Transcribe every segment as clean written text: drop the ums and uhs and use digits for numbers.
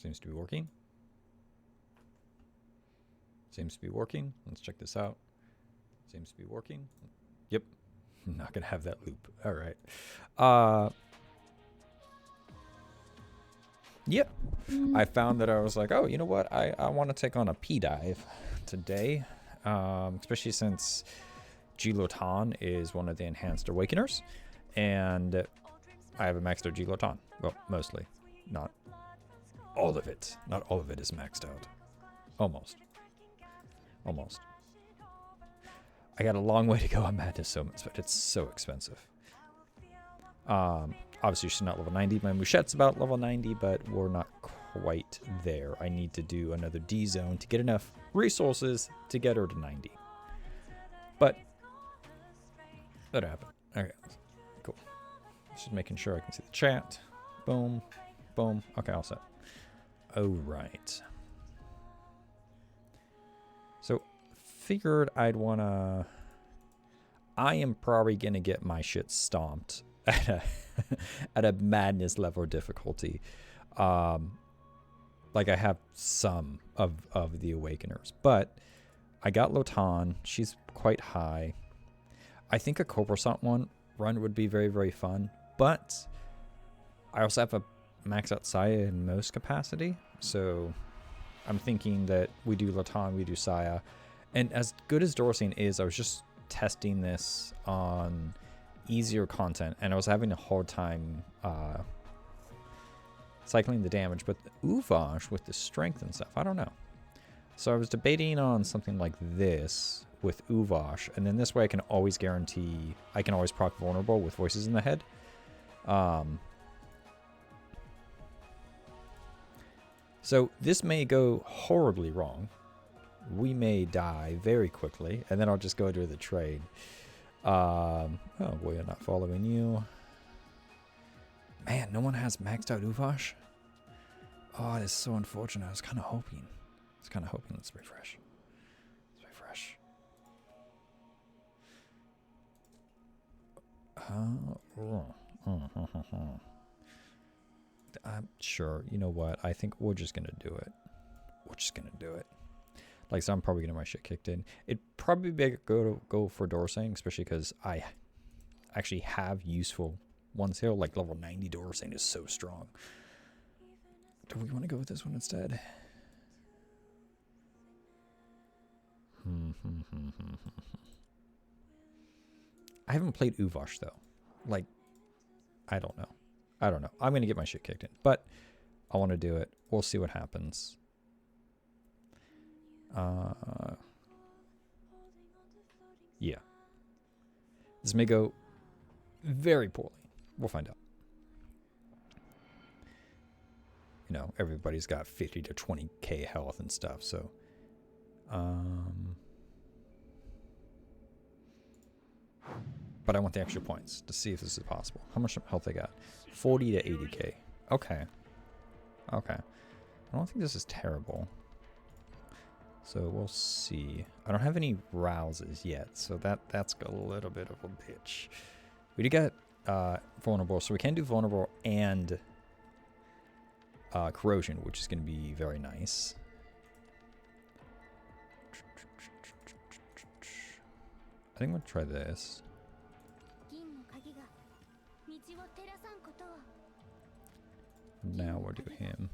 Seems to be working. Seems to be working. Let's check this out. Seems to be working. Yep. I'm not going to have that loop. All right. Yep. I found that I was like, oh, you know what? I want to take on a P dive today. Especially since Gilotan is one of the enhanced awakeners. And I have a maxed out Gilotan. Well, mostly. Not all of it. Not all of it is maxed out. Almost. Almost. I got a long way to go on Madness Summons, but it's so expensive. Obviously, she's not level 90. My Mouchette's about level 90, but we're not quite there. I need to do another D zone to get enough resources to get her to 90. But that'll happen. Okay, cool. Just making sure I can see the chat. Boom, boom. Okay, all set. All right. So, figured I'd want to... I am probably going to get my shit stomped at a madness level difficulty. Like I have some of the awakeners. But I got Lotan. She's quite high. I think a Corposant one run would be very, very fun. But I also have a max out Saya in most capacity. So I'm thinking that we do Lotan, we do Saya. And as good as Dorsine is, I was just testing this on easier content, and I was having a hard time cycling the damage. But Uvash with the strength and stuff, I don't know. So I was debating on something like this with Uvash, and then this way I can always guarantee, I can always proc vulnerable with voices in the head. So this may go horribly wrong. We may die very quickly, and then I'll just go to the trade. Oh, we are not following you. Man, no one has maxed out Uvash. Oh, it is so unfortunate. I was kind of hoping. Let's refresh. I'm sure. You know what? I think we're just gonna do it. Like, so I'm probably gonna get my shit kicked in. It'd probably be go for Dorsane, especially because I actually have useful ones here. Like level 90 Dorsane is so strong. Do we want to go with this one instead? I haven't played Uvash though. Like, I don't know. I'm gonna get my shit kicked in, but I want to do it. We'll see what happens. Yeah. This may go very poorly. We'll find out. You know, everybody's got 50 to 20k health and stuff, so but I want the extra points to see if this is possible. How much health I got? 40 to 80k. Okay. I don't think this is terrible. So we'll see. I don't have any rouses yet, so that's a little bit of a bitch. We do get vulnerable, so we can do vulnerable and corrosion, which is going to be very nice. I think we'll try this. Now we'll do him.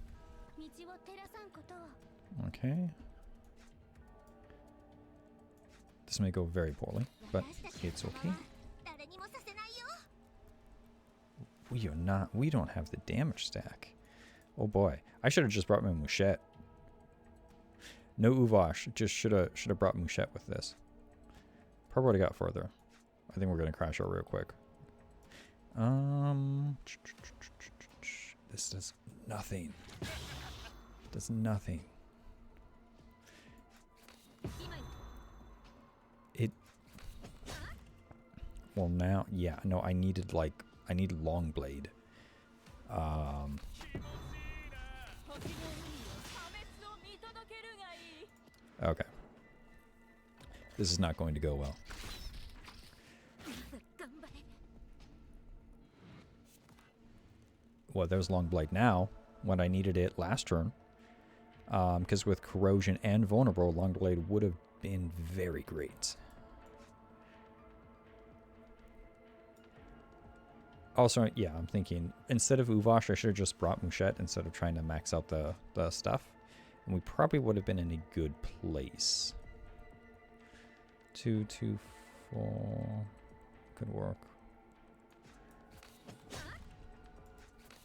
Okay. This may go very poorly, but it's okay. We don't have the damage stack. Oh boy. I should have just brought my Mouchette. No Uvash. Just should have brought Mouchette with this. Probably would have got further. I think we're gonna crash out real quick. This does nothing. Does nothing. Well now, yeah, no, I need long blade. Okay. This is not going to go well. Well, there's long blade now. when I needed it last turn. Because with Corrosion and Vulnerable, Longblade would have been very great. Also, yeah, I'm thinking, instead of Uvosh, I should have just brought Mouchette instead of trying to max out the stuff. And we probably would have been in a good place. 2, 2, 4. Could work.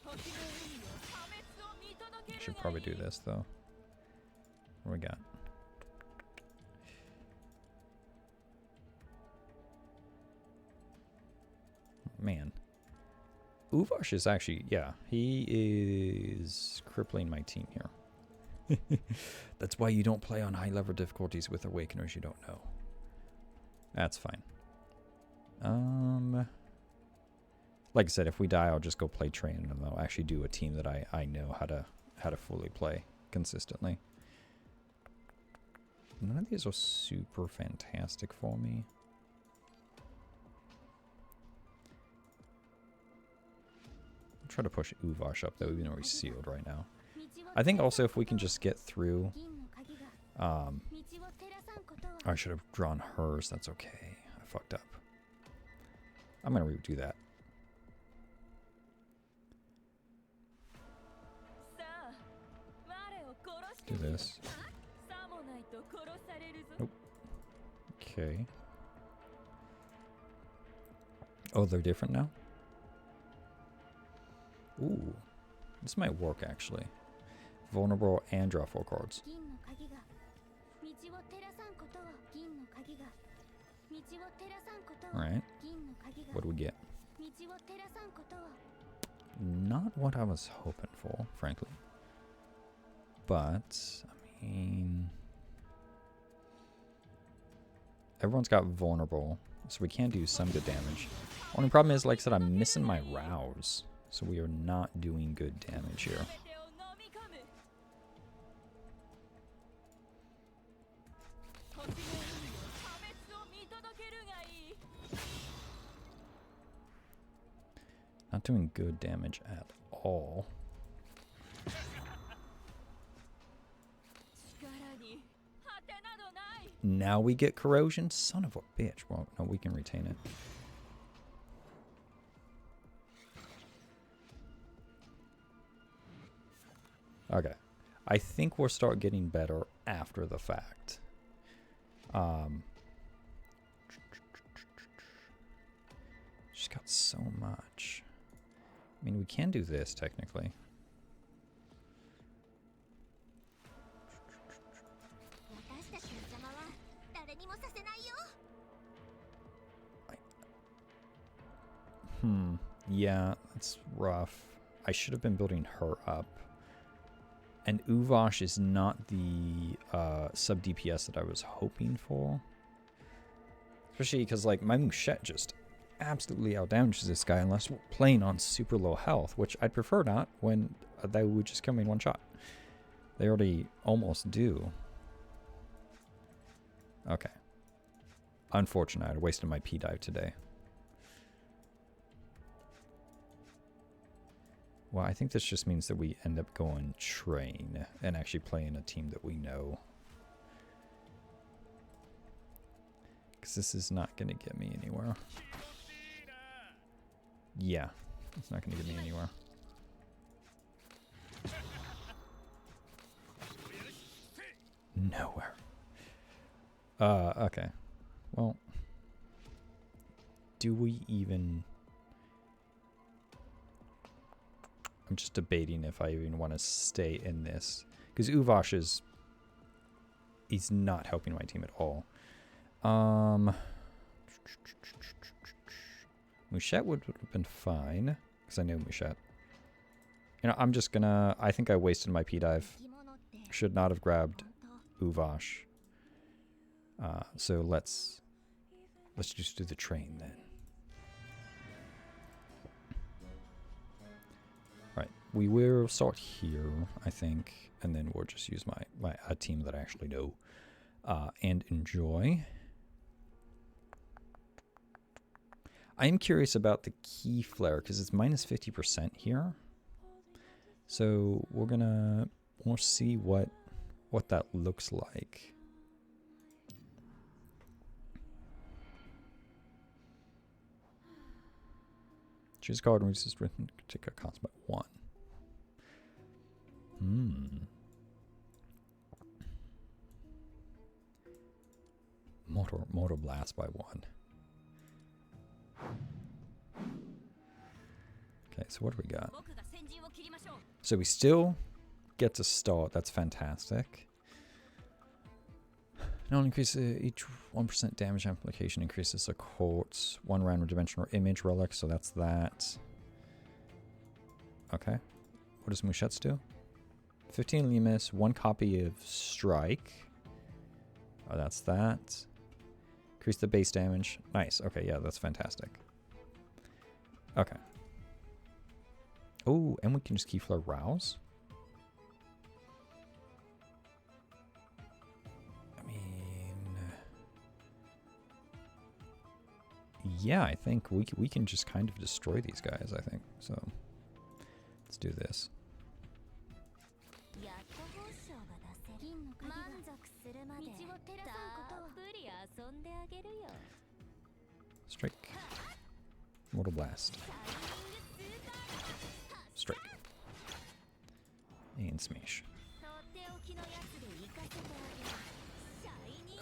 I should probably do this, though. What we got? Man. Uvosh is actually, yeah, he is crippling my team here. That's why you don't play on high level difficulties with Awakeners you don't know. That's fine. Like I said, if we die, I'll just go play train and I'll actually do a team that I know how to fully play consistently. None of these are super fantastic for me. I'll try to push Uvosh up though, even though he's sealed right now. I think also if we can just get through... I should have drawn hers. That's okay. I fucked up. I'm going to redo that. Do this. Nope. Okay. Oh, they're different now? Ooh. This might work, actually. Vulnerable and draw 4 cards. Alright. What do we get? Not what I was hoping for, frankly. But, I mean... Everyone's got vulnerable, so we can do some good damage. Only problem is, like I said, I'm missing my rouse. So we are not doing good damage here. Not doing good damage at all. Now we get corrosion? Son of a bitch. Well, no, we can retain it. Okay. I think we'll start getting better after the fact. Just got so much. I mean, we can do this, technically. Yeah, that's rough. I should have been building her up. And Uvosh is not the sub DPS that I was hoping for. Especially because, like, my Mouchette just absolutely outdamages this guy unless we're playing on super low health, which I'd prefer not when they would just come in one shot. They already almost do. Okay. Unfortunate. I wasted my P dive today. Well, I think this just means that we end up going train and actually playing a team that we know. Because this is not going to get me anywhere. Yeah, it's not going to get me anywhere. Nowhere. Okay. Well, do we even... I'm just debating if I even want to stay in this. Because Uvosh is... He's not helping my team at all. Mouchette would have been fine. Because I know Mouchette. You know, I'm just gonna... I think I wasted my P-dive. Should not have grabbed Uvosh. So let's just do the train then. Right, we will start here, I think, and then we'll just use a team that I actually know and enjoy. I am curious about the key flare because it's minus 50% here. So we'll see what that looks like. Choose a card and just written particular cost by 1. Motor blast by 1. Okay, so what do we got? So we still get to start. That's fantastic. Now increase each 1% damage amplification increases a quartz 1 random dimensional image relic. So that's that. Okay. What does Mouchettes do? 15 Limus, 1 copy of Strike. Oh, that's that. Increase the base damage. Nice. Okay, yeah, that's fantastic. Okay. Oh, and we can just Keyflow Rouse. I mean, yeah, I think we can just kind of destroy these guys, I think. So, let's do this. Strike. Mortal Blast. Strike. And Smash.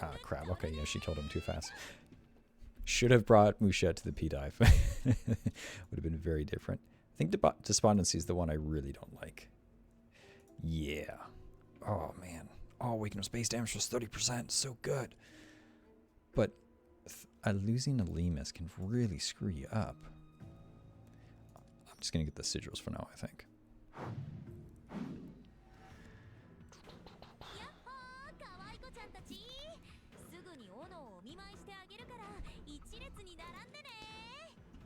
Ah, crap. Okay, yeah, she killed him too fast. Should have brought Mouchette to the P-Dive. Would have been very different. I think Despondency is the one I really don't like. Yeah. Oh, man. Oh, weakness base damage was 30%. So good. But losing a Limus can really screw you up. I'm just going to get the sigils for now, I think.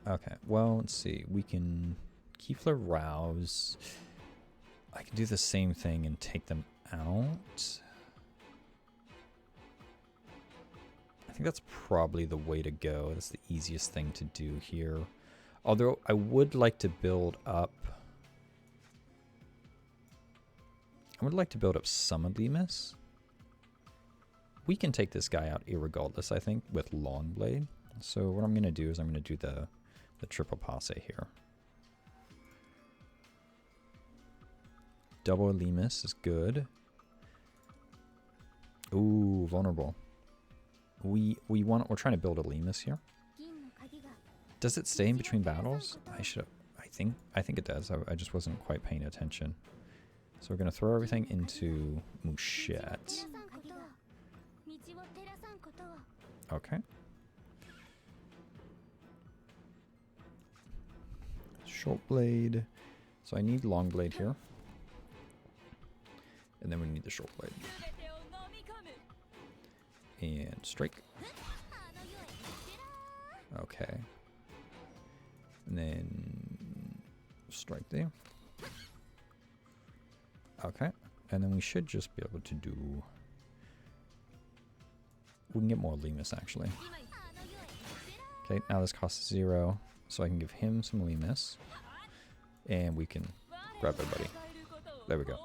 Okay, well, let's see. We can Keyflow Rouse. I can do the same thing and take them out. I think that's probably the way to go. That's the easiest thing to do here. Although I would like to build up... I would like to build up some Limus. We can take this guy out irregardless, I think, with Longblade. So what I'm going to do is I'm going to do the triple passe here. Double Limus is good. Ooh, vulnerable. We're trying to build a Limus here. Does it stay in between battles? I think it does. I just wasn't quite paying attention. So we're gonna throw everything into Mouchette. Okay. Short blade. So I need long blade here. And then we need the short blade. And strike. Okay. And then strike there. Okay. And then we should just be able to do... We can get more Limus, actually. Okay, now this costs 0. So I can give him some Limus. And we can grab everybody. There we go.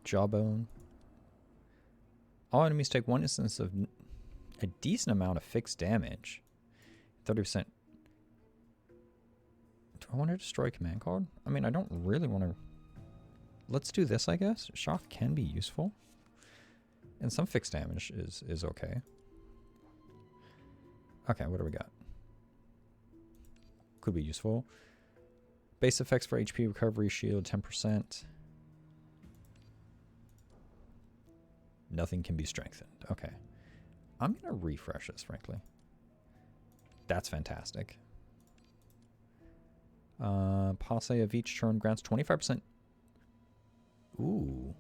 Jawbone. All enemies take 1 instance of a decent amount of fixed damage. 30%. Do I want to destroy command card? I mean, I don't really want to... Let's do this, I guess. Shock can be useful. And some fixed damage is okay. Okay, what do we got? Could be useful. Base effects for HP recovery, shield 10%. Nothing can be strengthened. Okay. I'm going to refresh this, frankly. That's fantastic. Passe of each turn grants 25%. Ooh.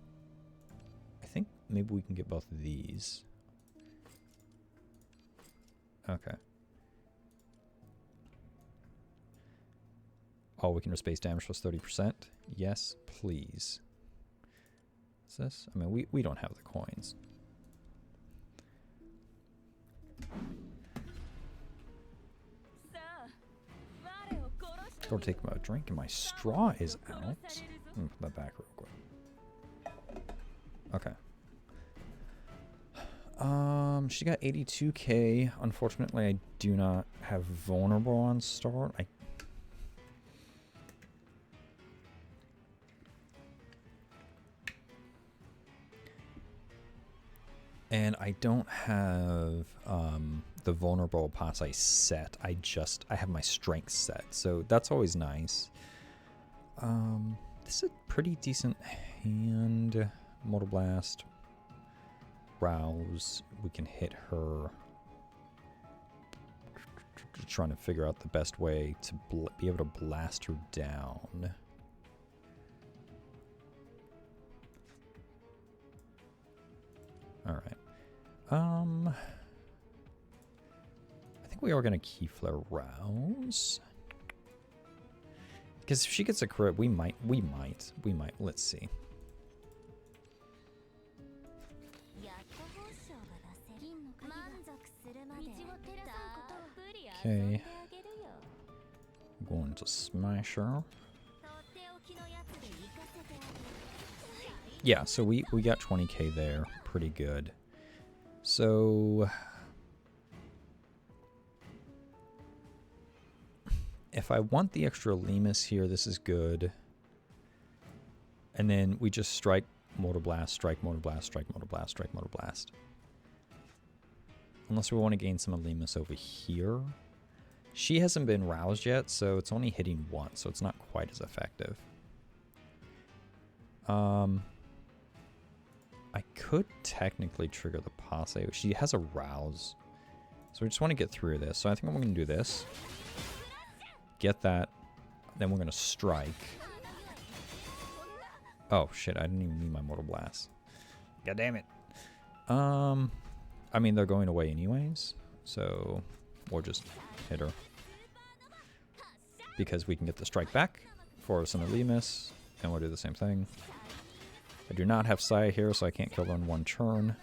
I think maybe we can get both of these. Okay. Oh, we can risk base damage plus 30%. Yes, please. What's this? I mean, we don't have the coins. Go take a drink and my straw is out. Let me put that back real quick. Okay. She got 82k. Unfortunately, I do not have vulnerable on start. And I don't have the vulnerable pass set. I have my strength set, so that's always nice. This is a pretty decent hand. Mortal Blast. Rouse. We can hit her. Just trying to figure out the best way to be able to blast her down. All right. I think we are going to Keyflare Rouse. Because if she gets a crit, we might. Let's see. Okay. I'm going to smash her. Yeah, so we got 20k there. Pretty good. So if I want the extra Lemus here, this is good. And then we just strike Mortal Blast, strike Mortal Blast, strike Mortal Blast, strike Mortal Blast. Unless we want to gain some Lemus over here. She hasn't been roused yet, so it's only hitting once, so it's not quite as effective. I could technically trigger the Passe. She has a rouse. So we just want to get through this. So I think I'm going to do this. Get that. Then we're going to strike. Oh, shit. I didn't even need my Mortal Blast. God damn it. I mean, they're going away anyways. So we'll just hit her. Because we can get the strike back for some Lemus. And we'll do the same thing. I do not have Saya here, so I can't kill her in one turn.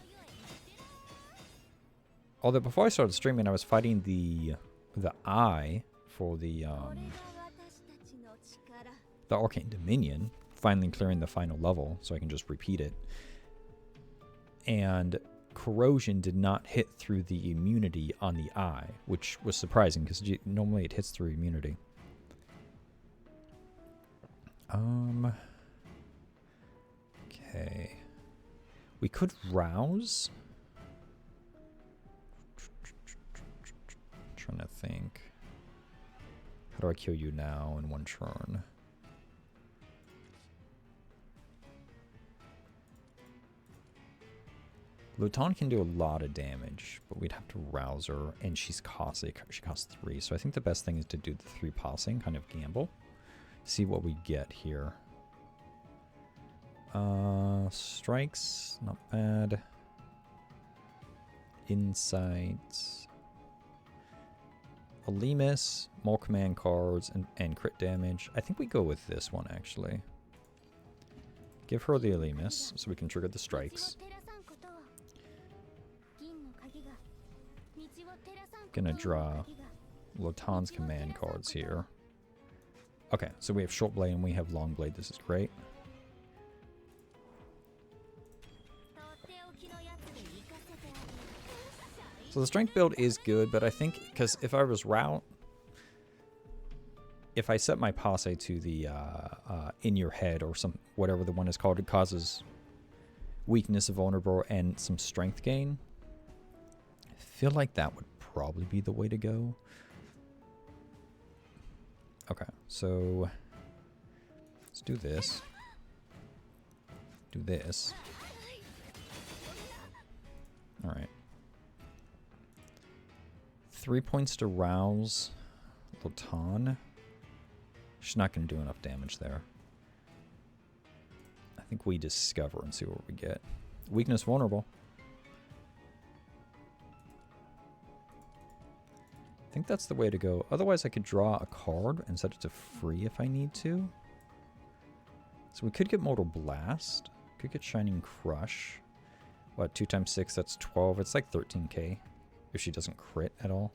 Although before I started streaming, I was fighting the eye for the Arcane Dominion, finally clearing the final level, so I can just repeat it. And Corrosion did not hit through the immunity on the eye, which was surprising because normally it hits through immunity. Okay. We could rouse. Trying to think. How do I kill you now in one turn? Luton can do a lot of damage, but we'd have to rouse her, and she's caustic. She costs 3, so I think the best thing is to do the 3 passing, kind of gamble. See what we get here. Strikes, not bad. Insights. A Lemus, more command cards, and crit damage. I think we go with this one, actually. Give her the Lemus, so we can trigger the strikes. Gonna draw Lotan's command cards here. Okay, so we have Short Blade and we have Long Blade. This is great. So the strength build is good, but I think because if I was route, if I set my Passe to the in your head or some whatever the one is called, it causes weakness, vulnerable, and some strength gain. I feel like that would probably be the way to go. Okay, so let's do this. Do this. All right. 3 points to rouse Lotan. She's not going to do enough damage there. I think we discover and see what we get. Weakness vulnerable. I think that's the way to go. Otherwise, I could draw a card and set it to free if I need to. So we could get Mortal Blast. Could get Shining Crush. What, 2 times 6, that's 12. It's like 13k if she doesn't crit at all.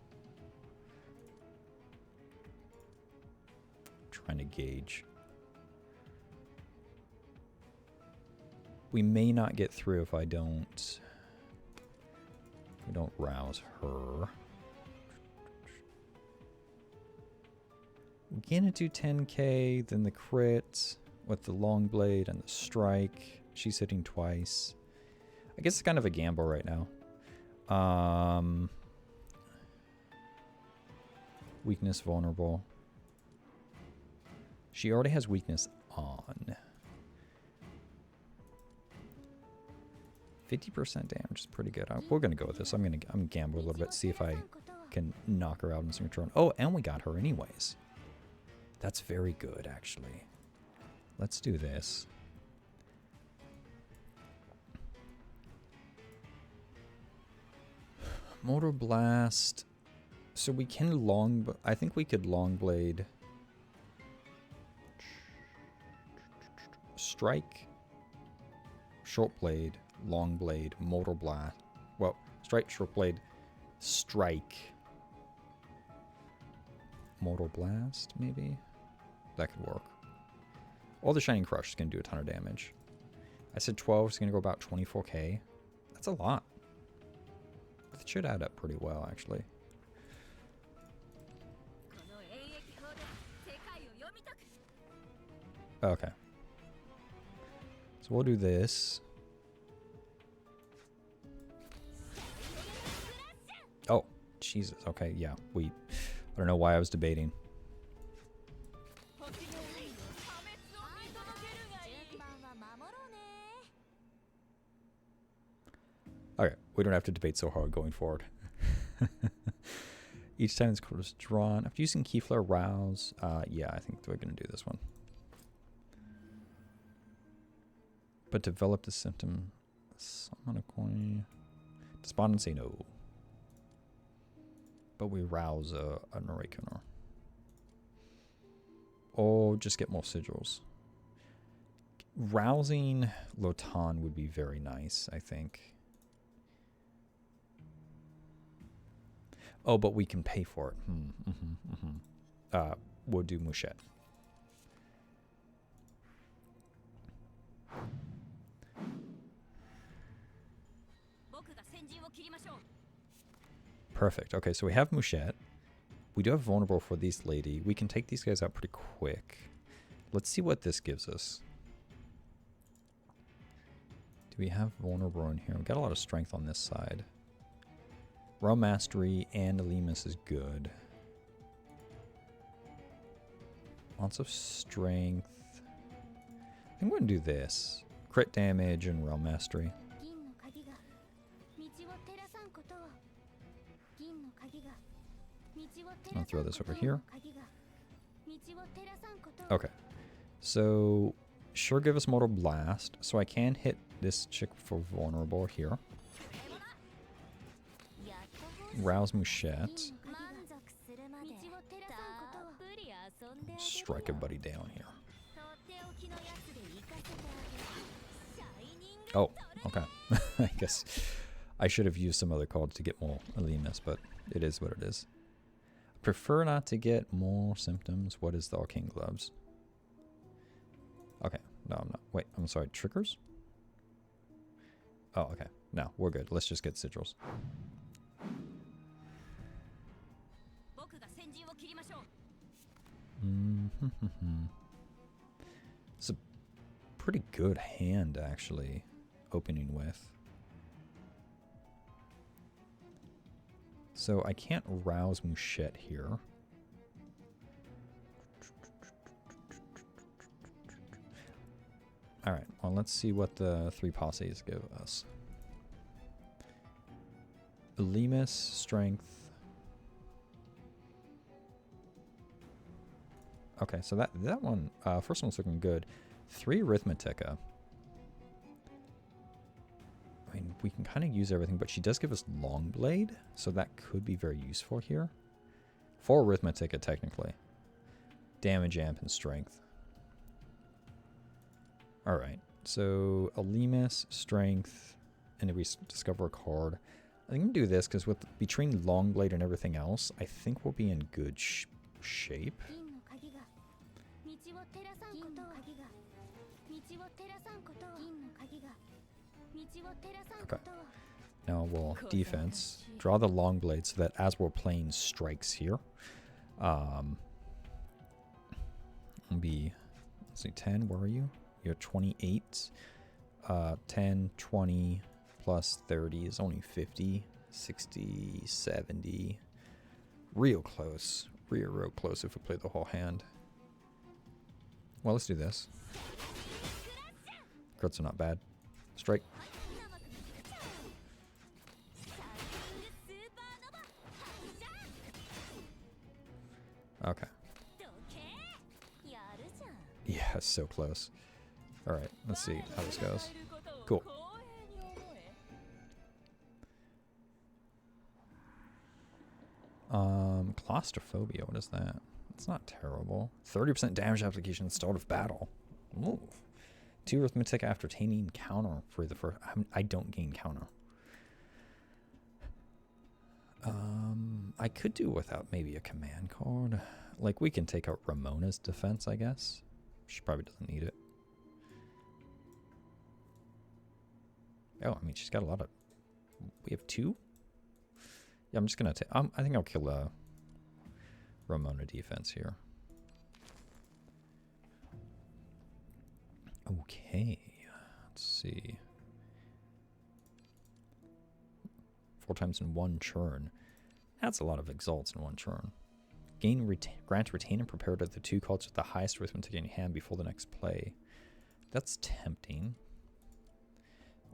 trying to gauge. We may not get through if I don't rouse her. We're gonna do 10k, then the crit with the long blade and the strike. She's hitting twice. I guess it's kind of a gamble right now. Weakness vulnerable. She already has weakness on. 50% damage is pretty good. We're gonna go with this. I'm gonna gamble a little bit, see if I can knock her out in single turn. Oh, and we got her anyways. That's very good, actually. Let's do this. Mortal Blast. So we can I think we could long blade. Strike. Short blade. Long blade. Mortal Blast. Well, strike, short blade. Strike. Mortal Blast, maybe? That could work. All the Shining Crush is going to do a ton of damage. I said 12 is going to go about 24k. That's a lot. It should add up pretty well, actually. Okay. So we'll do this. Oh, Jesus. Okay, yeah. I don't know why I was debating. Okay, we don't have to debate so hard going forward. Each time this card is drawn, after using Keyflare, Rouse. Yeah, I think we're going to do this one. But develop the symptom. Summon a coin. Despondency, no. But we rouse a Nechromicon. Or just get more sigils. Rousing Lotan would be very nice, I think. Oh, but we can pay for it. We'll do Mouchette. Perfect. Okay, so we have Mouchette. We do have vulnerable for these lady. We can take these guys out pretty quick. Let's see what this gives us. Do we have vulnerable in here? We've got a lot of strength on this side. Realm Mastery and Morimens is good. Lots of strength. I think we're going to do this. Crit damage and Realm Mastery. I'll throw this over here. Okay. So, sure give us Mortal Blast. So I can hit this chick for vulnerable here. Rouse Mouchette. Strike everybody down here. Oh, okay. I guess I should have used some other cards to get more Morimens, but it is what it is. Prefer not to get more symptoms. What is the Arcane Gloves? Okay. No, I'm not. Wait, I'm sorry. Triggers? Oh, okay. No, we're good. Let's just get sigils. It's a pretty good hand, actually, opening with. So I can't rouse Mouchette here. Alright, well, let's see what the three posses give us. Morimens, strength. Okay, so that one, first one's looking good. 3 Arithmetica. I mean, we can kind of use everything, but she does give us Long Blade, so that could be very useful here. 4 Arithmetica, technically. Damage, amp, and strength. Alright, so Morimens, strength, and if we discover a card. I think I'm going to do this, because with between Long Blade and everything else, I think we'll be in good shape. Okay. Now we'll defense. Draw the long blade so that as we're playing strikes here. It'll be, let's see, 10, where are you? You're 28. 10, 20 plus 30 is only 50. 60, 70. Real close. Real close if we play the whole hand. Well, let's do this. Crits are not bad. Strike. Okay. Yeah, so close. Alright, let's see how this goes. Cool. Claustrophobia, what is that? It's not terrible. 30% damage application at the start of battle. Ooh. 2 arithmetic after attaining counter for the first. I don't gain counter. I could do without maybe a command card. Like, we can take out Ramona's defense, I guess. She probably doesn't need it. Oh, I mean, she's got a lot of... We have 2? Yeah, I'm just going to take... I think I'll kill Ramona defense here. Okay. Let's see. 4 times in 1 turn. That's a lot of exalts in 1 turn. Grant, retain, and prepare to the 2 cards with the highest arithmetic in your hand before the next play. That's tempting.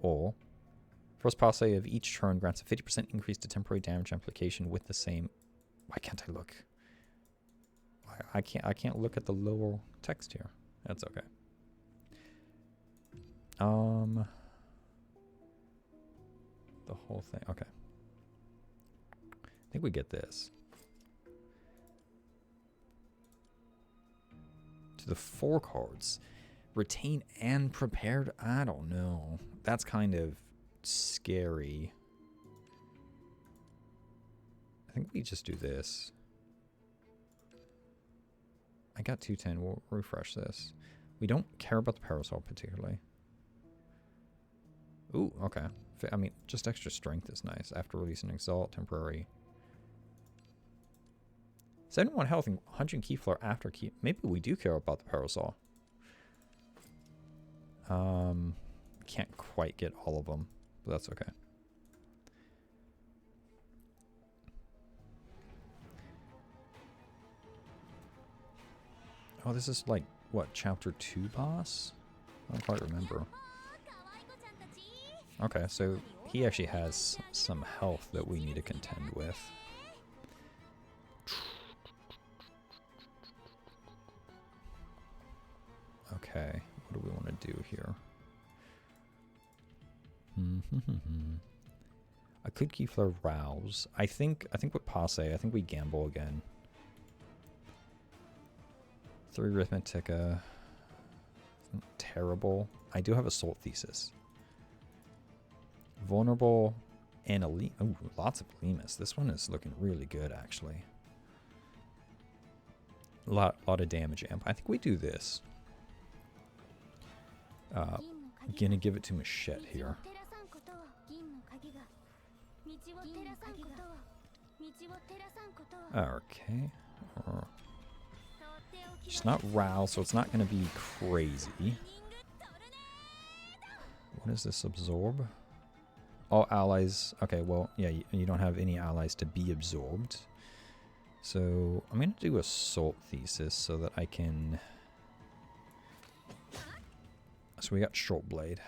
Or, first passe of each turn grants a 50% increase to temporary damage application with the same... Why can't I look? I can't look at the lower text here. That's okay. The whole thing. Okay. I think we get this. To the 4 cards. Retain and prepared? I don't know. That's kind of scary. I think we just do this. I got 210. We'll refresh this. We don't care about the parasol particularly. Ooh, okay. I mean, just extra strength is nice. After releasing exalt, temporary. 71 health and 100 key floor after key. Maybe we do care about the parasol. Can't quite get all of them, but that's okay. Oh, this is like, what, chapter 2 boss? I don't quite remember. Okay, so he actually has some health that we need to contend with. Okay, what do we want to do here? I could Keyflow Rouse. I think with Passe, I think we gamble again. 3 Arithmetica. Terrible. I do have Assault Thesis. Vulnerable and Elite. Oh, lots of Lemus. This one is looking really good, actually. A lot of damage amp. I think we do this. Gonna give it to Machette here. Okay. It's not Ral, so it's not going to be crazy. What is this? Absorb? All allies. Okay, well, yeah, you don't have any allies to be absorbed. So I'm going to do Assault Thesis so that I can... So we got Short Blade.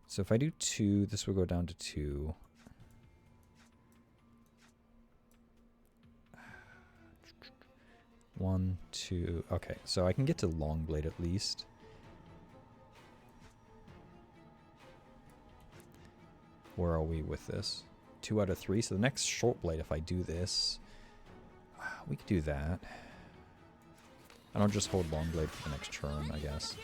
So if I do 2, this will go down to 2. One, 2. Okay, so I can get to Long Blade at least. Where are we with this? 2 out of 3. So the next Short Blade, if I do this, we could do that. I don't just hold Long Blade for the next turn, I guess.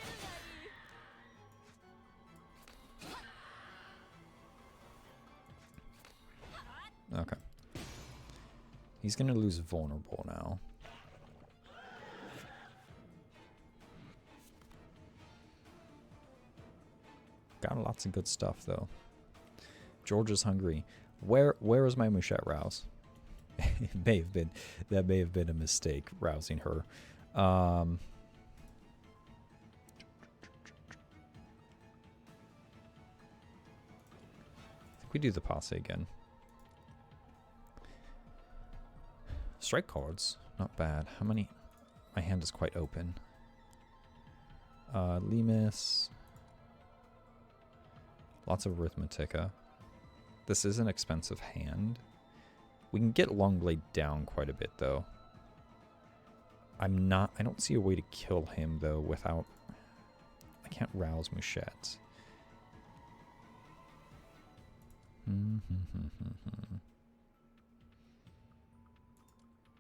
Okay. He's going to lose Vulnerable now. Found lots of good stuff though. George is hungry. Where is my Mushet rouse? It may have been, that may have been a mistake rousing her. I think we do the passe again. Strike cards, not bad. How many? My hand is quite open. Lemus. Lots of Arithmetica. This is an expensive hand. We can get Longblade down quite a bit though. I don't see a way to kill him though without, I can't rouse Mushet.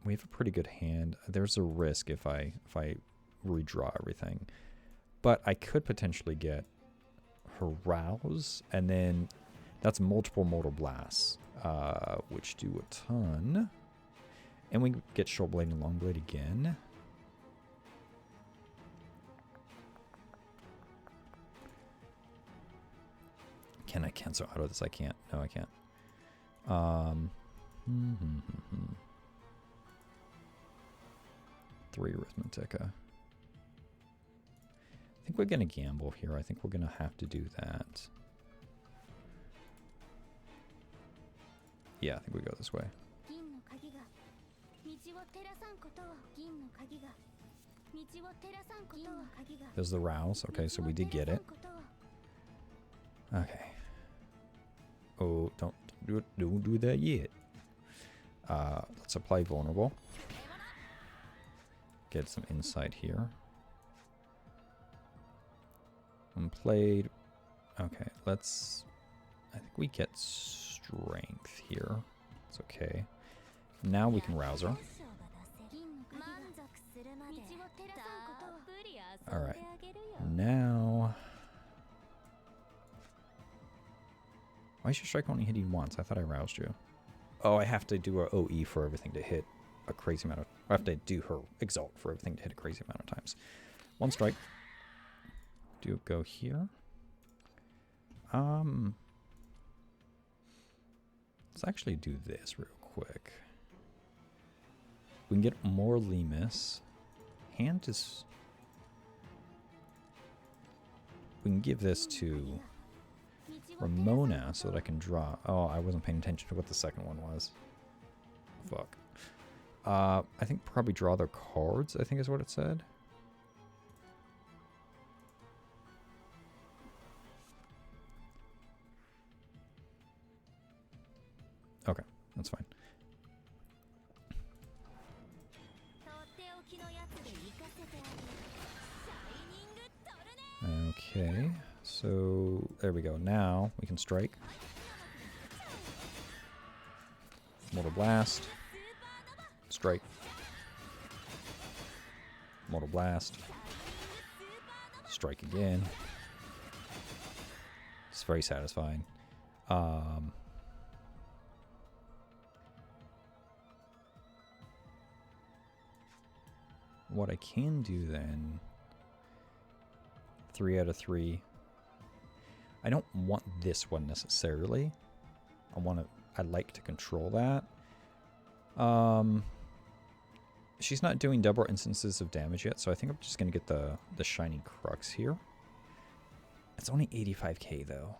We have a pretty good hand. There's a risk if I redraw everything. But I could potentially get her rouse, and then that's multiple Mortal Blasts, which do a ton. And we get Short Blade and Long Blade again. Can I cancel out of this? I can't. No, I can't. 3 Arithmetica. I think we're going to gamble here. I think we're going to have to do that. Yeah, I think we go this way. There's the rouse. Okay, so we did get it. Okay. Oh, don't do that yet. Let's apply vulnerable. Get some insight here. Unplayed. Okay, let's... I think we get strength here. It's okay. Now we can rouse her. Alright. Now... Why is your strike only hitting once? I thought I roused you. Oh, I have to do a OE for everything to hit a crazy amount of... I have to do her exalt for everything to hit a crazy amount of times. 1 strike. Do go here. Let's actually do this real quick. We can get more Lemus. Hand is... We can give this to Ramona so that I can draw... Oh, I wasn't paying attention to what the second one was. Fuck. I think probably draw their cards, I think is what it said. Okay, that's fine. Okay, so there we go. Now we can strike. Mortal Blast. Strike. Mortal Blast. Strike again. It's very satisfying. What I can do then, 3 out of 3. I don't want this one necessarily. I like to control that. She's not doing double instances of damage yet, so I think I'm just gonna get the Shining Crux here. It's only 85k though.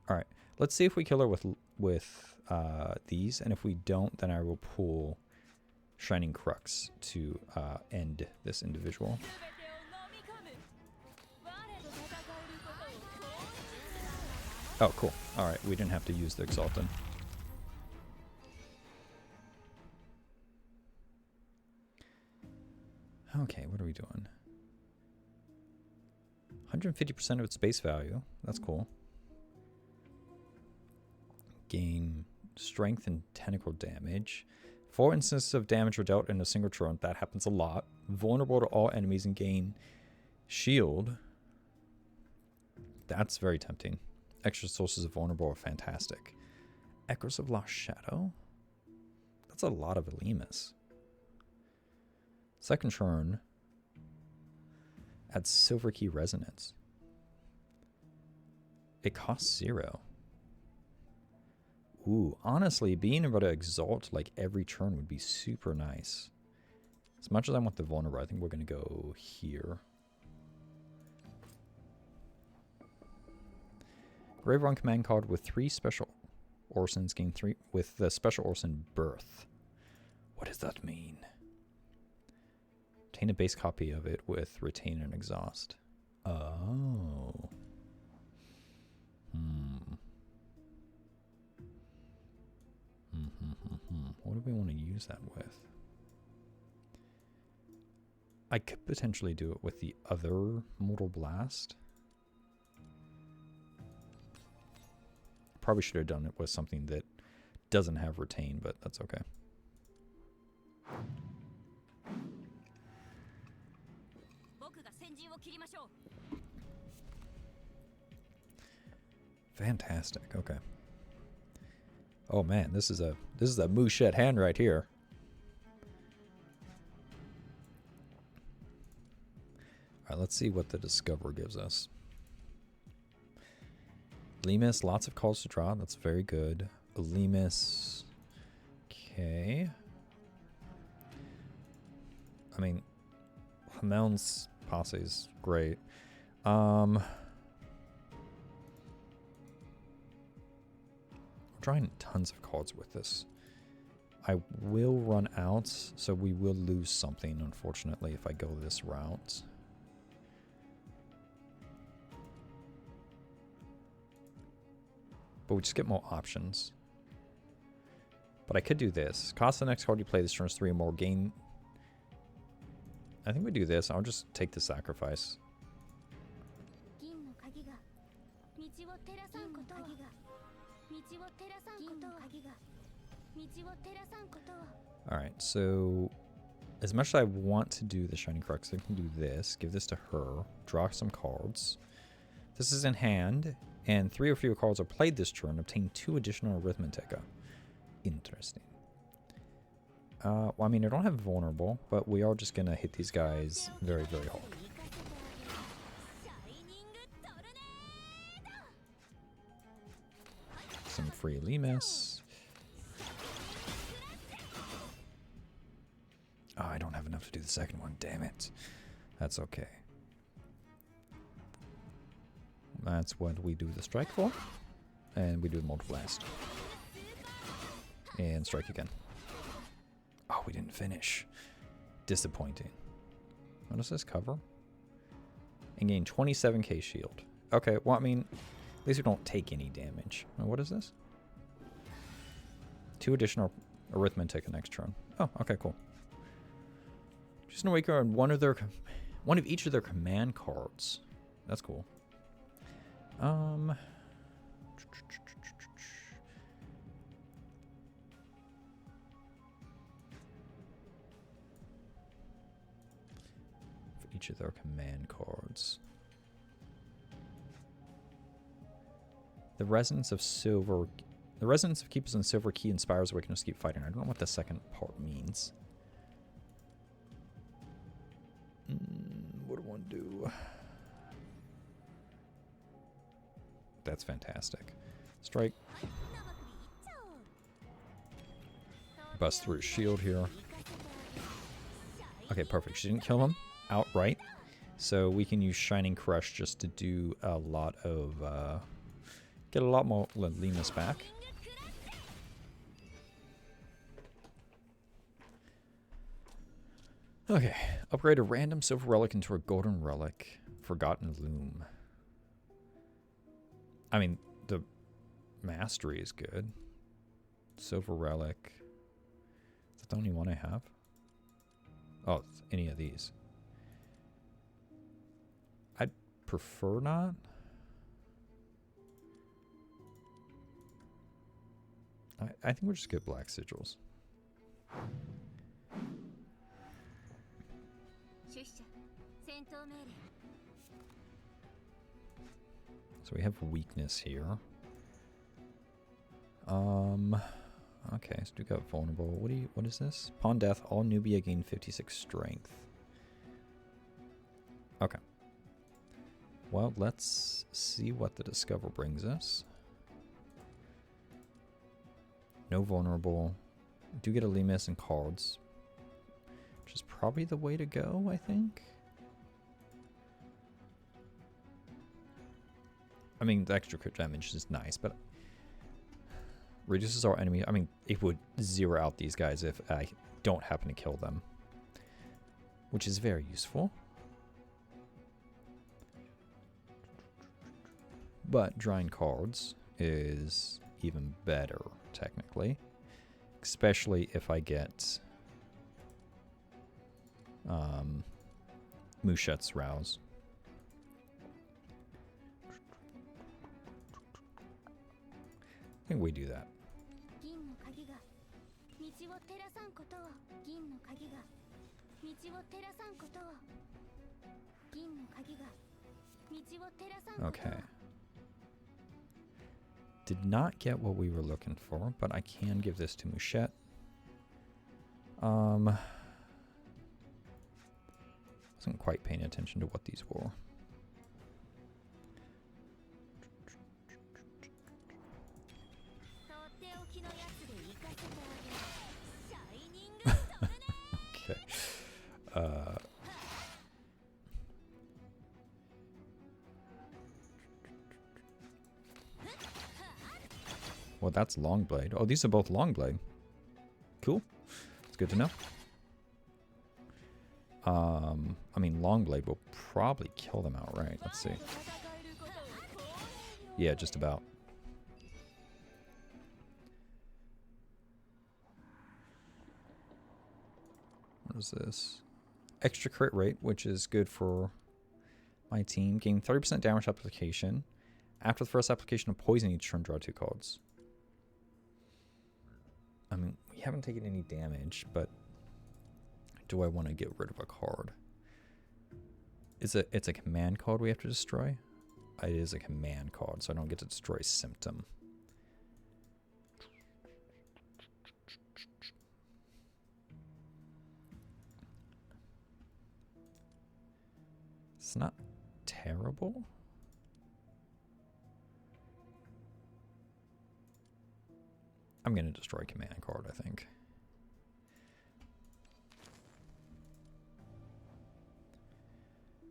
All right, let's see if we kill her with these, and if we don't, then I will pull Shining Crux to end this individual. Oh, cool. All right, we didn't have to use the Exalted. Okay, what are we doing? 150% of its base value. That's cool. Gain strength and tentacle damage. 4 instances of damage were dealt in a single turn. That happens a lot. Vulnerable to all enemies and gain shield. That's very tempting. Extra sources of vulnerable are fantastic. Echoes of Lost Shadow. That's a lot of Lemus. Second turn adds Silver Key Resonance. It costs 0. Ooh, honestly, being able to exalt like every turn would be super nice. As much as I want the vulnerable, I think we're going to go here. Graveyard command card with 3 special Orsons gain 3 with the special Orson Birth. What does that mean? Obtain a base copy of it with retain and exhaust. Oh. What do we want to use that with? I could potentially do it with the other Mortal Blast. Probably should have done it with something that doesn't have retain, but that's okay. Fantastic. Okay. Oh man, this is a Mouchette hand right here. All right, let's see what the Discover gives us. Lemus, lots of calls to draw. That's very good. Lemus. Okay. I mean, Hameln's Posse is great. We're drawing tons of cards with this. I will run out, so we will lose something, unfortunately, if I go this route. But we just get more options. But I could do this. Cost the next card you play this turn is 3 or more. Gain. I think we do this. I'll just take the sacrifice. Alright, so as much as I want to do the Shining Crux, I can do this. Give this to her. Draw some cards. This is in hand. And 3 or fewer cards are played this turn. Obtain 2 additional Arithmetica. Interesting. Well, I mean, I don't have Vulnerable, but we are just going to hit these guys very, very hard. Some free Lemus. Oh, I don't have enough to do the second one. Damn it. That's okay. That's what we do the strike for. And we do the Mortal Blast. And strike again. Oh, we didn't finish. Disappointing. What does this cover? And gain 27k shield. Okay, well, I mean, at least we don't take any damage. What is this? 2 additional Arithmetic next turn. Oh, okay, cool. Just an Awaker on one of each of their command cards. That's cool. For each of their command cards. The Resonance of Silver. The Resonance of Keepers and Silver Key inspires Awakeners to keep fighting. I don't know what the second part means. What do I want to do? That's fantastic. Strike. Bust through his shield here. Okay, perfect. She didn't kill him outright. So we can use Shining Crush just to do a lot of... get a lot more Lemus back. Okay. Upgrade a random silver relic into a golden relic. Forgotten Loom. I mean, the Mastery is good. Silver relic. Is that the only one I have? Oh, any of these. I'd prefer not. I think we'll just get black sigils. So we have weakness here. Okay, so we got vulnerable. What is this? Upon death, all Nubia gain 56 strength. Okay. well, let's see what the Discover brings us. No vulnerable. Do get a Limus and cards, which is probably the way to go, I think. I mean, the extra crit damage is nice, but reduces our enemy. I mean, it would zero out these guys if I don't happen to kill them, which is very useful. But drawing cards is even better, technically. Especially if I get Mushet's Rouse. I think we do that. Okay. Did not get what we were looking for, but I can give this to Mushet. Wasn't quite paying attention to what these were. Okay. Well, that's Longblade. Oh, these are both Longblade. Cool. It's good to know. I mean, Longblade will probably kill them outright. Let's see. Yeah, just about. What is this? Extra crit rate, which is good for my team. Gain 30% damage application. After the first application of poison, each turn draw 2 cards. I mean, we haven't taken any damage, but do I want to get rid of a card? It's a command card we have to destroy? It is a command card, so I don't get to destroy Symptom. It's not terrible. I'm going to destroy command card, I think.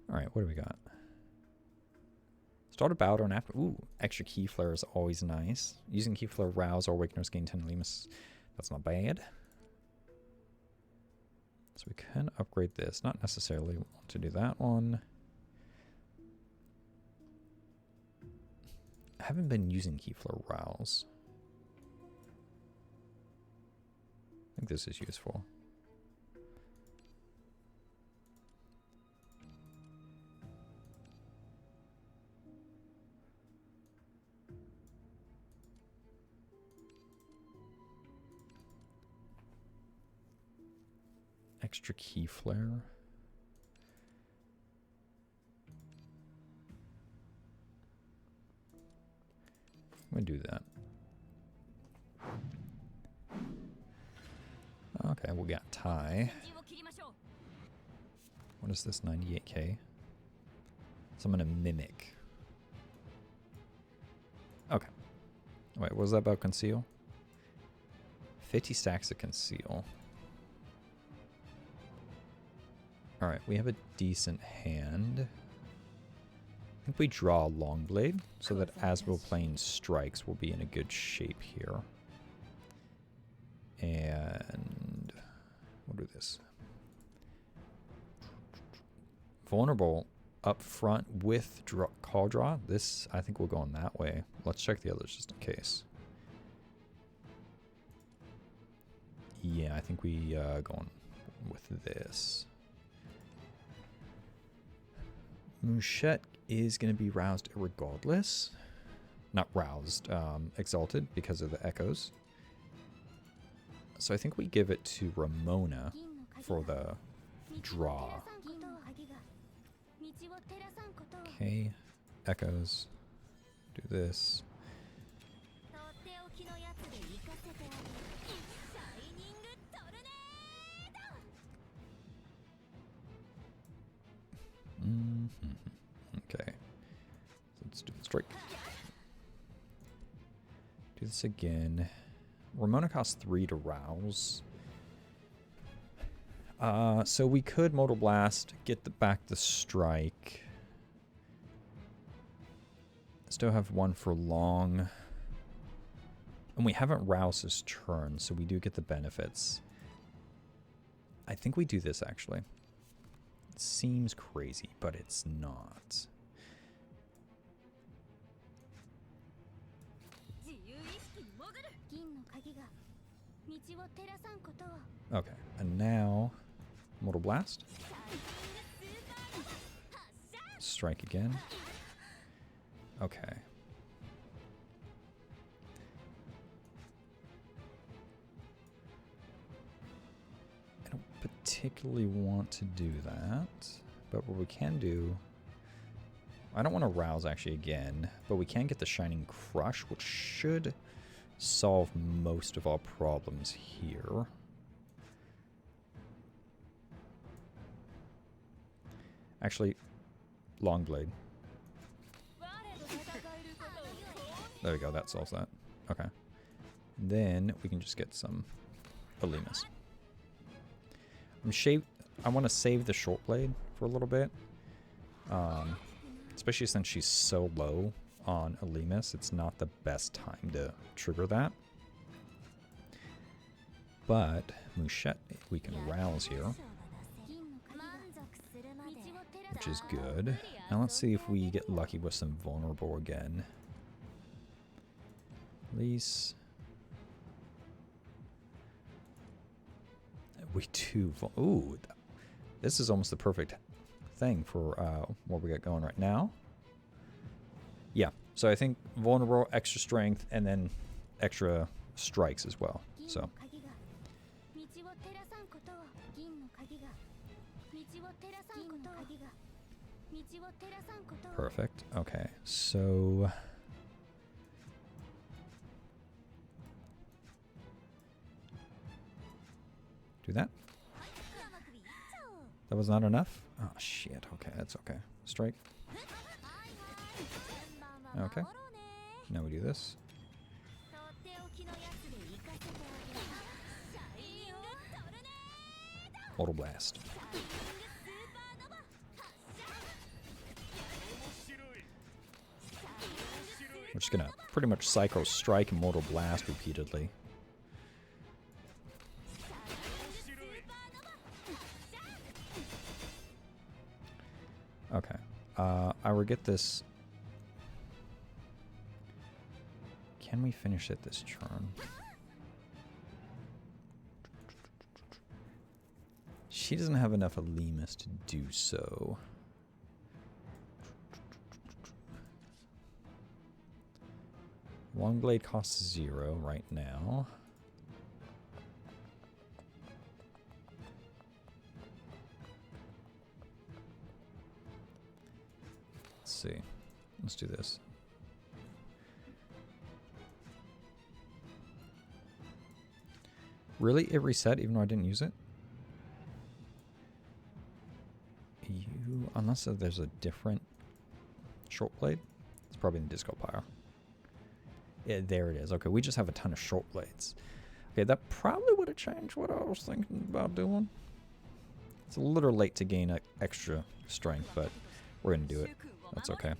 Alright, what do we got? Start a battle and after... Ooh, extra Key Flare is always nice. Using Key Flare, Rouse, or Awakeners gain 10 Limus. That's not bad. So we can upgrade this. Not necessarily want to do that one. I haven't been using Key Flare, Rouse. I think this is useful. Extra Key Flare. I'm going to do that. Okay, we got tie. What is this? 98k. So I'm going to mimic. Okay. Wait, what was that about conceal? 50 stacks of conceal. Alright, we have a decent hand. I think we draw a Longblade so that as we're playing strikes, we'll be in a good shape here. And we'll do this. Vulnerable up front with call draw. This, I think, will go on that way. Let's check the others just in case. Yeah, I think we go on with this. Mushet is going to be roused regardless. Not roused, exalted because of the echoes. So I think we give it to Ramona for the draw. Okay, echoes. Do this. Okay. strike. Do this again. Ramona costs 3 to rouse. So we could Mortal Blast, get back the strike. Still have 1 for long. And we haven't roused his turn, so we do get the benefits. I think we do this, actually. It seems crazy, but it's not. Okay, and now Mortal Blast. Strike again. Okay. I don't particularly want to do that, but what we can do, I don't want to rouse actually again, but we can get the Shining Crush, which should solve most of our problems here. Actually, Long Blade. There we go, that solves that. Okay. Then we can just get some Morimens. I want to save the Short Blade for a little bit. Especially since she's so low on Morimens, it's not the best time to trigger that. But Mouchette, we can rouse here, which is good. Now let's see if we get lucky with some vulnerable again. Release. We do. Ooh, this is almost the perfect thing for what we got going right now. Yeah, so I think vulnerable, extra strength, and then extra strikes as well. So. Perfect. Okay, so do that. That was not enough? Oh, shit. Okay, that's okay. Strike. Okay. Now we do this. Mortal Blast. We're just gonna pretty much Psycho Strike and Mortal Blast repeatedly. Okay. I will get this. Can we finish it this turn? She doesn't have enough Morimens to do so. Long Blade costs 0 right now. Let's see. Let's do this. Really? It reset even though I didn't use it? Unless there's a different Short Blade. It's probably in Disco Pyre. Yeah, there it is. Okay, we just have a ton of Short Blades. Okay, that probably would have changed what I was thinking about doing. It's a little late to gain extra strength, but we're going to do it. That's okay.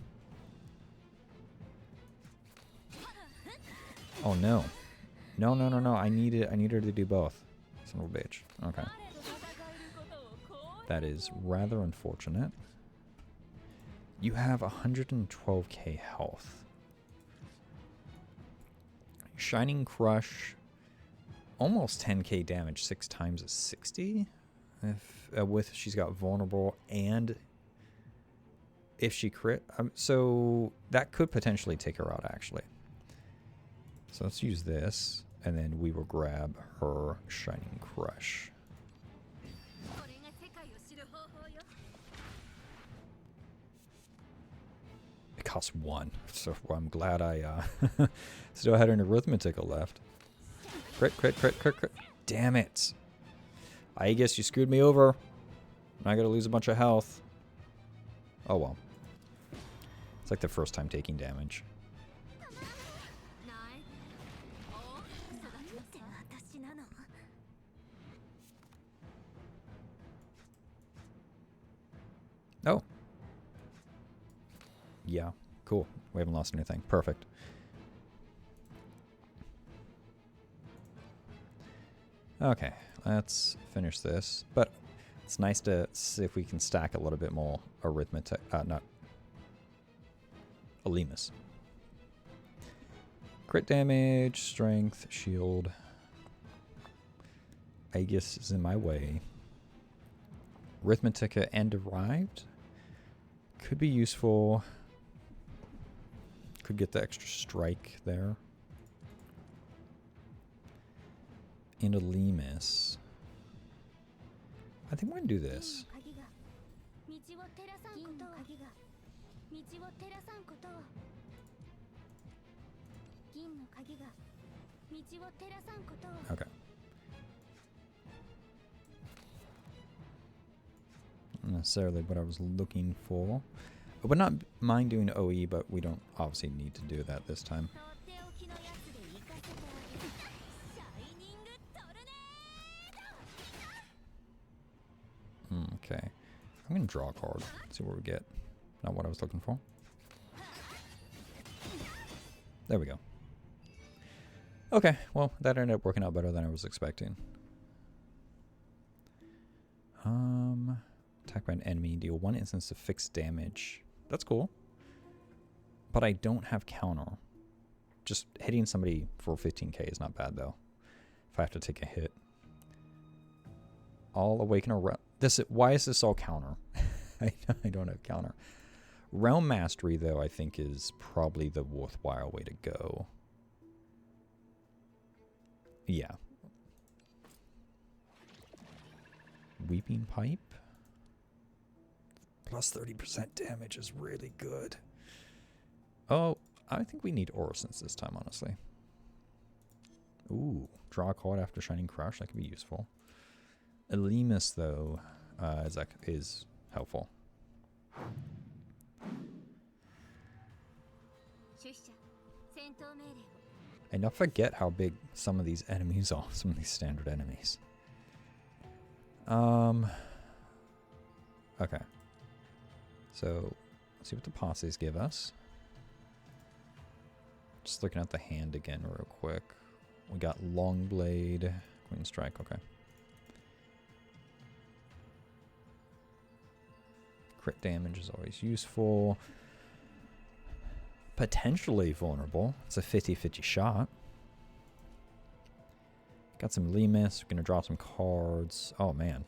Oh, no. No, no, no, no. I need her to do both. Son of a bitch. Okay. That is rather unfortunate. You have 112k health. Shining Crush, almost 10k damage, 6 times is 60. If she's got vulnerable and if she crit, so that could potentially take her out actually. So let's use this, and then we will grab her Shining Crush. It costs 1, so I'm glad I still had an arithmetical left. Crit, crit, crit, crit, crit. Damn it. I guess you screwed me over. I gotta lose a bunch of health. Oh well. It's like the first time taking damage. Oh. Yeah, cool. We haven't lost anything. Perfect. Okay, let's finish this. But it's nice to see if we can stack a little bit more arithmetic. Not Morimens. Crit damage, strength, shield. Aegis is in my way. Arithmetica and derived. Could be useful. Could get the extra strike there. And Morimens. I think we're going to do this. Okay. Not necessarily what I was looking for. I would not mind doing OE, but we don't obviously need to do that this time. Okay. I'm going to draw a card. See what we get. Not what I was looking for. There we go. Okay, well, that ended up working out better than I was expecting. Attack by an enemy. Deal 1 instance of fixed damage. That's cool. But I don't have counter. Just hitting somebody for 15k is not bad, though. If I have to take a hit. All awaken around. Why is this all counter? I don't have counter. Realm Mastery, though, I think is probably the worthwhile way to go. Yeah. Weeping Pipe. Plus 30% damage is really good. Oh, I think we need Orisons this time, honestly. Ooh, draw a card after Shining Crush. That could be useful. Morimens, though, is helpful. And I forget how big some of these enemies are, some of these standard enemies. Okay. So, let's see what the posses give us. Just looking at the hand again real quick. We got Long Blade, Queen Strike, okay. Crit damage is always useful. Potentially vulnerable. It's a 50-50 shot. Got some Morimens. We're going to draw some cards. Oh, man.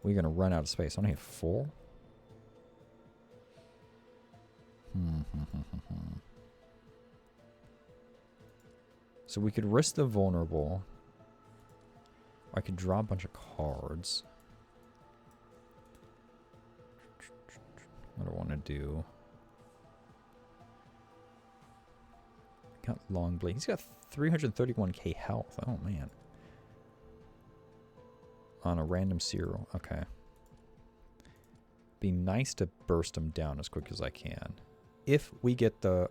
We're going to run out of space. I only have 4. So we could risk the vulnerable. Or I could draw a bunch of cards. What do I want to do? Got Long Blade. He's got 331k health. Oh, man. On a random zero. Okay. Be nice to burst him down as quick as I can. If we get the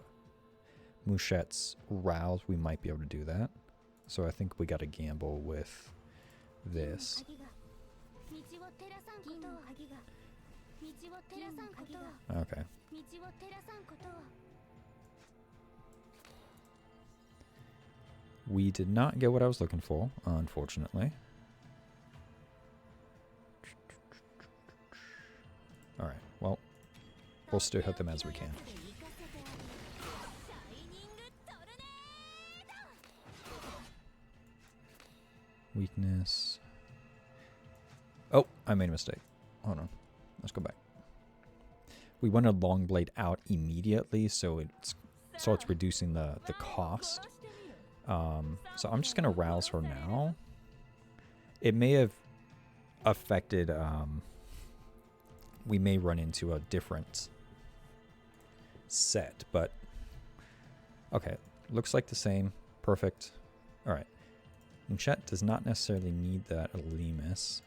Mouchette's roused, we might be able to do that. So I think we got to gamble with this. Okay. We did not get what I was looking for, unfortunately. Alright, well, we'll still hit them as we can. Weakness. Oh, I made a mistake. Hold on. Let's go back. We wanted Long Blade out immediately, so it's reducing the cost. So I'm just gonna rouse her now. It may have affected. We may run into a different set, but okay. Looks like the same. Perfect. All right. Mouchette does not necessarily need that Morimens.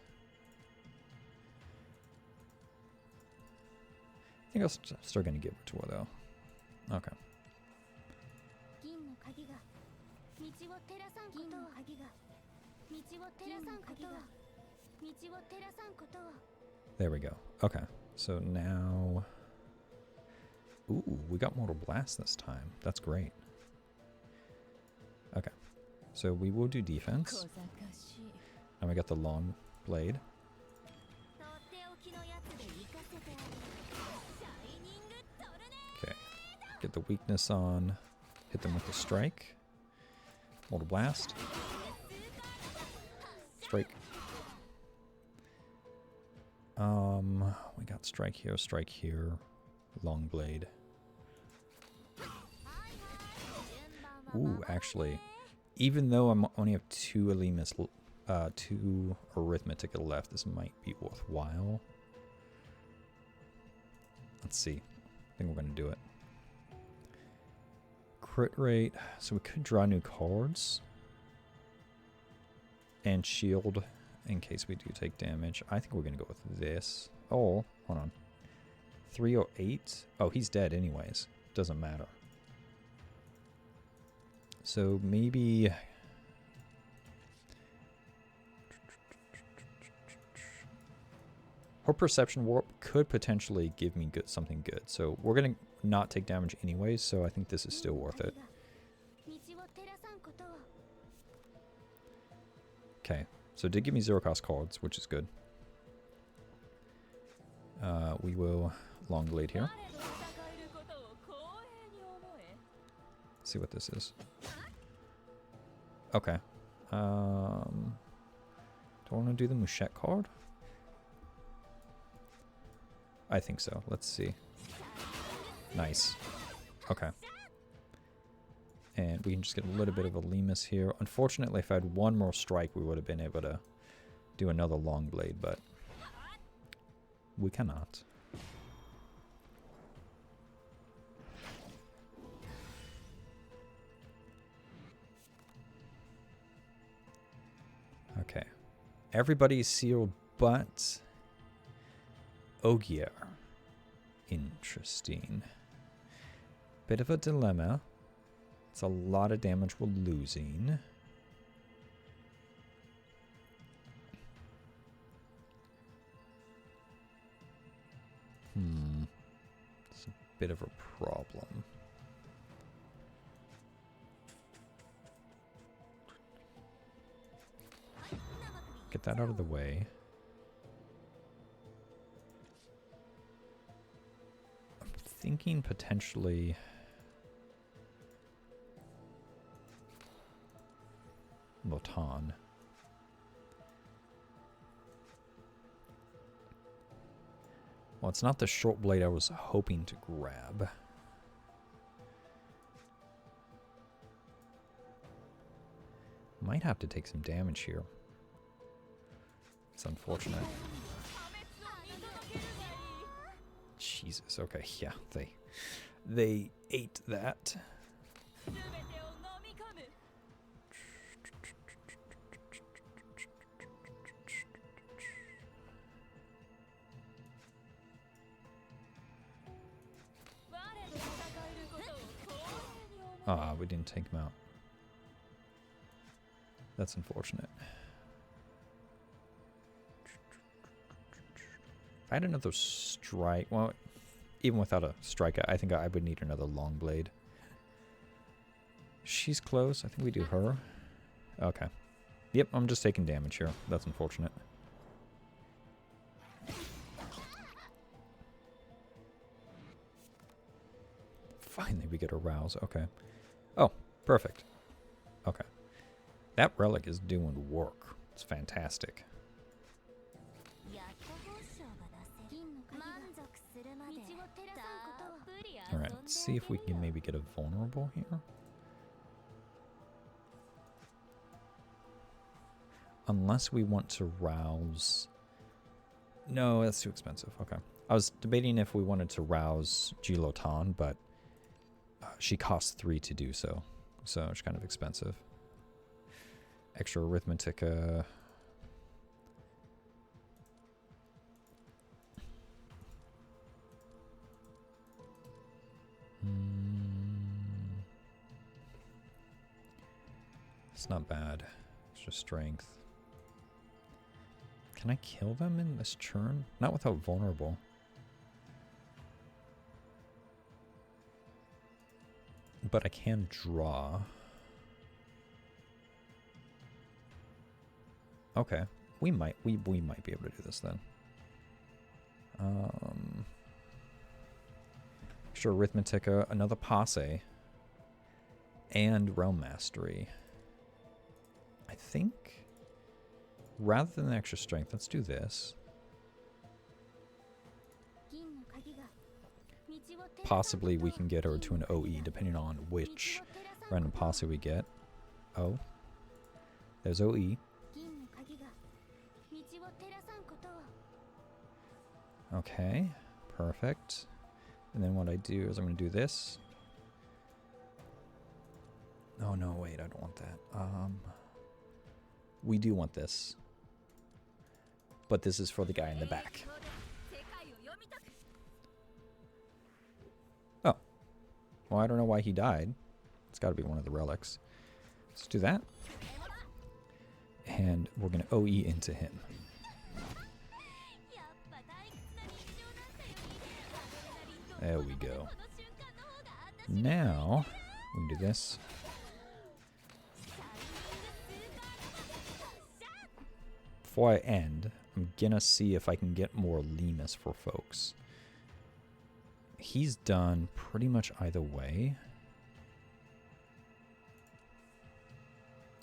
I think I'm still going to give it to her, though. Okay. There we go. Okay. So now... Ooh, we got Mortal Blast this time. That's great. Okay. So we will do defense. And we got the long blade. Okay. Get the weakness on. Hit them with the strike. Mortal Blast. Strike. We got strike here, long blade. Ooh, actually, even though I only have 2 Alemus, 2 Arithmetica left, this might be worthwhile. Let's see. I think we're gonna do it. Crit rate, so we could draw new cards. And shield in case we do take damage. I think we're gonna go with this. Oh, hold on. 308. Oh, he's dead anyways. Doesn't matter. So maybe... Her Perception Warp could potentially give me something good. So we're going to not take damage anyways, so I think this is still worth it. Okay, so it did give me 0 cost cards, which is good. We will long blade here. See what this is. Okay. Do I want to do the Mouchette card? I think so. Let's see. Nice. Okay. And we can just get a little bit of a Lemus here. Unfortunately, if I had 1 more strike, we would have been able to do another long blade, but we cannot. Okay. Everybody's sealed but Ogier. Interesting. Bit of a dilemma. It's a lot of damage we're losing. It's a bit of a problem. Get that out of the way. I'm thinking potentially... Lotan. Well, it's not the short blade I was hoping to grab. Might have to take some damage here. It's unfortunate. Jesus, okay, yeah, they ate that. Ah, we didn't take him out. That's unfortunate. If I had another strike, well, even without a strike, I think I would need another long blade. She's close. I think we do her. Okay. Yep, I'm just taking damage here. That's unfortunate. Finally, we get a rouse. Okay. Oh, perfect. Okay. That relic is doing work. It's fantastic. Alright, let's see if we can maybe get a vulnerable here. Unless we want to rouse... No, that's too expensive. Okay. I was debating if we wanted to rouse Gilotan, but she costs 3 to do so. So it's kind of expensive. Extra Arithmetica. not bad. Extra strength. Can I kill them in this turn? Not without vulnerable. But I can draw. Okay. We might be able to do this then. Sure, Arithmetica, another Posse, and Realm Mastery. I think, rather than the extra strength, let's do this. Possibly we can get her to an OE, depending on which random Posse we get. Oh. There's OE. Okay, perfect. And then what I do is I'm going to do this. Oh no, wait, I don't want that. We do want this. But this is for the guy in the back. Oh. Well, I don't know why he died. It's got to be one of the relics. Let's do that. And we're going to OE into him. There we go. Now, we can do this. Before I end, I'm gonna see if I can get more Lemus for folks. He's done pretty much either way.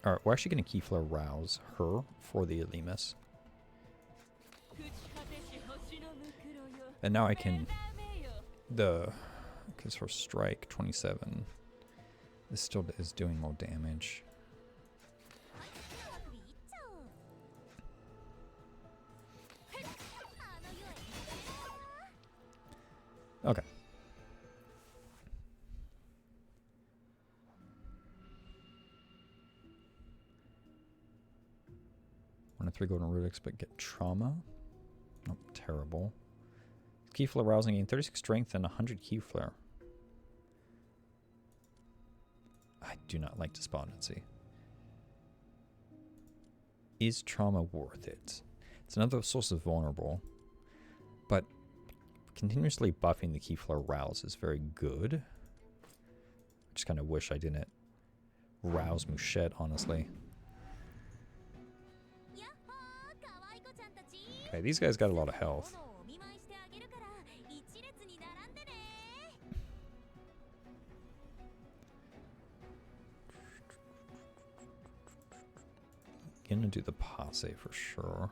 Alright, we're actually gonna Keyflare Rouse her for the Lemus. And now I can... because her strike 27, this still is doing more damage. Okay. 1 of 3 golden Rubik's, but get trauma. Not terrible. Keyflare Rousing, gain 36 strength and 100 Keyflare. I do not like Despondency. Is trauma worth it? It's another source of vulnerable, but continuously buffing the Keyflare Rouse is very good. I just kind of wish I didn't rouse Mouchette, honestly. Okay, these guys got a lot of health. Gonna do the Posse for sure.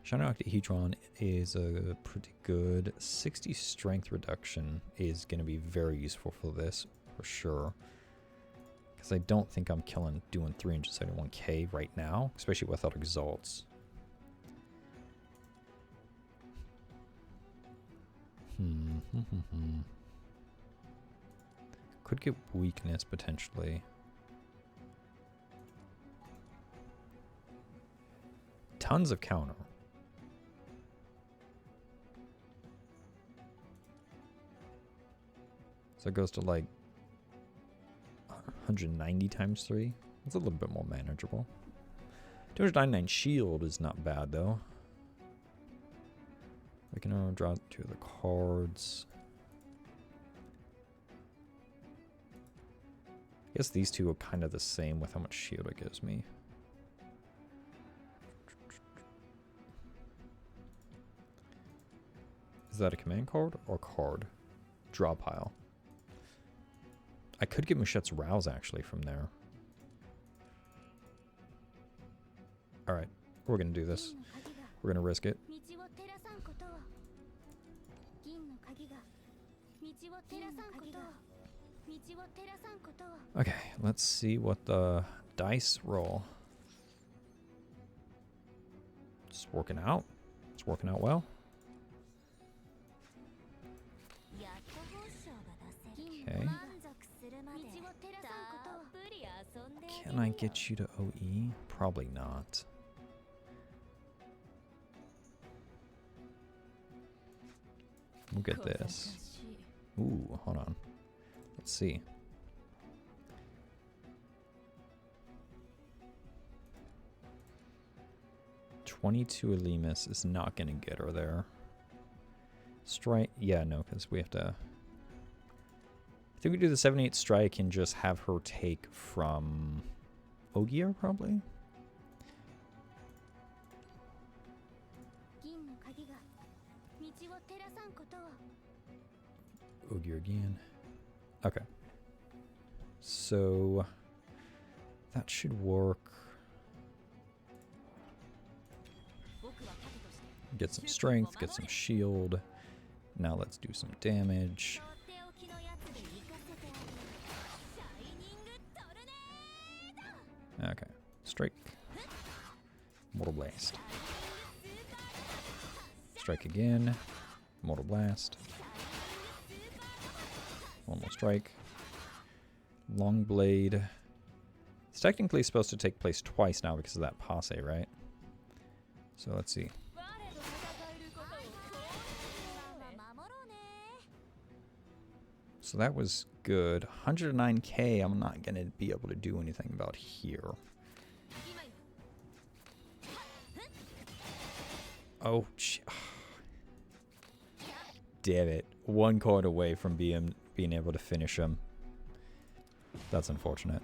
Shining Octahedron is a pretty good 60 strength reduction is gonna be very useful for this for sure. Because I don't think I'm doing 371k right now, especially without exalts. Could get weakness potentially. Tons of counter. So it goes to like 190 times 3. That's a little bit more manageable. 299 shield is not bad though. We can draw 2 of the cards. I guess these two are kind of the same with how much shield it gives me. Is that a command card or card? Draw pile. I could get Mouchette's Rouse actually from there. Alright, we're gonna do this. We're gonna risk it. Okay, let's see what the dice roll. It's working out. It's working out well. Okay. Can I get you to OE? Probably not. We'll get this. Ooh, hold on. Let's see. 22 Alemus is not going to get her there. Strike. Yeah, no, because we have to... I think we do the 7-8 strike and just have her take from Ogier, probably? Ogier again. Okay. So that should work. Get some strength, get some shield. Now let's do some damage. Okay. Strike. Mortal Blast. Strike again. Mortal Blast. One more strike. Long Blade. It's technically supposed to take place twice now because of that passe, right? So let's see. So that was good. 109k I'm not going to be able to do anything about here. Oh, damn it. One card away from being able to finish him. That's unfortunate.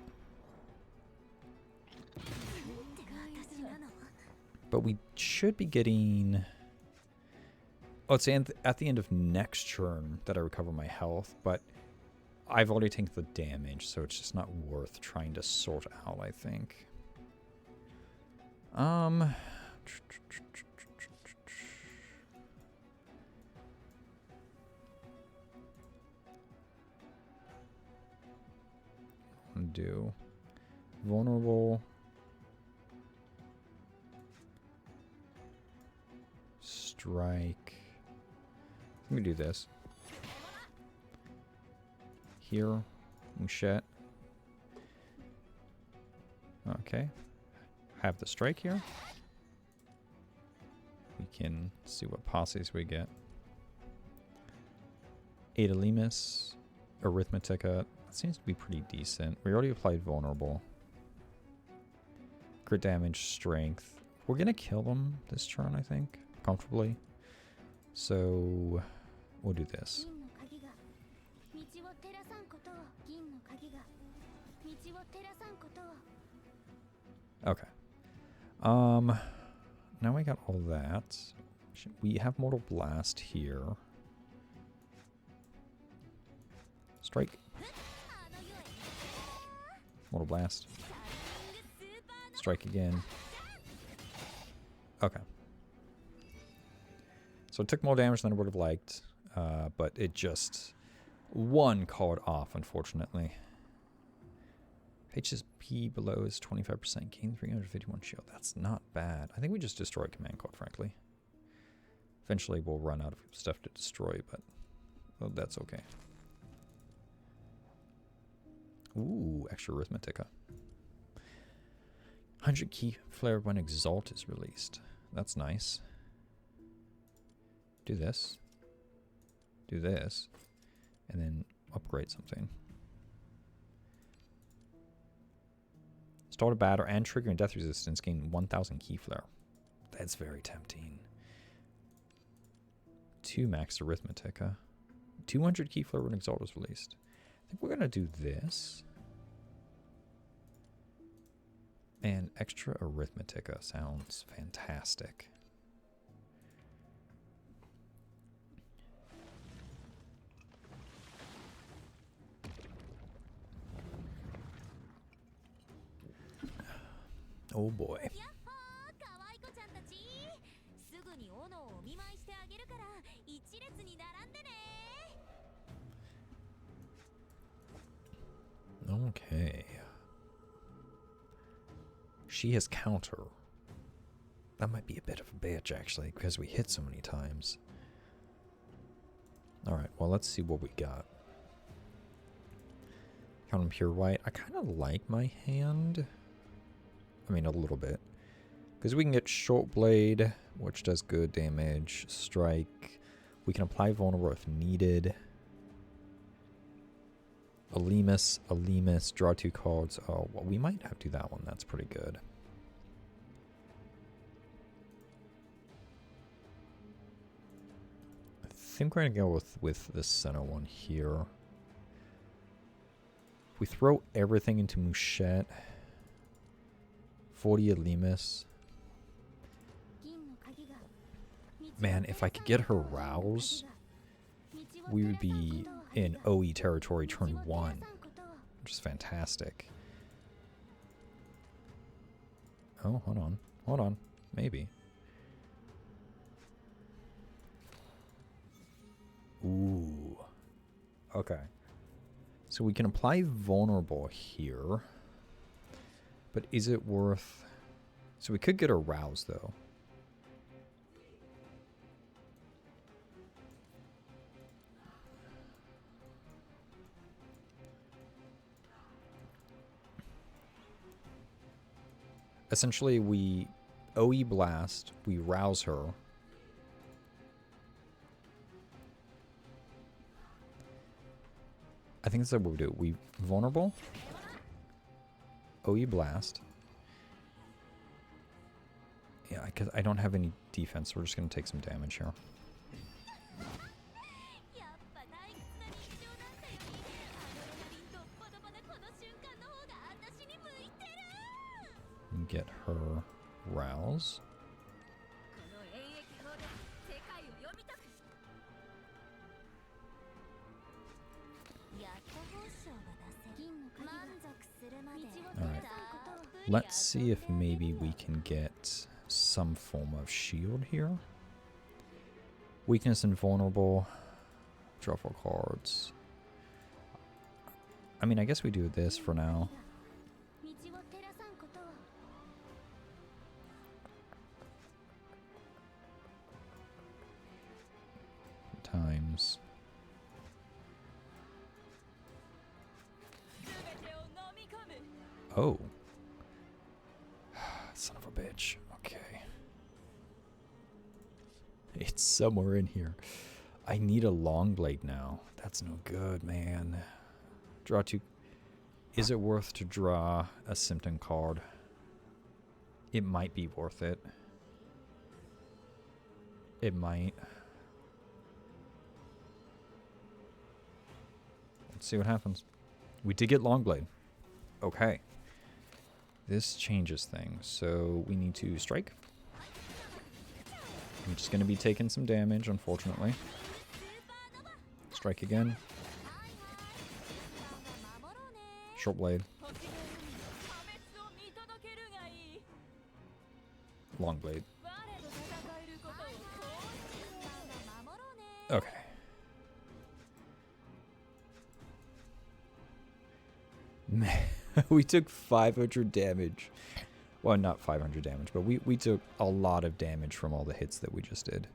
But we should be getting... Oh, it's at the end of next turn that I recover my health, but I've already taken the damage, so it's just not worth trying to sort out, I think. Do vulnerable, strike. Let me do this here. Mouchette. Okay, have the strike here. We can see what posses we get. 8 Alemus, Arithmetica. That seems to be pretty decent. We already applied vulnerable. Crit damage, strength. We're gonna kill them this turn, I think, comfortably. So we'll do this. Okay. Now we got all that. We have Mortal Blast here. Strike. Mortal Blast. Strike again. Okay. So it took more damage than I would have liked, but it just one card off, unfortunately. HP below is 25%, gain 351 shield. That's not bad. I think we just destroy command card, frankly. Eventually we'll run out of stuff to destroy, but well, that's okay. Ooh, extra Arithmetica. 100 key flare when Exalt is released. That's nice. Do this. Do this. And then upgrade something. Start a battle and triggering death resistance gain 1000 key flare. That's very tempting. 2 max Arithmetica. 200 key flare when Exalt is released. I think we're going to do this. And extra Arithmetica sounds fantastic. Oh boy. Okay. She has counter. That might be a bit of a bitch, actually, because we hit so many times. Alright, well, let's see what we got. Count on pure white. I kind of like my hand. I mean, a little bit. Because we can get short blade, which does good damage. Strike. We can apply vulnerable if needed. Alemus, draw 2 cards. Oh, well, we might have to do that one. That's pretty good. think we're going to go with the center one here. If we throw everything into Mouchette, 40 Alimus. Man, if I could get her Rouse, we would be in OE territory turn 1, which is fantastic. Oh, hold on. Hold on. Maybe. Ooh. Okay. So we can apply Vulnerable here. But is it worth... So we could get a Rouse, though. Essentially, we OE Blast, we Rouse her. I think that's what we do. We Vulnerable, OE Blast. Yeah, because I don't have any defense, so we're just going to take some damage here. And get her Rouse. Alright. Let's see if maybe we can get some form of shield here. Weakness and Vulnerable. Draw 4 cards. I mean, I guess we do this for now. Times. Oh. Son of a bitch. Okay. It's somewhere in here. I need a long blade now. That's no good, man. Draw 2. Is it worth to draw a symptom card? It might be worth it. It might. Let's see what happens. We did get long blade. Okay. This changes things. So we need to strike. I'm just going to be taking some damage, unfortunately. Strike again. Short blade. Long blade. Okay. Man, we took 500 damage. Well, not 500 damage, but we took a lot of damage from all the hits that we just did.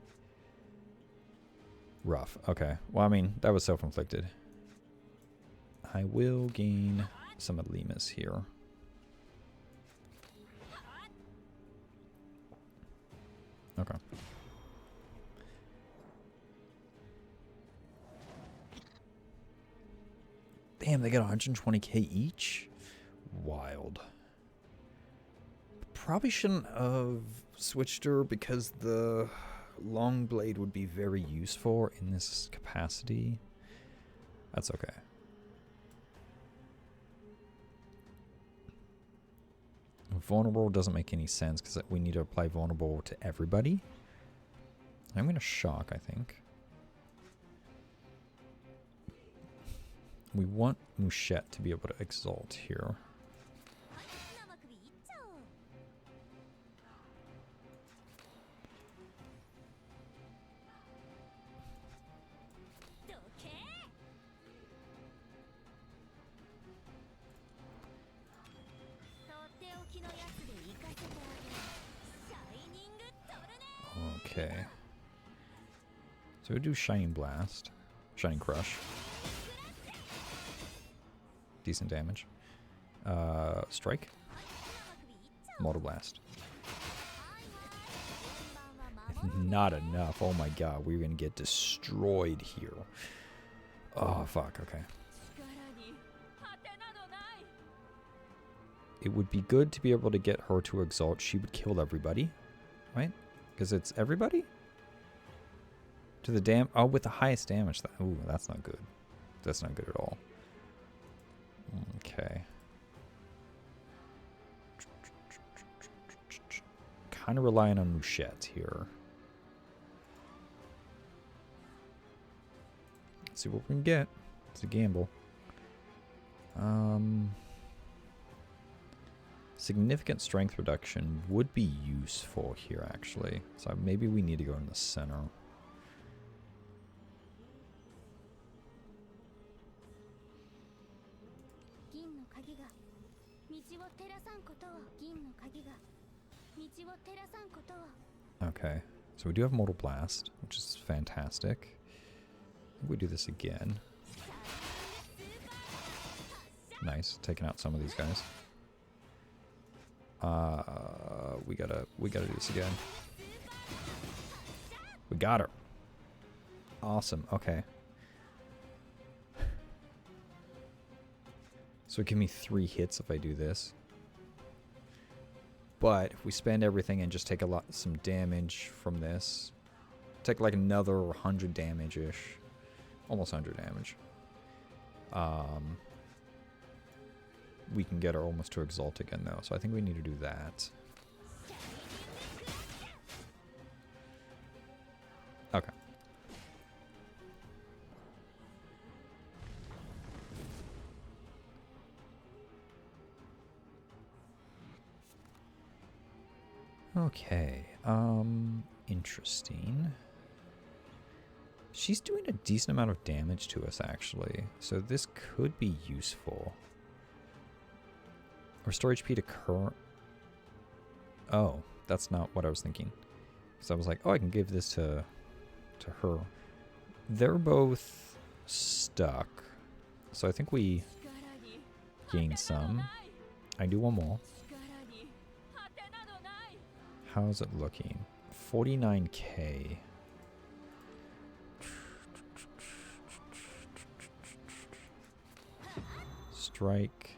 Rough. Okay. Well, I mean, that was self-inflicted. I will gain some Alimus here. Okay. Damn, they got 120k each? Wild. Probably shouldn't have switched her because the long blade would be very useful in this capacity. That's okay. Vulnerable doesn't make any sense because we need to apply vulnerable to everybody. I'm going to shock, I think. We want Mouchette to be able to exalt here. Okay. So we do Shining Blast. Shining Crush. Decent damage. Strike. Mortal Blast. Not enough. Oh my god, we're gonna get destroyed here. Oh fuck, okay. It would be good to be able to get her to exalt. She would kill everybody, right? Because it's everybody? To the dam. Oh, with the highest damage. Ooh, that's not good. That's not good at all. Okay. Kind of relying on Mouchette here. Let's see what we can get. It's a gamble. Significant strength reduction would be useful here, actually. So maybe we need to go in the center. Okay, so we do have Mortal Blast, which is fantastic. We do this again. Nice, taking out some of these guys. We gotta do this again. We got her. Awesome. Okay. So give me 3 hits if I do this. But if we spend everything and just take some damage from this, take like another 100 damage-ish, almost 100 damage. We can get her almost to Exalt again though, so I think we need to do that. Okay. Okay, interesting. She's doing a decent amount of damage to us, actually, so this could be useful. Restore HP to current... Oh, that's not what I was thinking. Because I was like, oh, I can give this to her. They're both stuck, so I think we gain some. I do one more. How's it looking? 49k. Strike.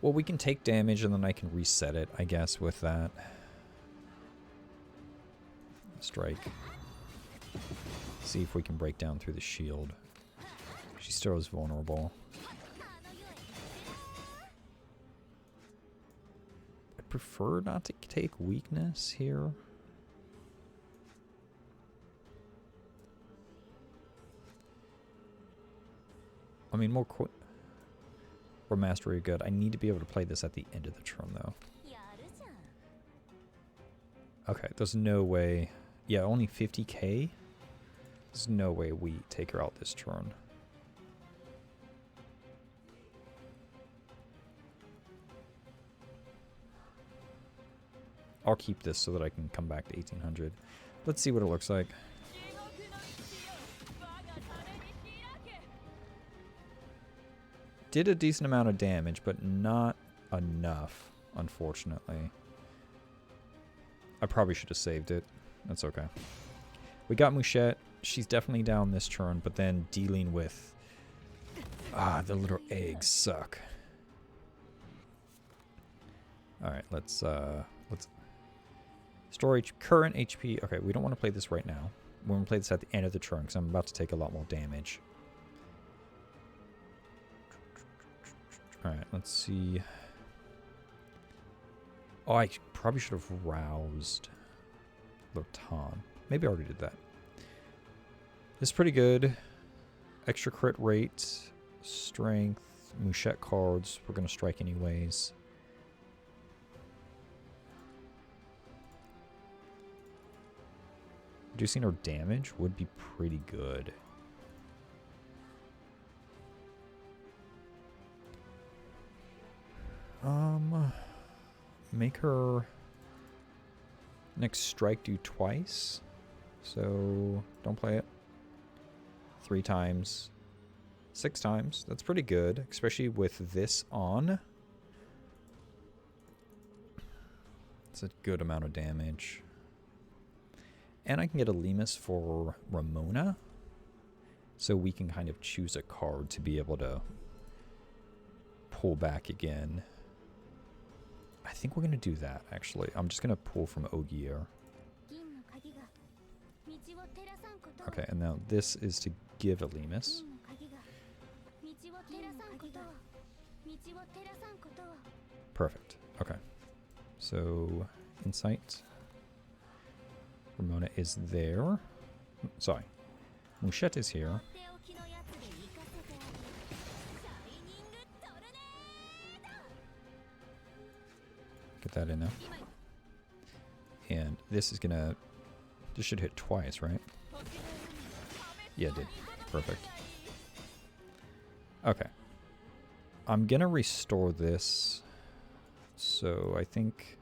Well, we can take damage and then I can reset it, I guess, with that. Strike. See if we can break down through the shield. She still is vulnerable. I'd prefer not to take weakness here. I mean, more or mastery good. I need to be able to play this at the end of the turn, though. Okay, there's no way. Yeah, only 50k? There's no way we take her out this turn. I'll keep this so that I can come back to 1800. Let's see what it looks like. Did a decent amount of damage, but not enough, unfortunately. I probably should have saved it. That's okay. We got Mouchette. She's definitely down this turn, but then dealing with... the little eggs suck. Alright, let's storage current HP. Okay, we don't want to play this right now. We want to play this at the end of the turn, because I'm about to take a lot more damage. Alright, let's see. Oh, I probably should have roused Lotan. Maybe I already did that. This is pretty good. Extra crit rate, strength, Mouchette cards. We're going to strike anyways. Reducing our damage would be pretty good. Make her next strike do twice. So don't play it. 3 times. 6 times. That's pretty good, especially with this on. It's a good amount of damage. And I can get a Lemus for Ramona. So we can kind of choose a card to be able to pull back again. I think we're going to do that, actually. I'm just going to pull from Ogier. Okay, and now this is to give Alemus. Perfect. Okay. So, Insight. Ramona is there. Sorry. Mouchette is here. Get that in there. And this is gonna... This should hit twice, right? Yeah, it did. Perfect. Okay. I'm gonna restore this. So I think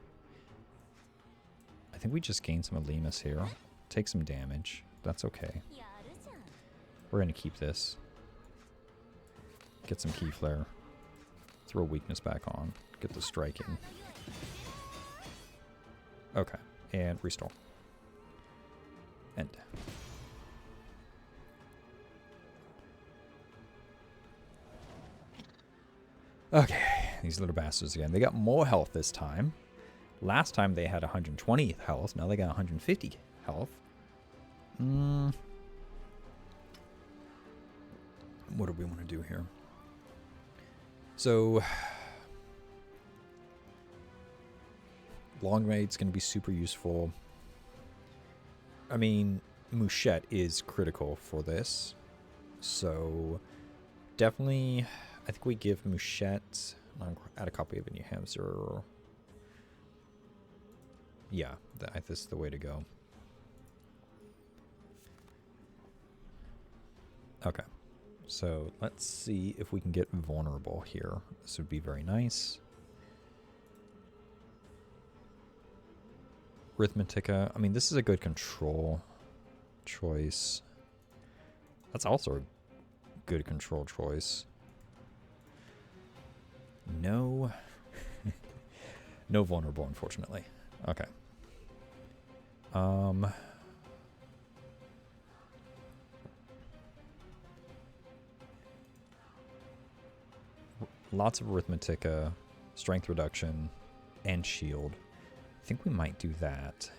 we just gain some Alemus here. Take some damage. That's okay. We're gonna keep this. Get some Key Flare. Throw weakness back on. Get the strike in. Okay. And restore. End. Okay. These little bastards again. They got more health this time. Last time they had 120 health. Now they got 150 health. What do we want to do here? So, long raid's going to be super useful. I mean, Mouchette is critical for this. So, definitely, I think we give Mouchette... Add a copy of a New Hamster. Yeah, this is the way to go. Okay. So let's see if we can get vulnerable here. This would be very nice. Arithmetica. I mean, this is a good control choice. That's also a good control choice. No. No vulnerable, unfortunately. Okay. Lots of Arithmetica, strength reduction, and shield. I think we might do that.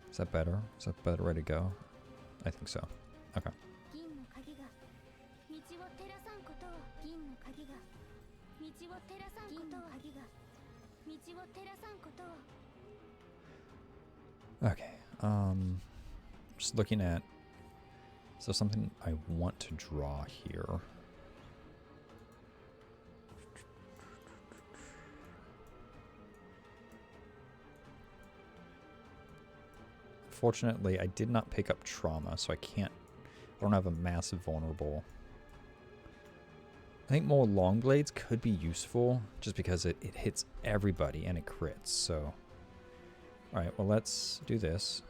Is that better? Is that a better way to go? I think so. Okay. Okay. Just looking at... So something I want to draw here. Fortunately, I did not pick up trauma, so I don't have a massive vulnerable. I think more long blades could be useful, just because it hits everybody and it crits, so... Alright, well let's do this.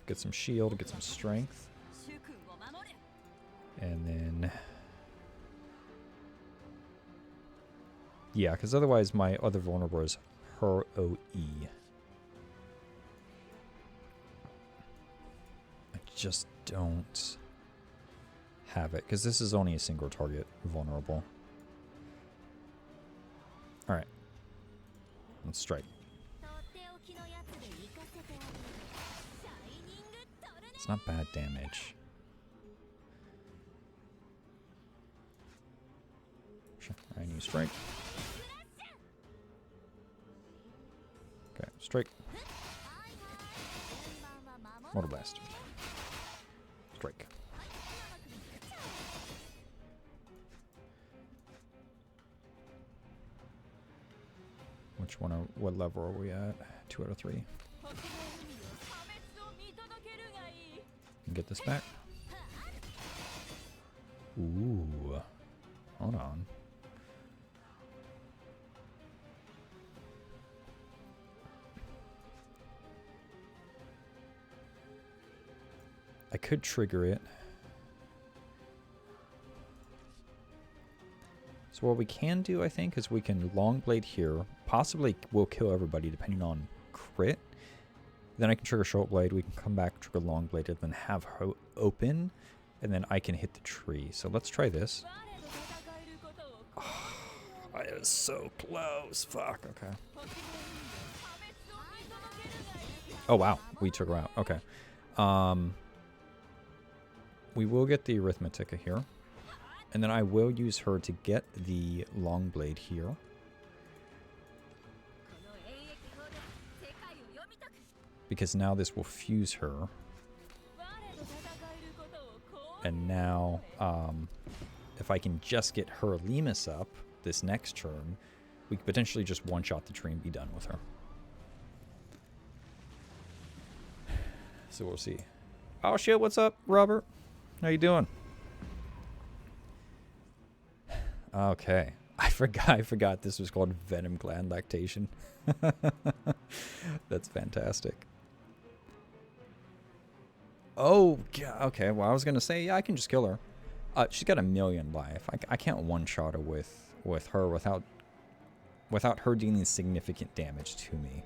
Get some shield, get some strength. And then... Yeah, because otherwise my other vulnerable is her OE. I just don't have it, because this is only a single target vulnerable. Alright. Let's strike. It's not bad damage. I need strike. Okay, strike. Mortal Blast. Strike. Which one what level are we at? 2 out of 3. Get this back. Ooh. Hold on. I could trigger it. So what we can do, I think, is we can long blade here. Possibly we'll kill everybody depending on crit. Then I can trigger short blade. We can come back, trigger long blade, and then have her open, and then I can hit the tree. So let's try this. Oh, It was so close. Fuck. Okay. Oh wow, we took her out. Okay. We will get the Arithmetica here. And then I will use her to get the long blade here. Because now this will fuse her. And now, if I can just get her Lemus up this next turn, we could potentially just one-shot the tree and be done with her. So we'll see. Oh shit, what's up, Robert? How you doing? Okay. I forgot this was called venom gland lactation. That's fantastic. Oh, okay. Well, I was going to say, yeah, I can just kill her. She's got 1,000,000 life. I can't one-shot her with her without her dealing significant damage to me.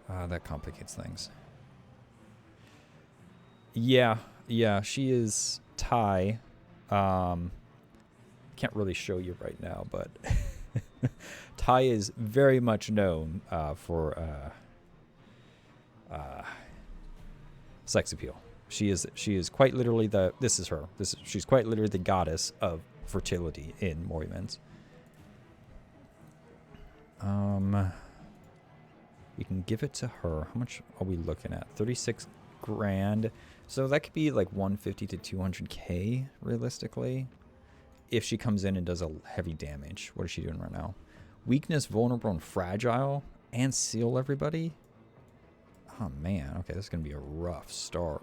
That complicates things. Yeah, she is Thai. Can't really show you right now, but Thai is very much known for sex appeal. She is quite literally she's quite literally the goddess of fertility in Morimens. We can give it to her. How much are we looking at? 36 grand. So that could be like 150 to 200k realistically. If she comes in and does a heavy damage. What is she doing right now? Weakness, vulnerable, and fragile. And seal everybody. Oh man, okay, this is going to be a rough start.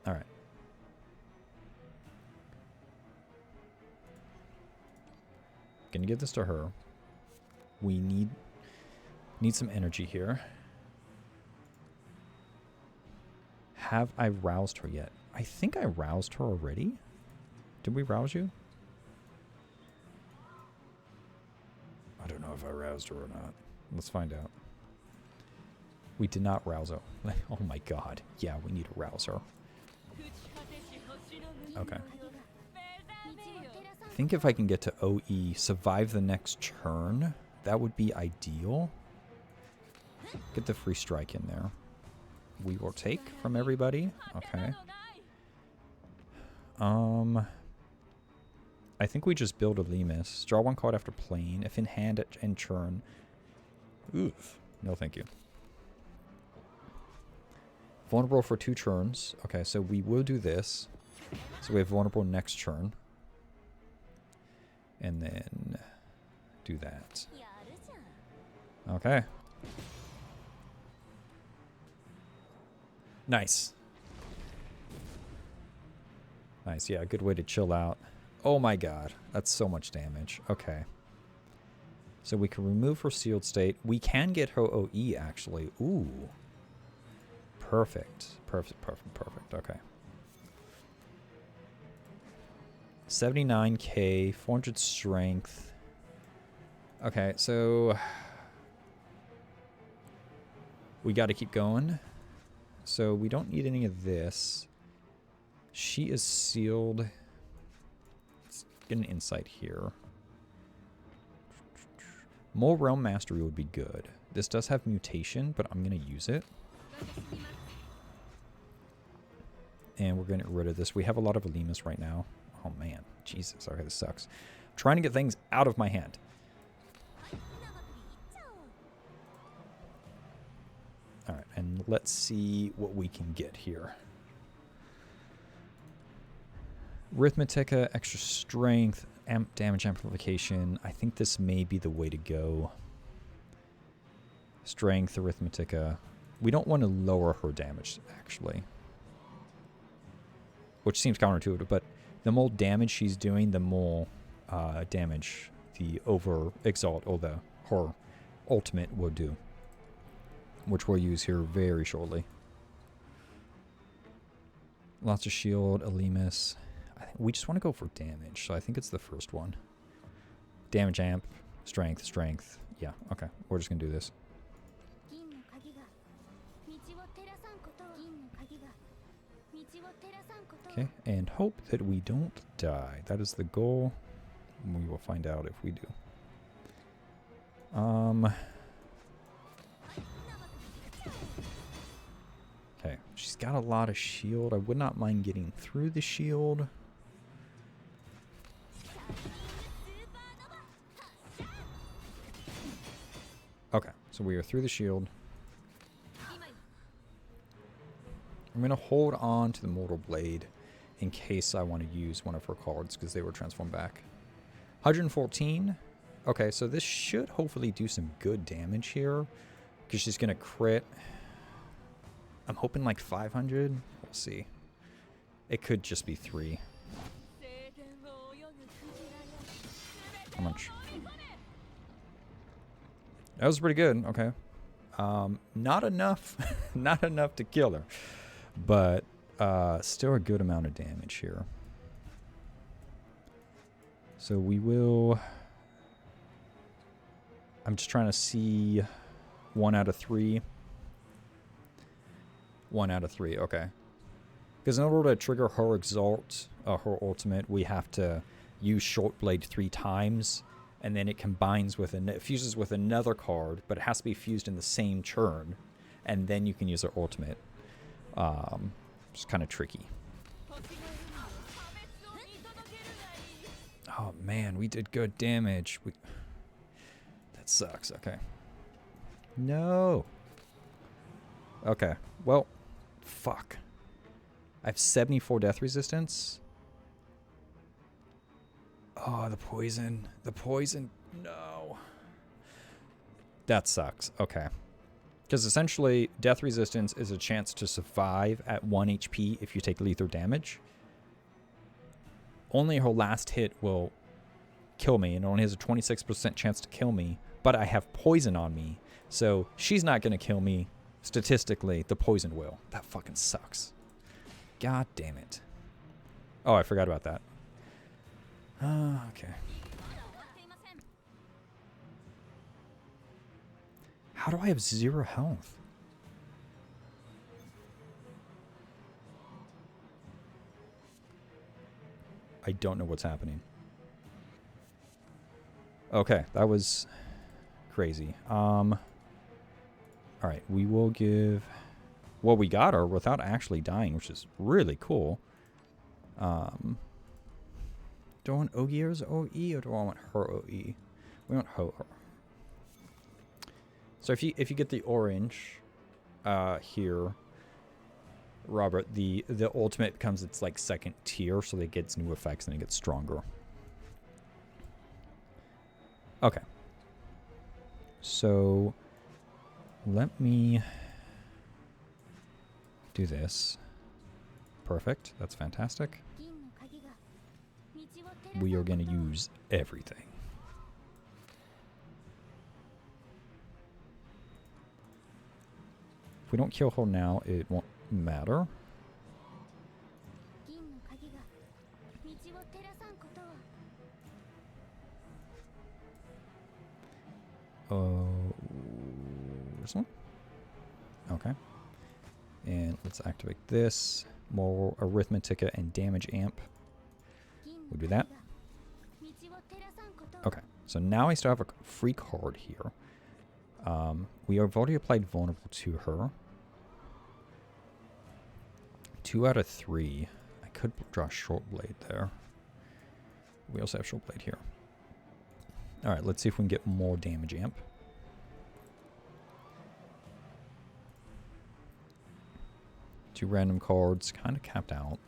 Alright. Gonna give this to her. We need some energy here. Have I roused her yet? I think I roused her already. Did we rouse you? I don't know if I roused her or not. Let's find out. We did not rouse her. Oh my god. Yeah, we need to rouse her. Okay. I think if I can get to OE, survive the next turn, that would be ideal. Get the free strike in there. We will take from everybody. Okay. I think we just build a Lemus. Draw one card after playing. If in hand and turn. Oof. No thank you. Vulnerable for 2 turns. Okay, so we will do this. So we have vulnerable next turn. And then do that. Okay. Nice. Nice, yeah, good way to chill out. Oh my god, that's so much damage. Okay. So we can remove her sealed state. We can get her OE, actually. Ooh. Perfect. Perfect, perfect, perfect. Okay. 79k, 400 strength. Okay, so we got to keep going. So we don't need any of this. She is sealed. Let's get an insight here. More Realm Mastery would be good. This does have mutation, but I'm going to use it. And we're going to get rid of this. We have a lot of Lemus right now. Oh man, Jesus. Okay, this sucks. I'm trying to get things out of my hand. Alright, and let's see what we can get here. Arithmetica, extra strength, damage amplification. I think this may be the way to go. Strength, Arithmetica. We don't want to lower her damage, actually. Which seems counterintuitive, but the more damage she's doing, the more damage the over exalt or her ultimate will do. Which we'll use here very shortly. Lots of shield, Lemus. We just want to go for damage, so I think it's the first one. Damage amp, strength, strength. Yeah, okay. We're just going to do this. Okay, and hope that we don't die. That is the goal. We will find out if we do. Okay, she's got a lot of shield. I would not mind getting through the shield. Okay, so we are through the shield. I'm going to hold on to the Mortal Blade in case I want to use one of her cards because they were transformed back. 114. Okay, so this should hopefully do some good damage here because she's going to crit. I'm hoping like 500. We'll see. It could just be 3. How much? That was pretty good. Okay. Not enough. Not enough to kill her. But still a good amount of damage here. So we will... I'm just trying to see 1 out of 3. 1 out of 3, okay. Because in order to trigger her Exalt, her ultimate, we have to use Short Blade 3 times, and then it combines with, it fuses with another card, but it has to be fused in the same turn, and then you can use her ultimate. It's kind of tricky. Oh man, we did good damage. That sucks, okay. No! Okay, well, fuck. I have 74 death resistance. Oh, the poison. The poison. No. That sucks. Okay. Because essentially, death resistance is a chance to survive at 1 HP if you take lethal damage. Only her last hit will kill me, and it only has a 26% chance to kill me, but I have poison on me, so she's not going to kill me. Statistically, the poison will. That fucking sucks. God damn it. Oh, I forgot about that. Okay. How do I have 0 health? I don't know what's happening. Okay, that was crazy. Alright, we will give... Well, we got her without actually dying, which is really cool. Do I want Ogier's OE or do I want her OE? We want her. So if you get the orange here, Robert, the ultimate becomes its like second tier, so it gets new effects and it gets stronger. Okay. So let me do this. Perfect. That's fantastic. We are going to use everything. If we don't kill her now, it won't matter. This one? Okay. And let's activate this. More Arithmetica and Damage Amp. We'll do that. Okay. So now I still have a free card here. We have already applied Vulnerable to her. 2 out of 3. I could draw Short Blade there. We also have Short Blade here. Alright, let's see if we can get more Damage Amp. Two random cards, kind of capped out.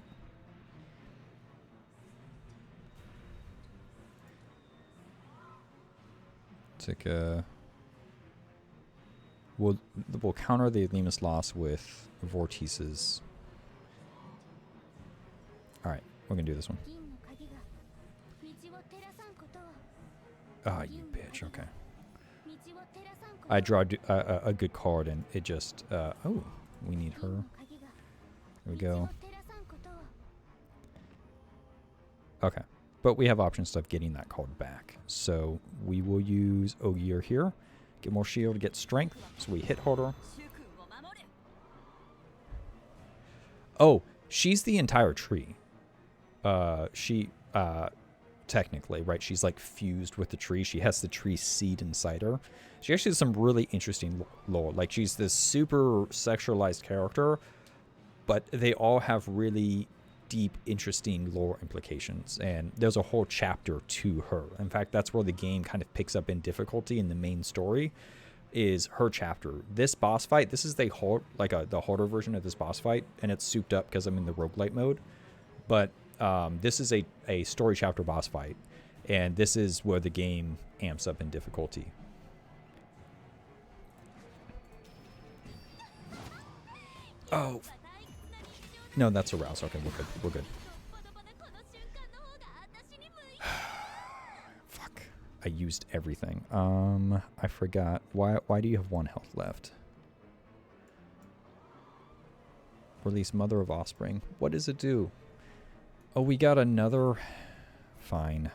Take a... We'll counter the Lemus loss with Vortices. Alright, we're going to do this one. Ah, you bitch, okay. I draw a good card and it just... oh, we need her. There we go. Okay. But we have options of getting that card back. So we will use Ogier here. Get more shield, get strength. So we hit harder. Oh, she's the entire tree. To technically, right? She's like fused with the tree. She has the tree seed inside her. She actually has some really interesting lore. Like, she's this super sexualized character, but they all have really deep, interesting lore implications. And there's a whole chapter to her. In fact, that's where the game kind of picks up in difficulty in the main story, is her chapter. This boss fight, this is the harder version of this boss fight, and it's souped up because I'm in the roguelite mode. But this is a story chapter boss fight, and this is where the game amps up in difficulty. Oh. No, that's a rouse. Okay, we're good. We're good. Fuck. I used everything. I forgot. Why do you have 1 health left? Release Mother of Offspring. What does it do? Oh, we got another... Fine.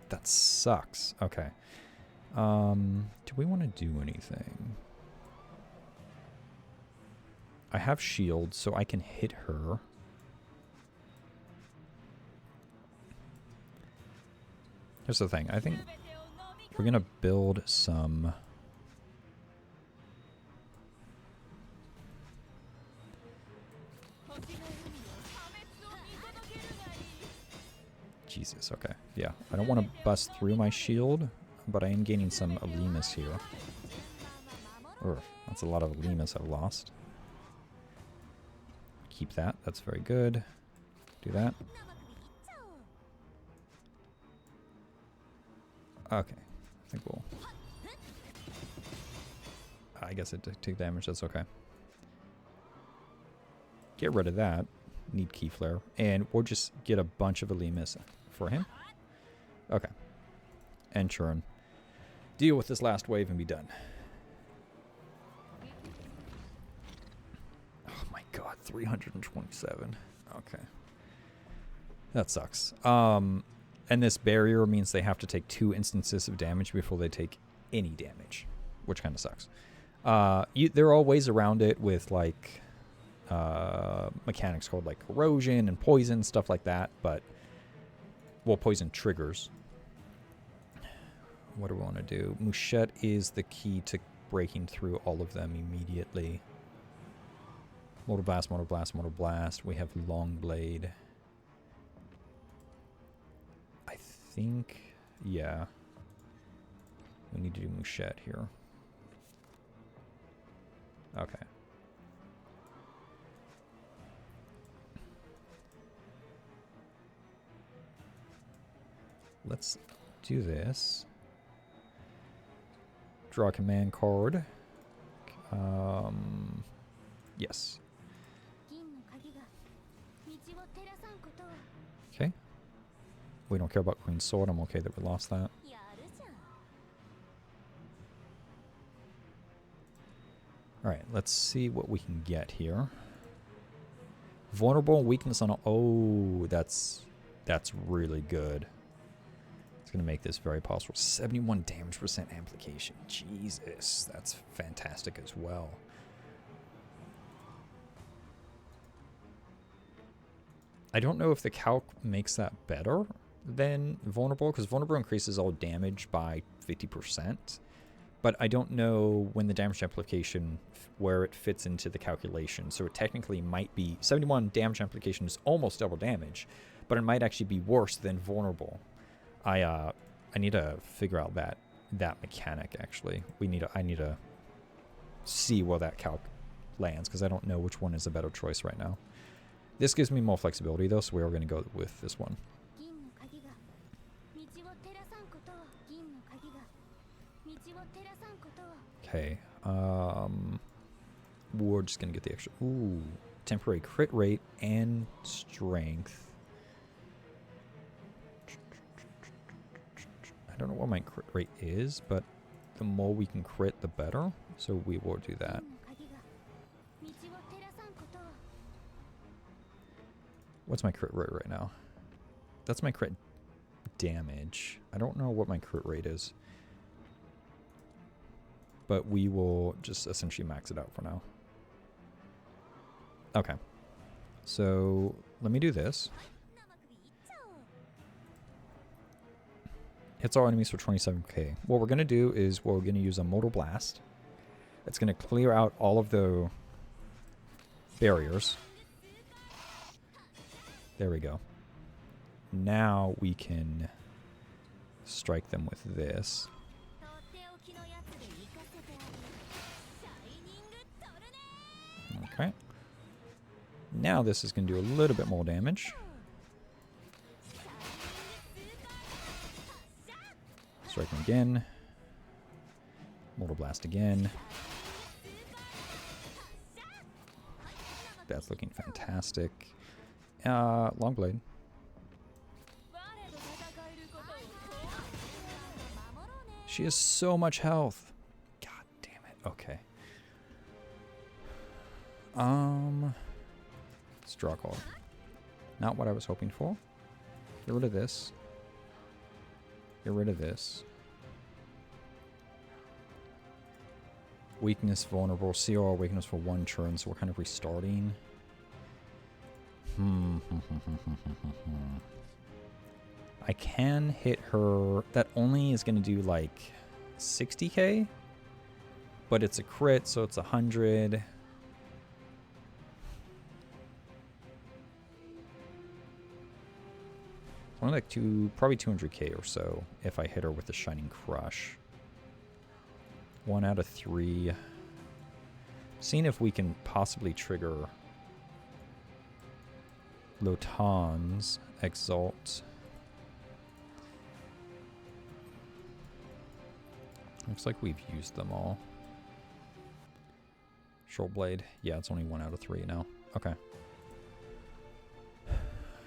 That sucks. Okay. Do we want to do anything? I have shield, so I can hit her. Here's the thing. I think we're going to build some... Jesus, okay. Yeah, I don't want to bust through my shield, but I am gaining some Alemus here. Ugh, that's a lot of Alemus I've lost. Keep that. That's very good. Do that. Okay. I think we'll... I guess it did take damage. That's okay. Get rid of that. Need Key Flare. And we'll just get a bunch of Alemus for him. Okay. And churn. Deal with this last wave and be done. Oh my god, 327. Okay. That sucks. And this barrier means they have to take 2 instances of damage before they take any damage, which kind of sucks. There are all ways around it with, like, mechanics called, like, corrosion and poison, stuff like that, but, well, poison triggers. What do we want to do? Mouchette is the key to breaking through all of them immediately. Mortal Blast, Mortal Blast, Mortal Blast. We have Long Blade. I think, yeah. We need to do Mouchette here. Okay. Let's do this. Draw a command card. Yes. Okay. We don't care about Queen's Sword. I'm okay that we lost that. Alright, let's see what we can get here. Vulnerable weakness on... Oh, that's really good. It's going to make this very possible. 71 damage percent amplification. Jesus, that's fantastic as well. I don't know if the calc makes that better than vulnerable, because vulnerable increases all damage by 50%. But I don't know when the damage amplification, where it fits into the calculation. So it technically might be 71 damage amplification is almost double damage, but it might actually be worse than vulnerable. I need to figure out that mechanic actually. I need to see where that calc lands, because I don't know which one is a better choice right now. This gives me more flexibility though, so we are going to go with this one. Okay, we're just gonna get the extra. Ooh, temporary crit rate and strength. I don't know what my crit rate is, but the more we can crit, the better. So we will do that. What's my crit rate right now? That's my crit damage. I don't know what my crit rate is. But we will just essentially max it out for now. Okay. So let me do this. Hits all enemies for 27k. What we're going to do is we're going to use a Mortal Blast. It's going to clear out all of the barriers. There we go. Now we can strike them with this. Okay. Now this is going to do a little bit more damage. Strike him again. Mortal Blast again. That's looking fantastic. Long Blade. She has so much health. God damn it. Okay. Let's draw a card. Not what I was hoping for. Get rid of this. Get rid of this. Weakness vulnerable. CR weakness for 1 turn, so we're kind of restarting. I can hit her. That only is going to do like 60k. But it's a crit, so it's 100. Only like probably 200k or so if I hit her with the Shining Crush. 1 out of 3. Seeing if we can possibly trigger Lotan's Exalt. Looks like we've used them all. Short Blade. Yeah, it's only 1 out of 3 now. Okay.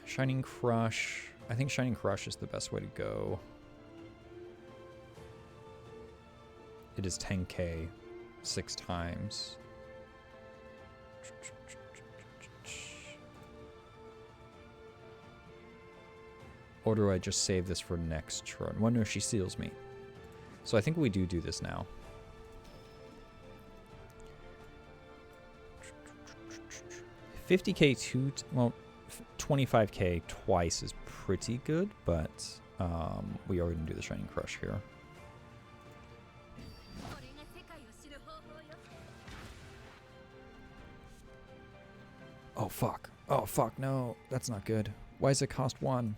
Shining Crush. I think Shining Crush is the best way to go. It is 10k 6 times. Or do I just save this for next turn? Well, no, she seals me. So I think we do this now. $50k well, 25k twice is pretty good, but we are going to do the Shining Crush here. Oh fuck. Oh fuck, no. That's not good. Why does it cost 1?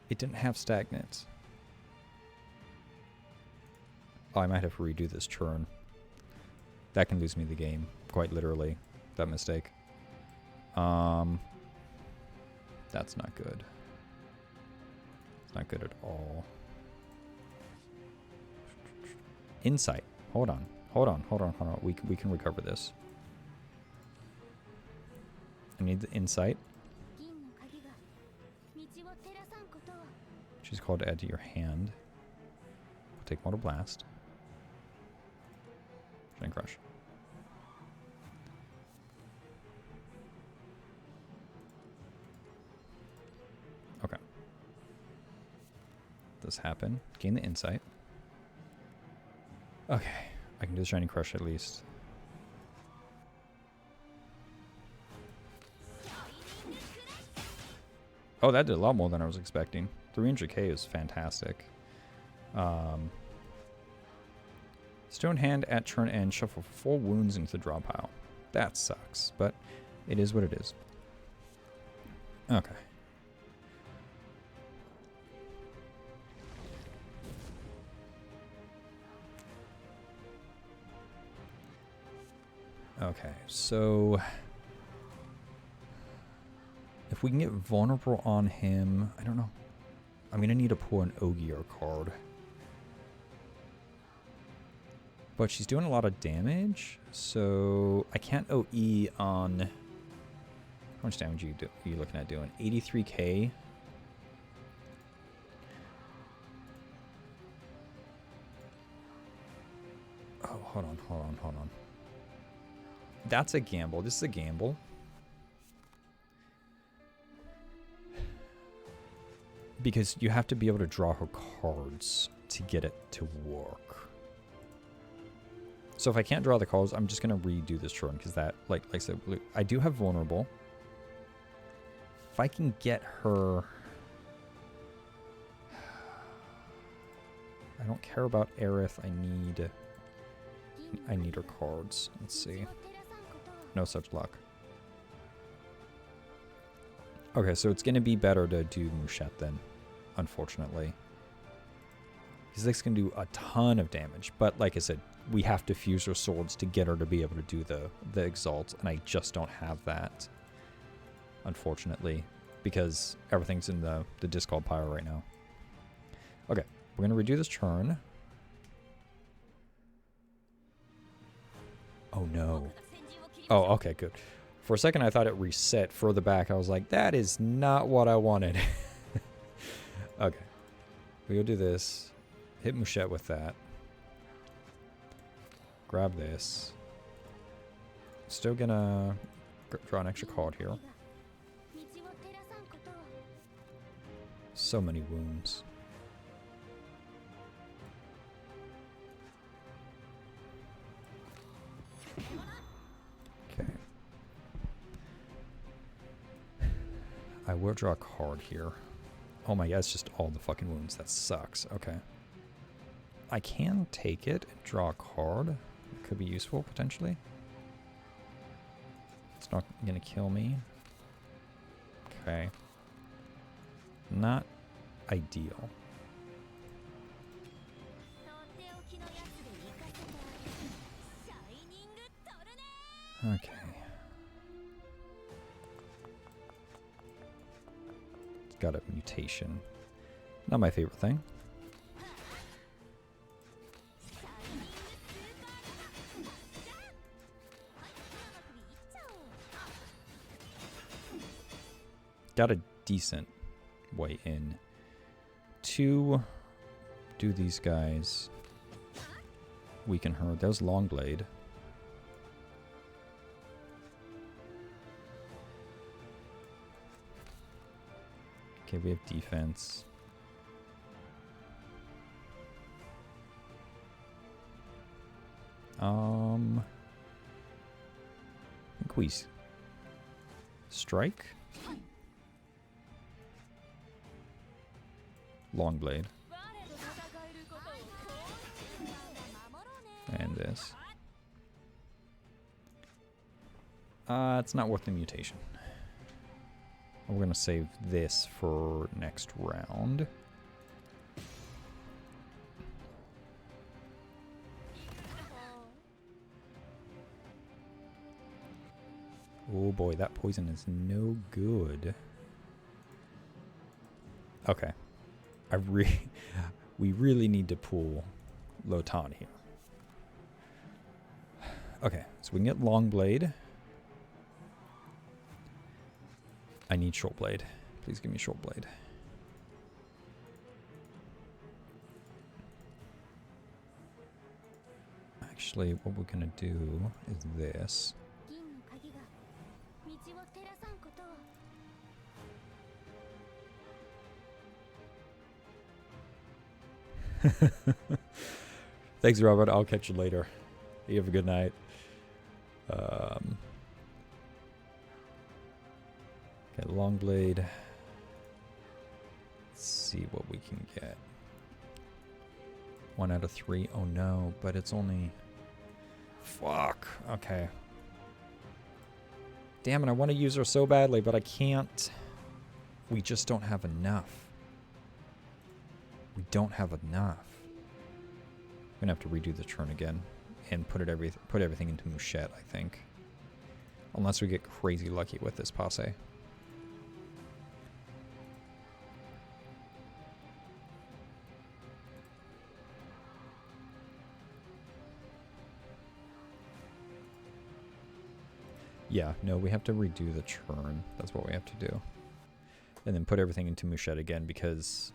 It didn't have Stagnant. Oh, I might have to redo this turn. That can lose me the game, quite literally. That mistake. That's not good. It's not good at all. Insight. Hold on. Hold on. Hold on. Hold on. We can recover this. I need the insight. She's called to add to your hand. We'll take Mortal Blast. Shining Crush. Okay. This happen. Gain the insight. Okay. I can do the Shining Crush at least. Oh, that did a lot more than I was expecting. 300k is fantastic. Stone Hand at turn end. Shuffle 4 wounds into the draw pile. That sucks, but it is what it is. Okay. Okay, so if we can get vulnerable on him, I don't know. I'm going to need to pull an Ogier card. But she's doing a lot of damage, so I can't OE on... How much damage are you looking at doing? 83k? Oh, hold on, hold on, hold on. That's a gamble. This is a gamble. Because you have to be able to draw her cards to get it to work. So if I can't draw the cards, I'm just going to redo this turn. Because that, like I said, I do have vulnerable. If I can get her... I don't care about Aerith. I need her cards. Let's see. No such luck. Okay, so it's going to be better to do Mouchette then, unfortunately. Because this can do a ton of damage. But like I said, we have to fuse her swords to get her to be able to do the Exalt. And I just don't have that, unfortunately. Because everything's in the Discard Pyre right now. Okay, we're going to redo this turn. Oh no. Oh, okay, good. For a second I thought it reset further back. I was like, that is not what I wanted. Okay. We'll do this. Hit Mouchette with that. Grab this. Still gonna draw an extra card here. So many wounds. Okay. I will draw a card here. Oh my god, it's just all the fucking wounds. That sucks. Okay. I can take it and draw a card. It could be useful, potentially. It's not gonna kill me. Okay. Not ideal. Okay. It's got a mutation. Not my favorite thing. Got a decent way in to do these guys. Weaken her. That was Longblade. Okay, we have defense. I think we strike. Longblade. And this. It's not worth the mutation. We're going to save this for next round. Oh boy, that poison is no good. Okay. We really need to pull Lotan here. Okay, so we can get Longblade. I need Shortblade. Please give me Shortblade. Actually, what we're gonna do is this. Thanks, Robert. I'll catch you later. You have a good night. Okay, Longblade. Let's see what we can get. 1 out of 3. Oh no, but it's only... Fuck. Okay. Damn it, I want to use her so badly, but I can't. We just don't have enough. We don't have enough. I'm gonna have to redo the turn again and put everything into Mouchette, I think. Unless we get crazy lucky with this passe. Yeah, no, we have to redo the turn. That's what we have to do. And then put everything into Mouchette again because...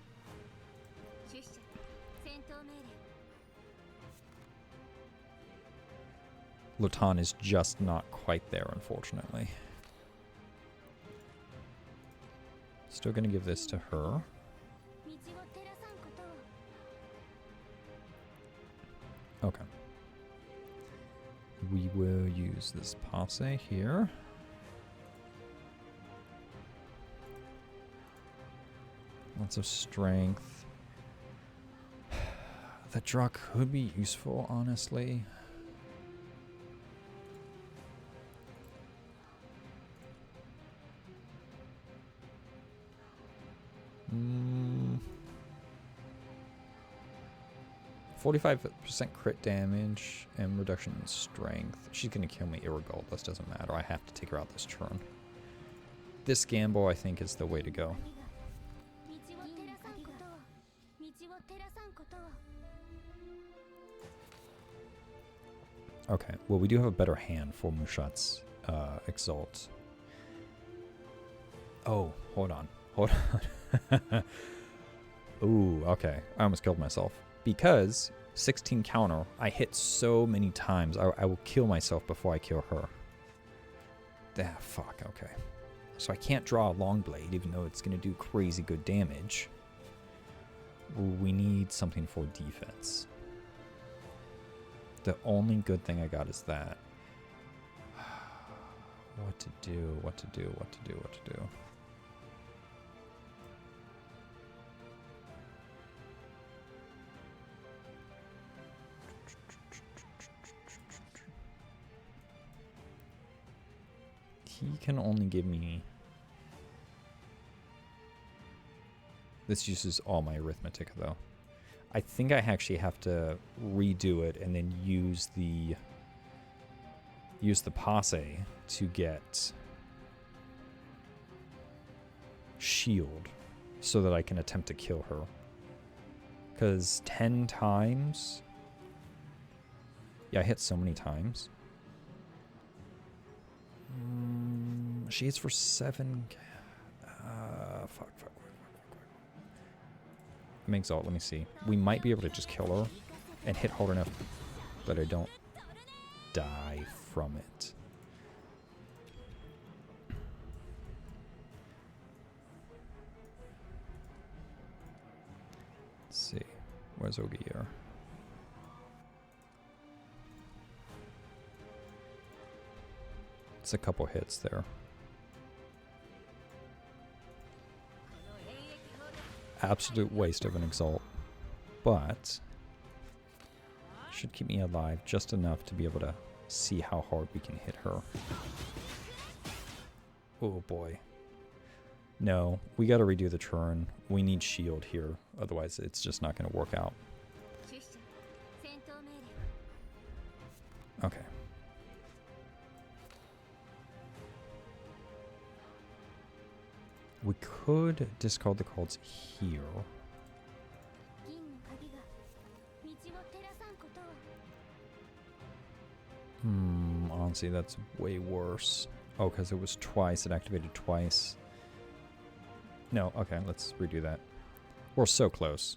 Lotan is just not quite there, unfortunately. Still gonna give this to her. Okay. We will use this passe here. Lots of strength. The draw could be useful, honestly. Hmm. 45% crit damage and reduction in strength. She's going to kill me irregardless, doesn't matter. I have to take her out this turn. This gamble, I think, is the way to go. Okay, well, we do have a better hand for Mushat's Exalt. Oh, hold on. Hold on. Ooh, okay. I almost killed myself. Because 16 counter, I hit so many times, I will kill myself before I kill her. Ah, fuck, okay. So I can't draw a long blade, even though it's going to do crazy good damage. We need something for defense. The only good thing I got is that. What to do, what to do, what to do, what to do. He can only give me... This uses all my arithmetic, though. I think I actually have to redo it and then use the passe to get shield so that I can attempt to kill her. Because 10 times... Yeah, I hit so many times. She hits for 7. Fuck. Exalt, let me see. We might be able to just kill her and hit hard enough that I don't die from it. Let's see. Where's Ogier? It's a couple hits there. Absolute waste of an Exalt, but should keep me alive just enough to be able to see how hard we can hit her. Oh boy. No, we got to redo the turn. We need shield here, otherwise it's just not going to work out. Okay. We could discard the cards here. Honestly, that's way worse. Oh, because it was twice. It activated twice. No, okay, let's redo that. We're so close.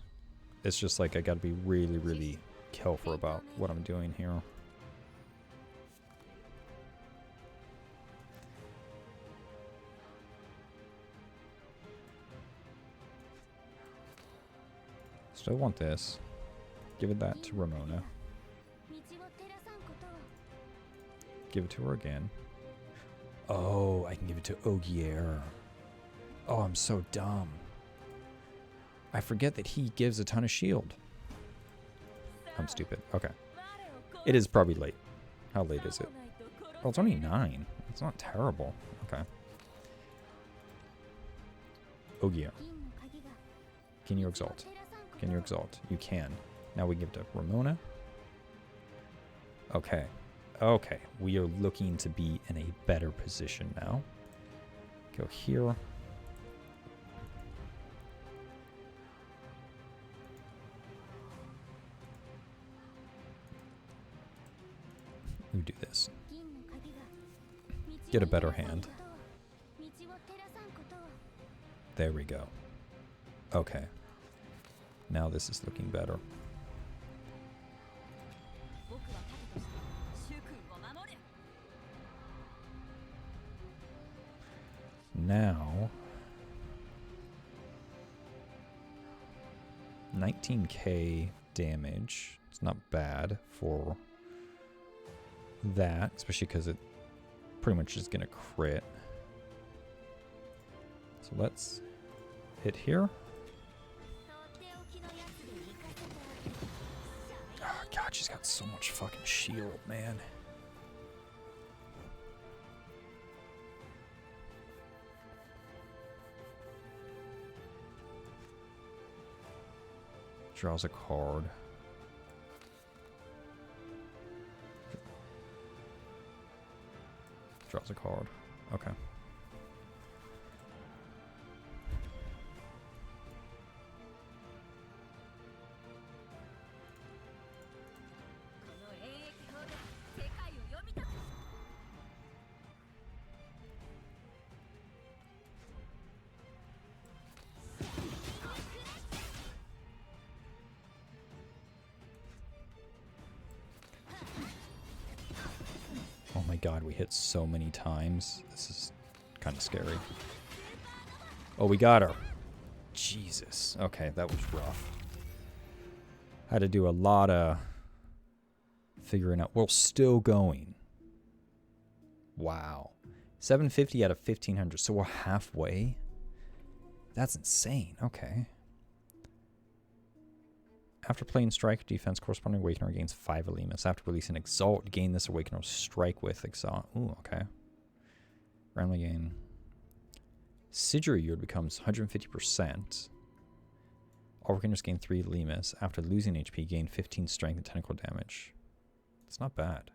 It's just like I gotta be really, really careful about what I'm doing here. Still want this. Give it that to Ramona. Give it to her again. Oh, I can give it to Ogier. Oh, I'm so dumb. I forget that he gives a ton of shield. I'm stupid. Okay. It is probably late. How late is it? Oh, it's only 9. It's not terrible. Okay. Ogier. Can you exalt? Can you exalt? You can. Now we give it to Ramona. Okay. Okay. We are looking to be in a better position now. Go here. We do this. Get a better hand. There we go. Okay. Now this is looking better. Now, 19k damage. It's not bad for that, especially because it pretty much is going to crit. So let's hit here. got so much fucking shield, man. Draws a card. Draws a card. Okay. Oh my god, we hit so many times. This is kind of scary. Oh, we got her. Jesus. Okay, that was rough. Had to do a lot of figuring out. We're still going. Wow. 750 out of 1500. So we're halfway. That's insane. Okay. After playing Strike Defense, corresponding Awakener gains 5 Alemus. After releasing Exalt, gain this Awakener Strike with Exalt. Ooh, okay. Randomly gain. Sigil Yield becomes 150%. All Awakeners gain 3 Alemus. After losing HP, gain 15 Strength and Technical damage. It's not bad.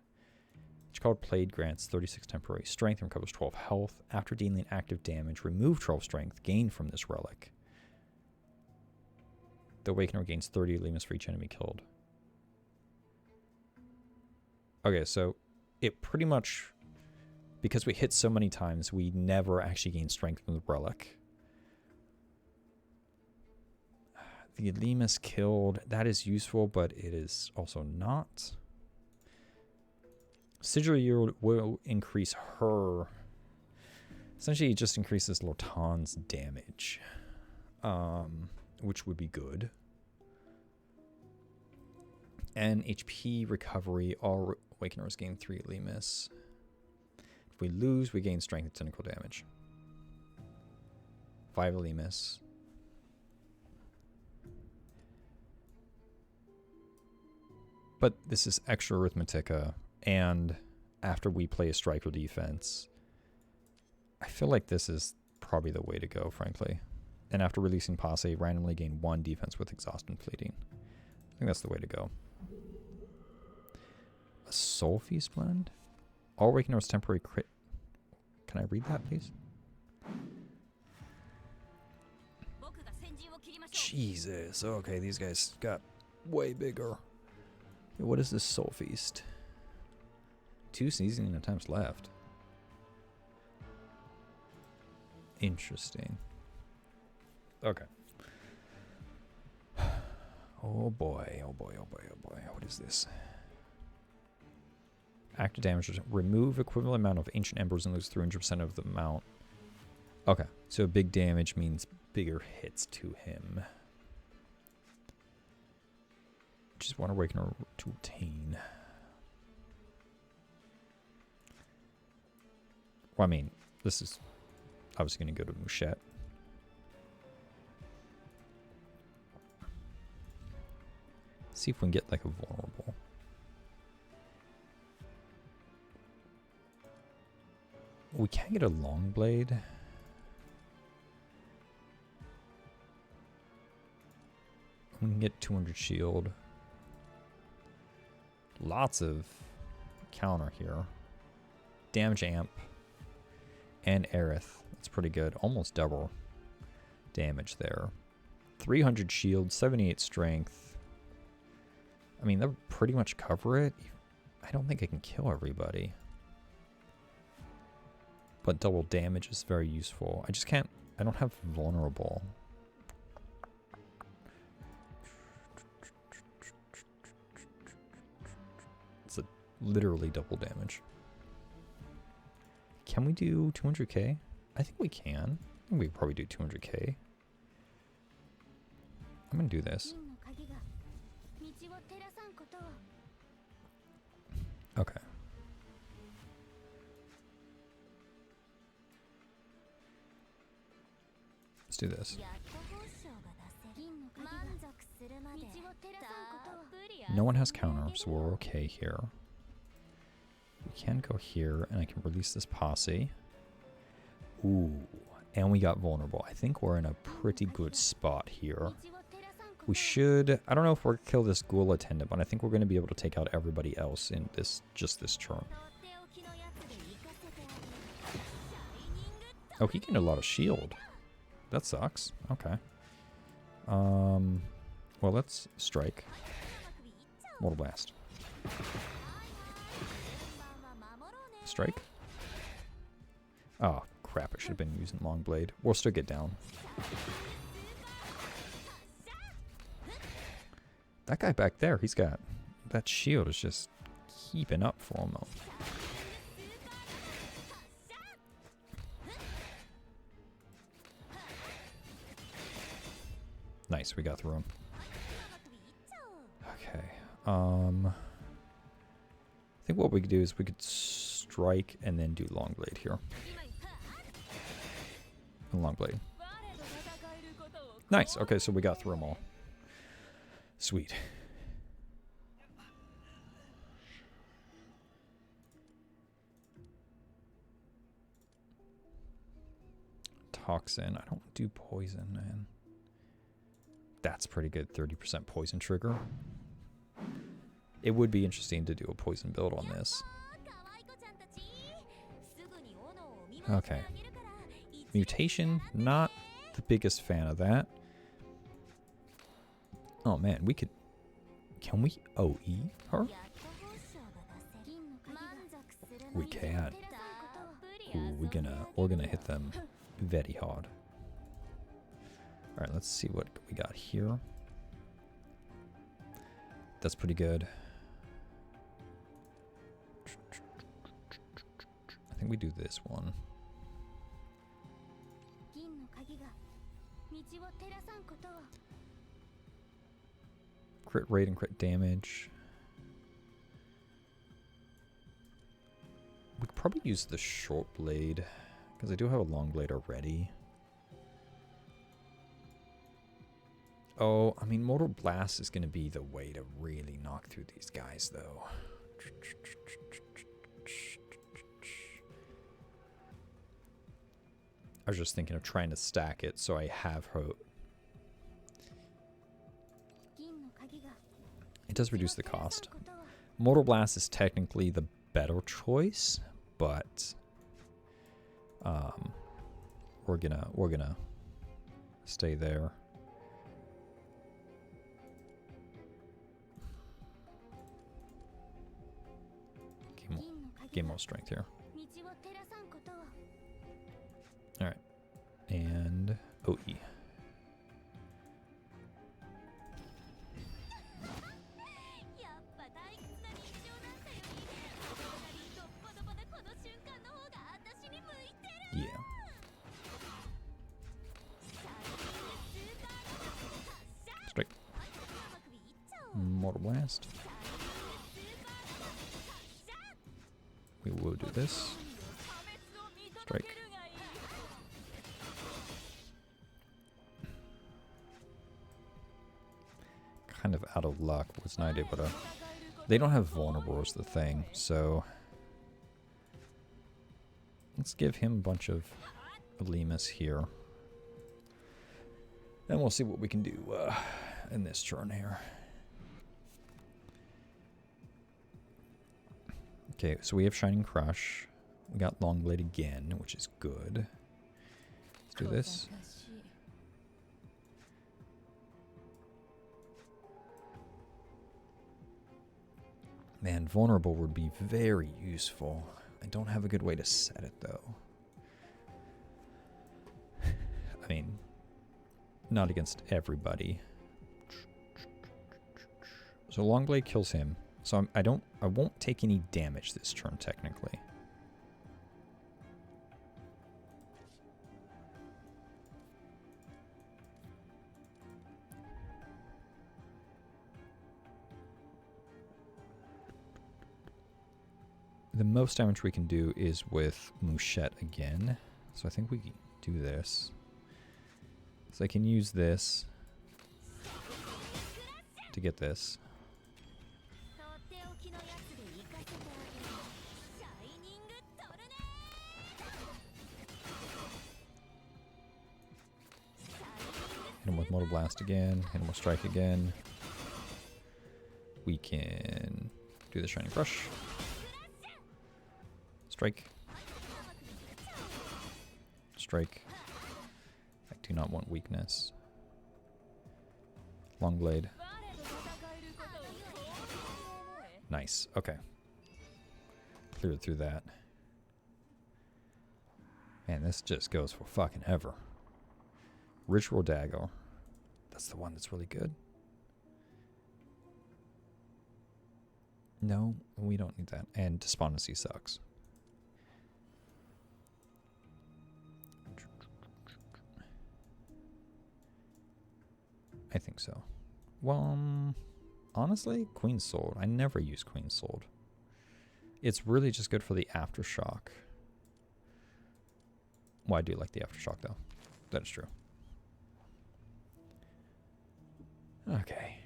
Each card played grants 36 temporary Strength and recovers 12 health. After dealing active damage, remove 12 Strength gained from this relic. The Awakener gains 30 Alemus for each enemy killed. Okay, so it pretty much, because we hit so many times, we never actually gain strength from the relic. The Alemus killed, that is useful, but it is also not. Sigil Yield will increase her. Essentially, it just increases Lotan's damage. Which would be good. And HP recovery, all Awakeners gain 3 Alemus. If we lose, we gain strength and technical damage. 5 Alemus. But this is extra Arithmetica, and after we play a Striker defense, I feel like this is probably the way to go, frankly. And after releasing Posse, randomly gain 1 defense with Exhaust and Fleeting. I think that's the way to go. A Soul Feast blend? All Awakeners temporary crit. Can I read that, please? Jesus. Okay, these guys got way bigger. Okay, what is this Soul Feast? 2 seasoning attempts left. Interesting. Okay. Oh boy, oh boy, oh boy, oh boy. What is this? Active damage. Remove equivalent amount of Ancient Embers and lose 300% of the amount. Okay, so big damage means bigger hits to him. Just want to Awakener to obtain. Well, I mean, this is obviously going to go to Mouchette. See if we can get like a vulnerable. We can get a long blade. We can get 200 shield. Lots of counter here. Damage amp. And Aerith. That's pretty good. Almost double damage there. 300 shield, 78 strength. I mean, that would pretty much cover it. I don't think I can kill everybody. But double damage is very useful. I just can't... I don't have vulnerable. It's literally double damage. Can we do 200k? I think we can. I think we could probably do 200k. I'm gonna do this. Okay. Let's do this. No one has counter, so we're okay here. We can go here, and I can release this posse. Ooh, and we got vulnerable. I think we're in a pretty good spot here. We should... I don't know if we'll kill this ghoul attendant, but I think we're going to be able to take out everybody else in just this turn. Oh, he gained a lot of shield. That sucks. Okay. Well, let's strike. Mortal Blast. Strike. Oh, crap. I should have been using Long Blade. We'll still get down. That guy back there, he's got... That shield is just keeping up for him, though. Nice, we got through him. Okay. I think what we could do is we could strike and then do Long Blade here. Long Blade. Nice. Okay, so we got through them all. Sweet. Toxin. I don't do poison, man. That's pretty good. 30% poison trigger. It would be interesting to do a poison build on this. Okay. Mutation, not the biggest fan of that. Oh man, we could... Can we OE her? We can. Ooh, we're gonna hit them very hard. Alright, let's see what we got here. That's pretty good. I think we do this one. Crit rate and crit damage. We could probably use the short blade, because I do have a long blade already. Oh, I mean, Mortal Blast is going to be the way to really knock through these guys, though. I was just thinking of trying to stack it so I have hope. It does reduce the cost. Mortal Blast is technically the better choice, but we're gonna stay there. Gain more strength here. All right, and OE. Yeah. Strike. Mortal Blast. We will do this. Strike. Kind of out of luck. Was not able to... They don't have vulnerable is the thing, so... Let's give him a bunch of Morimens here. And we'll see what we can do in this turn here. Okay, so we have Shining Crush. We got Long Blade again, which is good. Let's do this. Man, Vulnerable would be very useful. I don't have a good way to set it, though. I mean, not against everybody. So Long Blade kills him. So I won't take any damage this turn, technically. The most damage we can do is with Mouchette again. So I think we do this. So I can use this to get this. Hit him with Mortal Blast again. Hit him with Strike again. We can do the Shining Brush. Strike. Strike. I do not want weakness. Long Blade. Nice. Okay. Cleared through that. Man, this just goes for fucking ever. Ritual Dagger. That's the one that's really good. No, we don't need that. And Despondency sucks. I think so. Well, honestly, Queen's Sword. I never use Queen's Sword. It's really just good for the Aftershock. Well, I do like the Aftershock, though. That is true. Okay.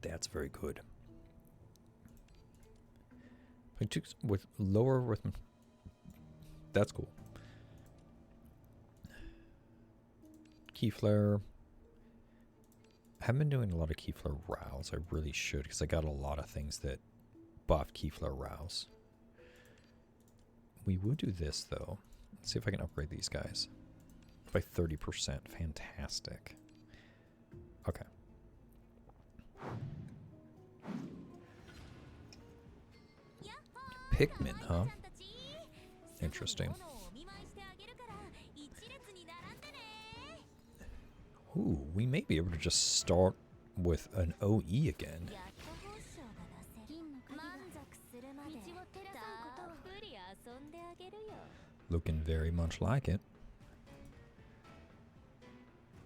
That's very good. With lower rhythm. That's cool. Keyflare. I haven't been doing a lot of Keyflare rouse. I really should, because I got a lot of things that buff Keyflare rouse. We will do this, though. Let's see if I can upgrade these guys. By 30%. Fantastic. Okay. Pikmin, huh? Interesting. Ooh, we may be able to just start with an OE again. Looking very much like it.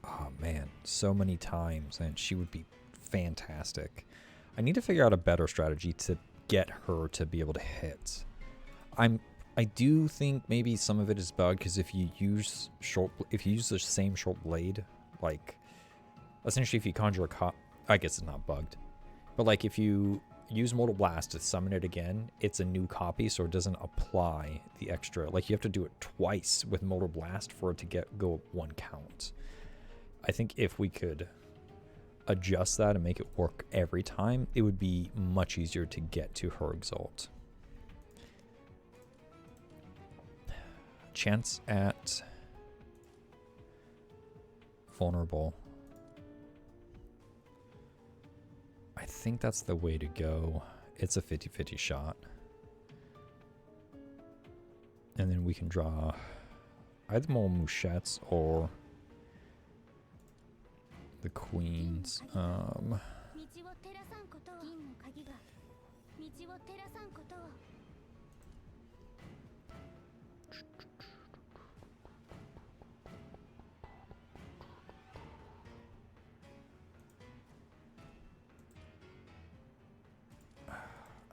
Oh man, so many times, and she would be fantastic. I need to figure out a better strategy to get her to be able to hit. I do think maybe some of it is bugged, because if you use the same short blade, like essentially if you conjure a I guess it's not bugged, but like if you use Mortal Blast to summon it again, it's a new copy, so it doesn't apply the extra. Like you have to do it twice with Mortal Blast for it to go one count. I think if we could adjust that and make it work every time, it would be much easier to get to her Exalt. Chance at vulnerable. I think that's the way to go. It's a 50-50 shot. And then we can draw either more Mouchettes or the Queens. I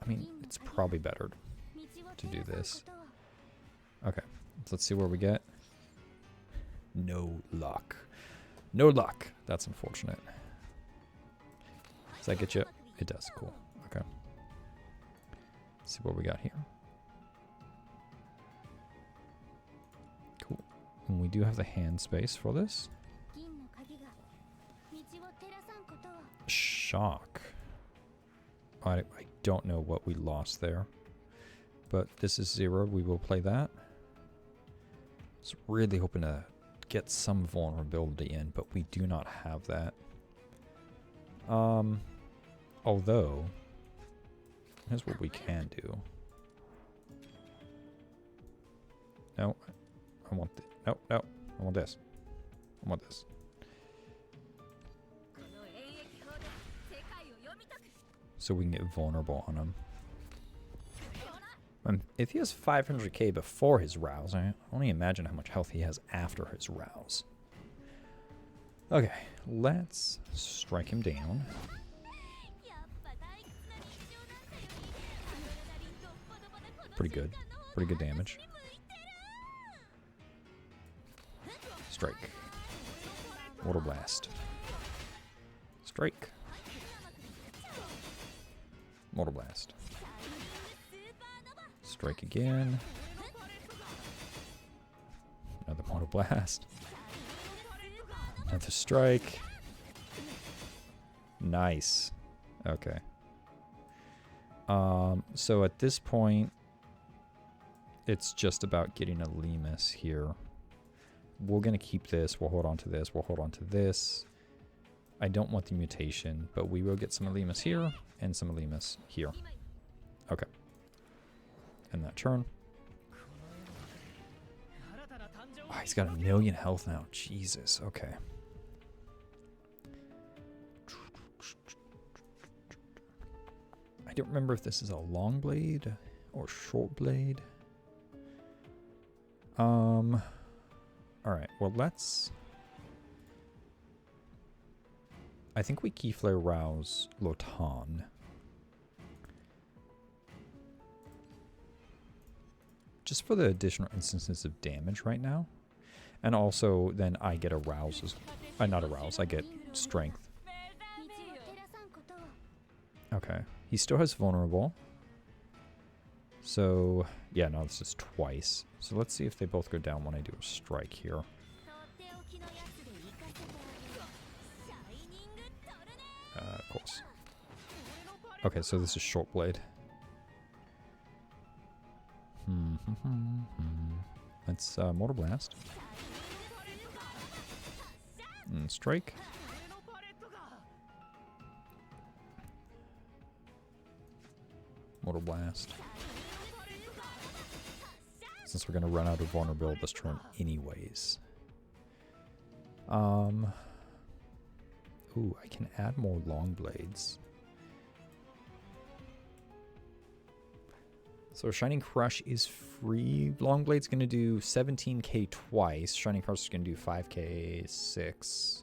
mean, it's probably better to do this. Okay, let's see where we get. No luck. No luck. That's unfortunate. Does that get you? It does. Cool. Okay. Let's see what we got here. Cool. And we do have the hand space for this. Shock. I don't know what we lost there. But this is 0. We will play that. Just really hoping to get some vulnerability in, but we do not have that. Although, here's what we can do. No, I want no, I want this. I want this. So we can get vulnerable on him. If he has 500k before his rouse, I only imagine how much health he has after his rouse. Okay, let's strike him down. Pretty good. Pretty good damage. Strike. Mortal Blast. Strike. Mortal Blast. Strike again. Mortal Blast. Another strike. Nice. Okay. So at this point, it's just about getting a Lemus here. We're going to keep this. We'll hold on to this. We'll hold on to this. I don't want the mutation, but we will get some Lemus here and some Lemus here. Okay. And that turn. Oh, he's got 1,000,000 health now. Jesus. Okay. I don't remember if this is a long blade or short blade. Alright, well let's... I think we Key Flare Rouse Lotan. Just for the additional instances of damage right now. And also then I get a Rouse as... not a Rouse, I get Strength. Okay. He still has Vulnerable. So, yeah, no, this is twice. So let's see if they both go down when I do a strike here. Of course. Okay, so this is Short Blade. Let's Mortal Blast. And strike. Mortal Blast. Since we're going to run out of vulnerability this turn anyways. Ooh, I can add more long blades. So Shining Crush is free. Long Blade's going to do 17k twice. Shining Crush is going to do 5k 6.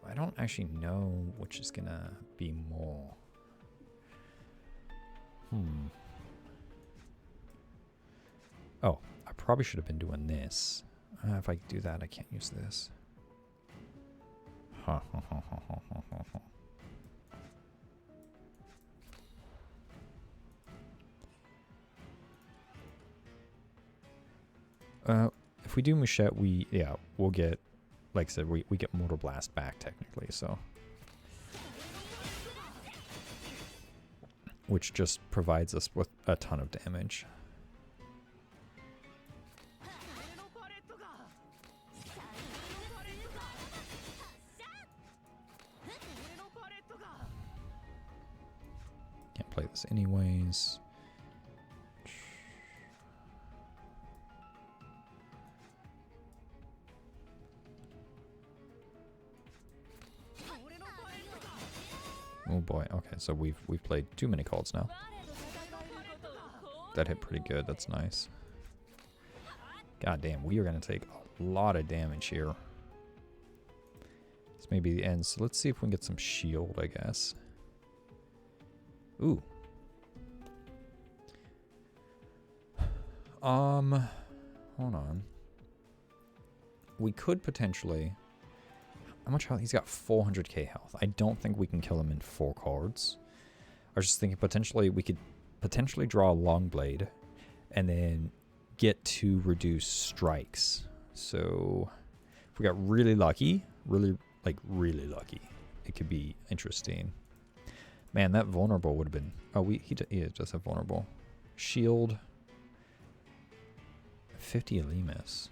I don't actually know which is going to be more. Oh, I probably should have been doing this. If I do that, I can't use this. If we do Mouchette, we'll get, like I said, we get Mortal Blast back technically, so. Which just provides us with a ton of damage. Can't play this anyways. Oh boy, okay, so we've played too many cards now. That hit pretty good, that's nice. God damn, we are gonna take a lot of damage here. This may be the end, so let's see if we can get some shield, I guess. Ooh. Hold on. We could potentially... How much health? He's got 400k health. I don't think we can kill him in 4 cards. I was just thinking potentially we could potentially draw a long blade and then get 2 reduced strikes. So if we got really lucky, really lucky, it could be interesting. Man, that vulnerable would have been... Oh, he does have vulnerable. Shield. 50 Lemus.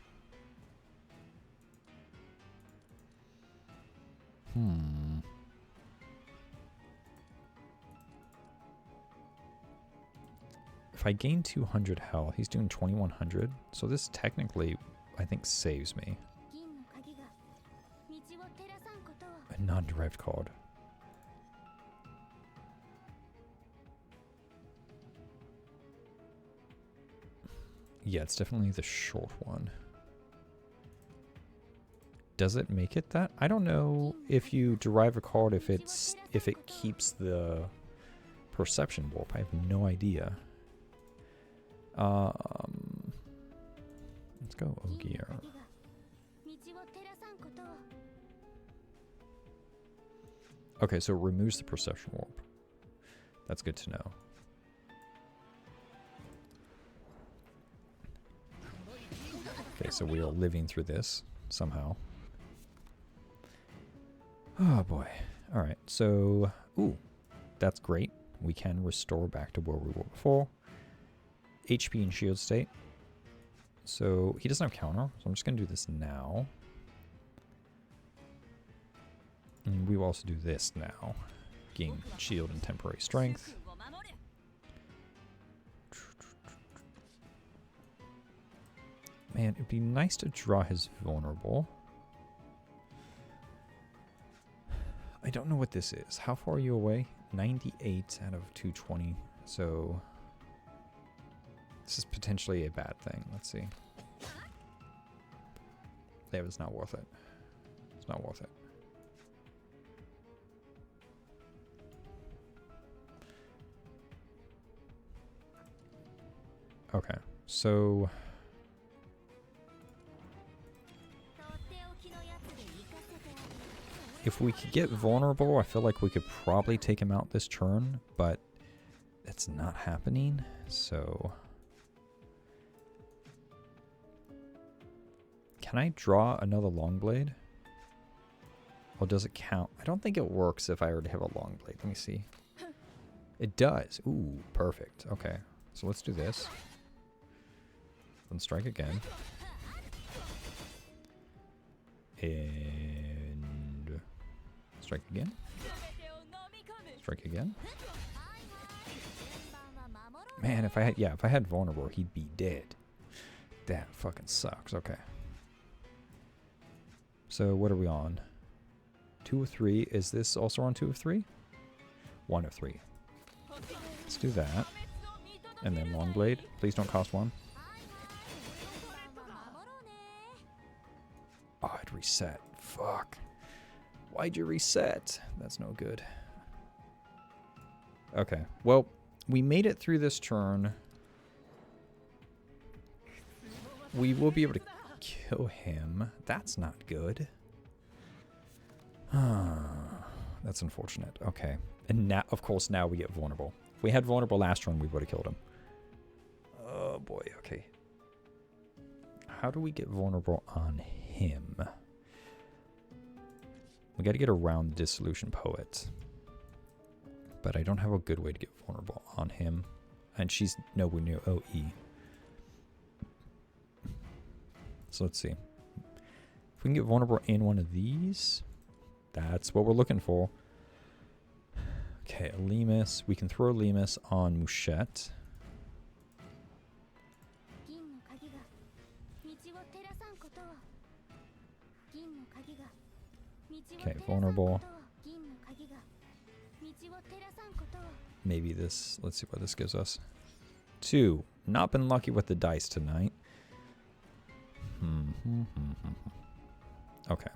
If I gain 200 health, he's doing 2100. So this technically, I think, saves me. A non-derived card. Yeah, it's definitely the short one. Does it make it that? I don't know if you derive a card if it keeps the perception warp. I have no idea. Let's go Ogier. Okay, so it removes the perception warp. That's good to know. Okay, so we are living through this somehow. Oh boy. Alright, so... Ooh, that's great. We can restore back to where we were before. HP and shield state. So he doesn't have counter, so I'm just going to do this now. And we will also do this now. Gain shield and temporary strength. Man, it'd be nice to draw his vulnerable. I don't know what this is. How far are you away? 98 out of 220. So this is potentially a bad thing. Let's see. Yeah, it's not worth it. It's not worth it. Okay, so if we could get vulnerable, I feel like we could probably take him out this turn, but it's not happening, so... Can I draw another long blade? Or does it count? I don't think it works if I already have a long blade. Let me see. It does. Ooh, perfect. Okay, so let's do this. Then strike again. And strike again. Strike again. Man, if I had vulnerable, he'd be dead. That fucking sucks. Okay. So what are we on? 2 of 3. Is this also on 2 of 3? 1 of 3. Let's do that. And then long blade. Please don't cost 1. Oh, I'd reset. Fuck. Why'd you reset? That's no good. Okay. Well, we made it through this turn. We will be able to kill him. That's not good. That's unfortunate. Okay. And now, of course, now we get vulnerable. If we had vulnerable last turn, we would have killed him. Oh, boy. Okay. How do we get vulnerable on him? We got to get around the Dissolution Poet. But I don't have a good way to get vulnerable on him. And she's nowhere near OE. So let's see. If we can get vulnerable in one of these, that's what we're looking for. Okay, Lemus. We can throw Lemus on Mouchette. Okay, vulnerable. Maybe this. Let's see what this gives us. 2. Not been lucky with the dice tonight. Okay.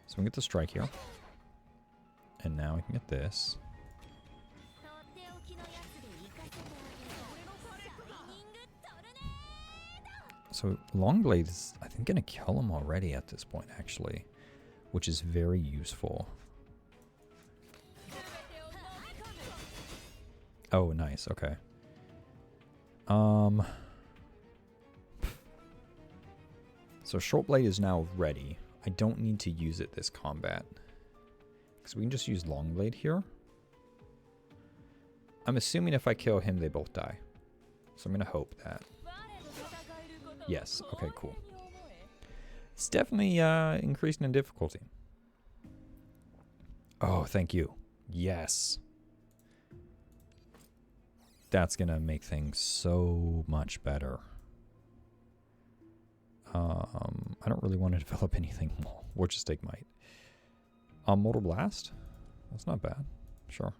So we get the strike here. And now we can get this. So Longblade is, I think, going to kill him already at this point, actually. Which is very useful. Oh, nice. Okay. So Short Blade is now ready. I don't need to use it this combat. Because we can just use Long Blade here. I'm assuming if I kill him, they both die. So I'm going to hope that. Yes. Okay, cool. It's definitely increasing in difficulty. Oh, thank you. Yes. That's going to make things so much better. I don't really want to develop anything more. We'll just take Might. Mortal Blast? That's not bad. Sure.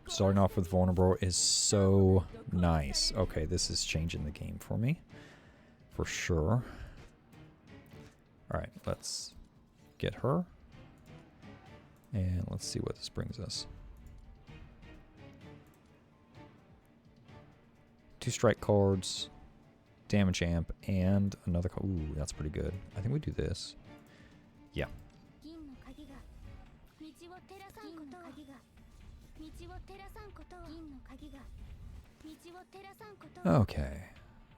Starting off with Vulnerable is so nice. Okay, this is changing the game for me. For sure. Alright, let's get her. And let's see what this brings us. 2 strike cards, damage amp, and another card. Ooh, that's pretty good. I think we do this. Yeah. Okay.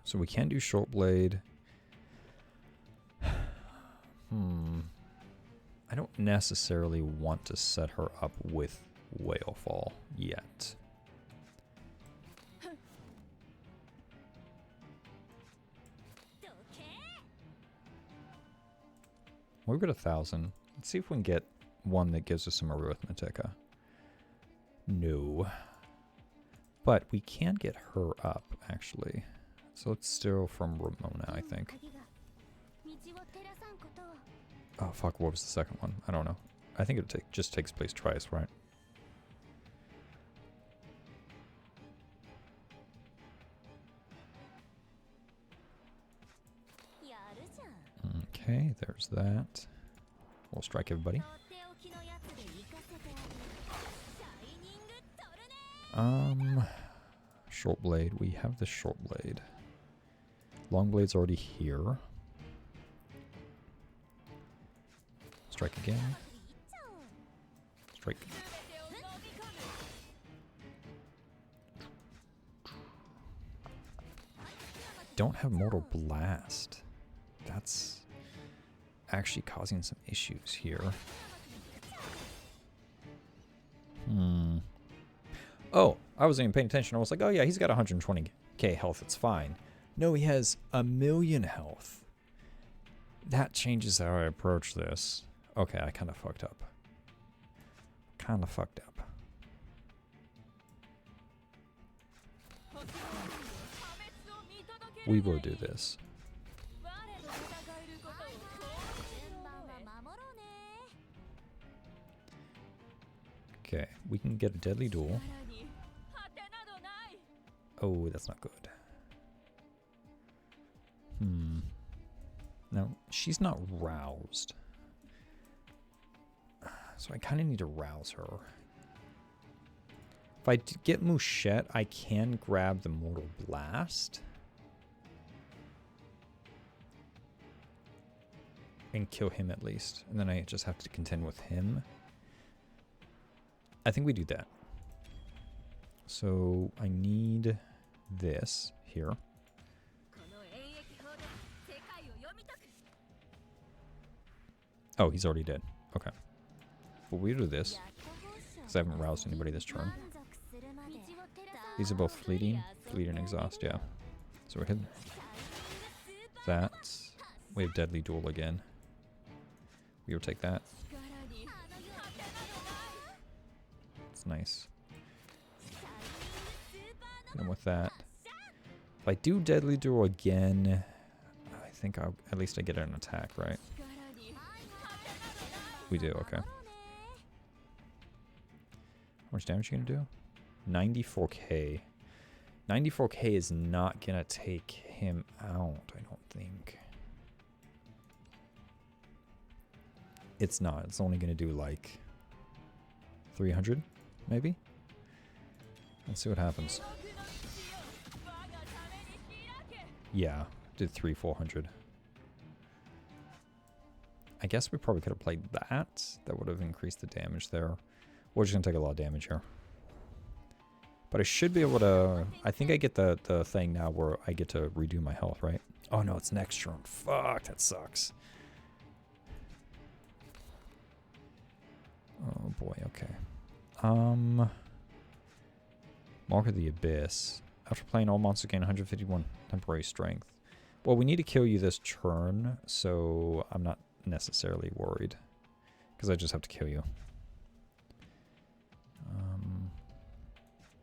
So we can do short blade. I don't necessarily want to set her up with Whale Fall yet. We've got 1,000. Let's see if we can get one that gives us some Arithmetica. No. But we can get her up, actually. So let's steal from Ramona, I think. Oh, fuck, what was the second one? I don't know. I think it just takes place twice, right? Okay, there's that. We'll strike everybody. Short blade. We have the short blade. Long blade's already here. Strike again. Strike. Don't have Mortal Blast. That's actually causing some issues here. Oh, I wasn't even paying attention. I was like, oh yeah, he's got 120k health. It's fine. No, he has 1,000,000 health. That changes how I approach this. Okay, I kind of fucked up. We will do this. Okay, we can get a deadly duel. Oh, that's not good. Now, she's not roused. So I kind of need to rouse her. If I get Mouchette, I can grab the Mortal Blast. And kill him at least. And then I just have to contend with him. I think we do that. So I need this here. Oh, he's already dead. Okay. Well, we do this. Because I haven't roused anybody this turn. These are both fleeting. Fleeting exhaust, yeah. So we're hitting that. We have deadly duel again. We will take that. It's nice. And with that, if I do deadly duel again, I think at least I get an attack, right? We do, okay. How much damage are you gonna do? 94k. 94k is not gonna take him out, I don't think. It's not. It's only gonna do like 300, maybe? Let's see what happens. Yeah, did 400. I guess we probably could have played that. That would have increased the damage there. We're just gonna take a lot of damage here. But I should be able to... I think I get the thing now where I get to redo my health, right? Oh no, it's next turn. Fuck, that sucks. Oh boy, okay. Mark of the Abyss. After playing, all monsters gain 151 temporary strength. Well, we need to kill you this turn, so I'm not necessarily worried. Because I just have to kill you.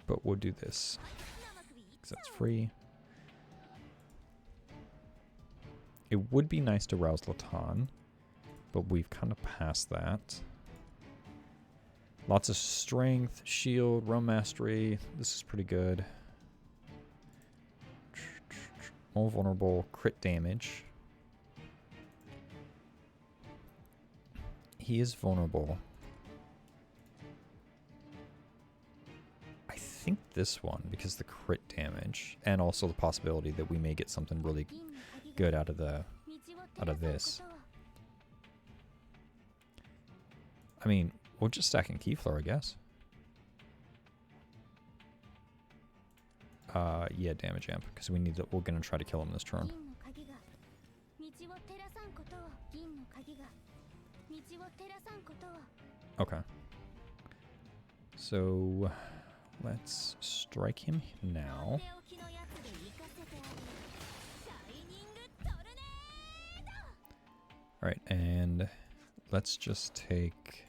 But we'll do this. Because that's free. It would be nice to rouse Latan. But we've kind of passed that. Lots of strength, shield, realm mastery. This is pretty good. More vulnerable, crit damage. He is vulnerable. I think this one, because the crit damage, and also the possibility that we may get something really good out of this. I mean, we're just stacking Keyflower, I guess. Yeah, damage amp, because we're gonna try to kill him this turn. Okay. So let's strike him now. Alright, and let's just take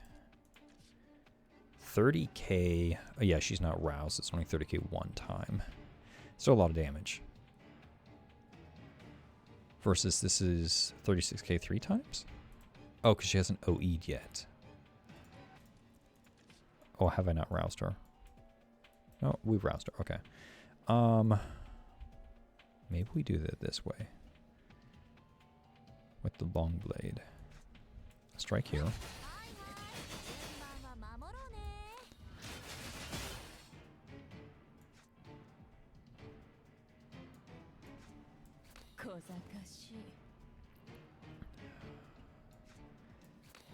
30k. Oh yeah, she's not roused. It's only 30k one time. Still a lot of damage. Versus this is 36k 3 times? Oh, because she hasn't OE'd yet. Oh, have I not roused her? No, we've roused her. Okay. Maybe we do that this way. With the long blade. Strike here.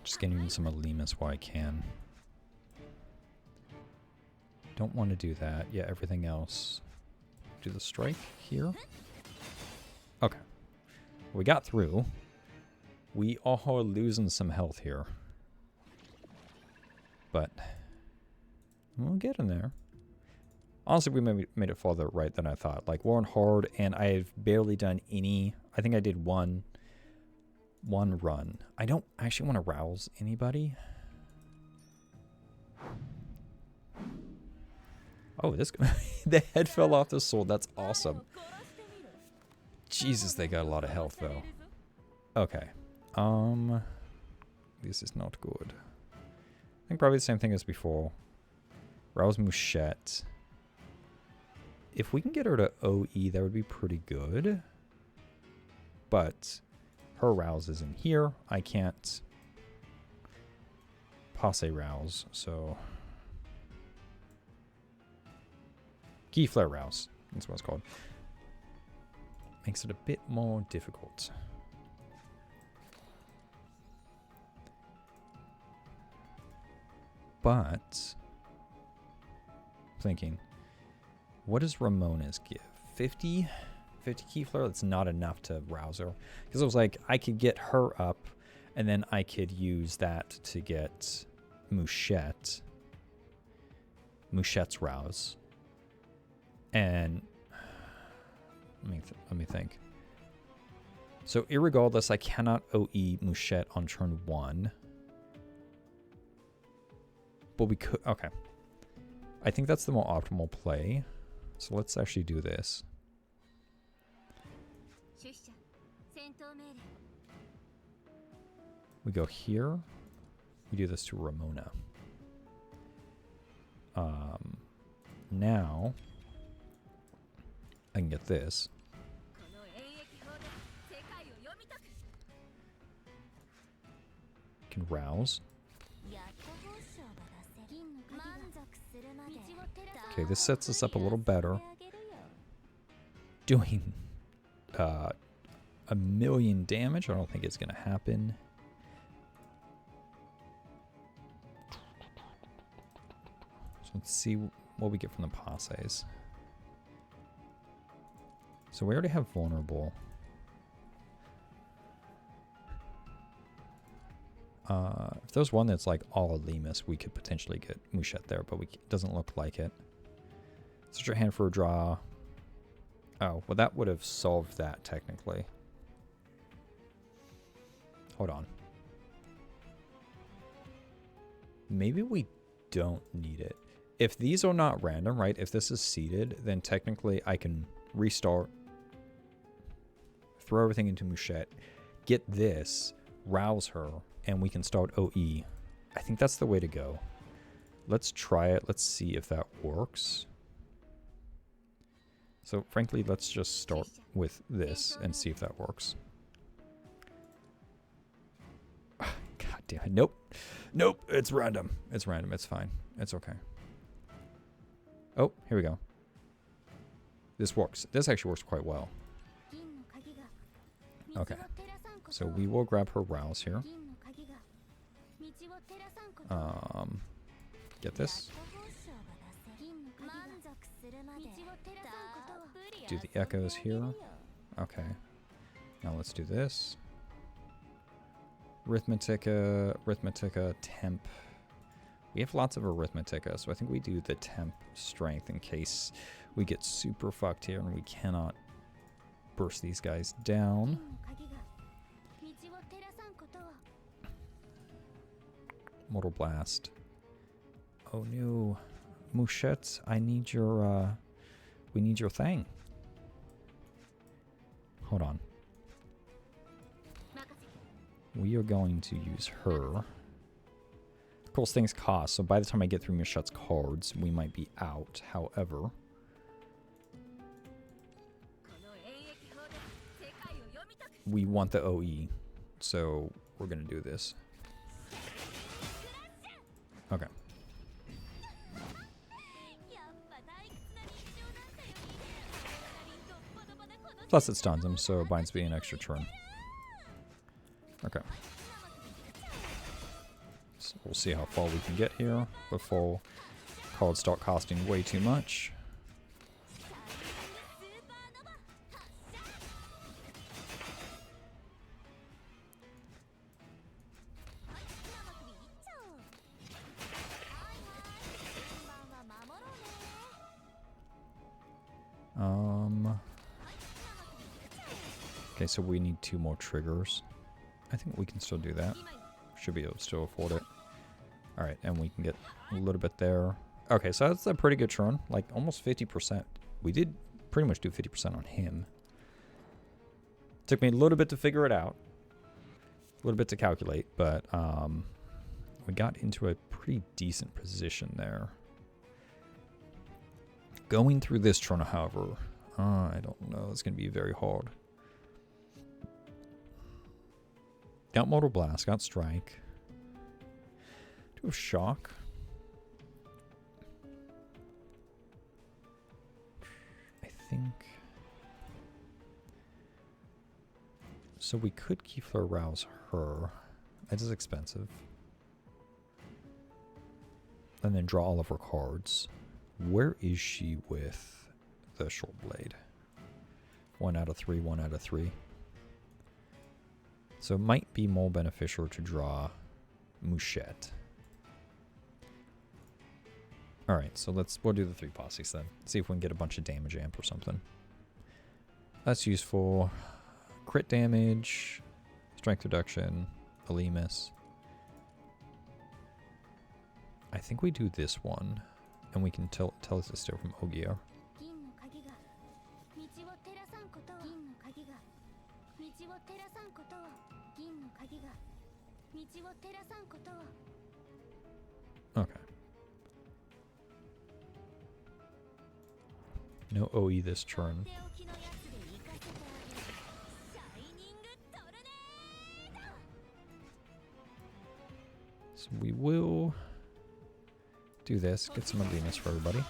Just getting some Morimens while I can. Don't want to do that. Yeah, everything else. Do the strike here. Okay. We got through. We are losing some health here. But we'll get in there. Honestly, we made it farther right than I thought. Like, we're on hard, and I've barely done any. I think I did one run. I don't actually want to rouse anybody. Oh, this the head fell off the sword. That's awesome. Jesus, they got a lot of health though. Okay. This is not good. I think probably the same thing as before. Rouse Mouchette. If we can get her to OE, that would be pretty good. But her rouse is in here. I can't passe rouse, so Key Flare rouse. That's what it's called. Makes it a bit more difficult. But thinking, what does Ramona's give? 50? 50 Key Flare? That's not enough to rouse her. Because I was like, I could get her up, and then I could use that to get Mouchette's rouse. And let me think. So irregardless, I cannot OE Mouchette on turn 1. But we could, okay. I think that's the more optimal play. So let's actually do this. We go here. We do this to Ramona. Now I can get this. Can rouse. Okay, this sets us up a little better. Doing a million damage. I don't think it's going to happen. So let's see what we get from the passes. So we already have vulnerable. If there's one that's like all Limus, we could potentially get Mouchette there, but it doesn't look like it. Search your hand for a draw. Oh, well that would have solved that technically. Hold on. Maybe we don't need it. If these are not random, right? If this is seeded, then technically I can restart, throw everything into Mouchette, get this, rouse her, and we can start OE. I think that's the way to go. Let's try it. Let's see if that works. So frankly, let's just start with this and see if that works. God damn it. Nope. Nope. It's random. It's random. It's fine. It's okay. Oh, here we go. This works. This actually works quite well. Okay. So we will grab her rouse here. Get this. do the echoes here. Okay. Now let's do this. Arithmetica, temp. We have lots of Arithmetica, so I think we do the temp strength in case we get super fucked here and we cannot burst these guys down. Mortal Blast. Oh no. Mouchette, I need your, we need your thing. Hold on. We are going to use her. Of course, things cost, so by the time I get through Mouchette's cards, we might be out. However, we want the OE, so we're going to do this. Okay. Plus it stuns him, so it binds me an extra turn. Okay. So we'll see how far we can get here before cards start costing way too much. Okay, so we need 2 more triggers. I think we can still do that. Should be able to still afford it. Alright, and we can get a little bit there. Okay, so that's a pretty good turn. Like, almost 50%. We did pretty much do 50% on him. Took me a little bit to figure it out. A little bit to calculate, but we got into a pretty decent position there. Going through this turn, however, I don't know. It's going to be very hard. Got Mortal Blast, got Strike. Do a Shock. I think. So we could Keyflow Rouse her. That is expensive. And then draw all of her cards. Where is she with the Short Blade? 1 out of 3, 1 out of 3. So it might be more beneficial to draw Mouchette. Alright, so we'll do the 3 posses then. See if we can get a bunch of damage amp or something. That's useful. Crit damage, strength reduction, Alemus. I think we do this one, and we can tell us to steal from Ogier. Okay. No OE this turn. So we will do this. Get some Alemus for everybody.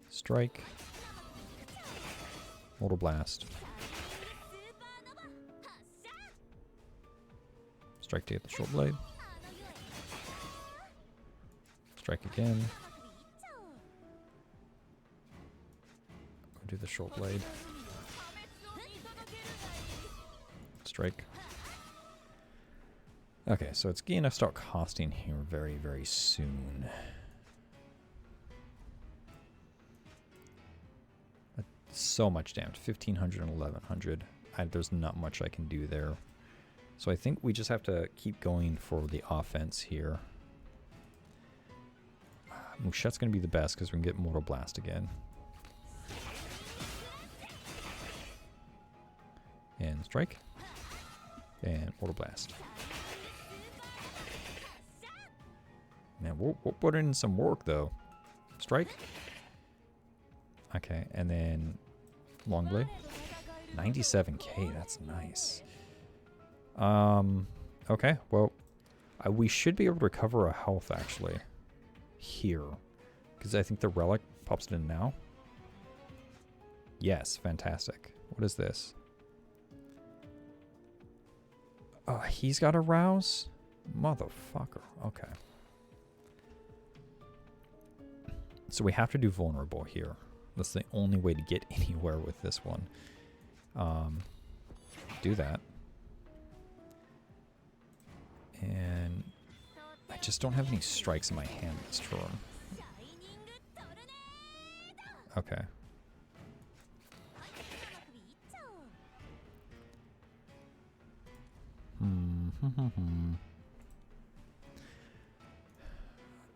Strike. Mortal Blast. Strike to get the Short Blade. Strike again. We'll do the Short Blade. Strike. Okay, so it's going to start costing here very, very soon. So much damage. 1,500 and 1,100. There's not much I can do there. So I think we just have to keep going for the offense here. Mouchette's going to be the best because we can get Mortal Blast again. And Strike. And Mortal Blast. Man, we'll put in some work, though. Strike. Okay, and then Long Blade. 97k, that's nice. Okay, well, we should be able to recover our health, actually. Here. Because I think the relic pops it in now. Yes, fantastic. What is this? He's got a rouse? Motherfucker. Okay. So we have to do vulnerable here. That's the only way to get anywhere with this one. Do that. And I just don't have any strikes in my hand this turn. Okay.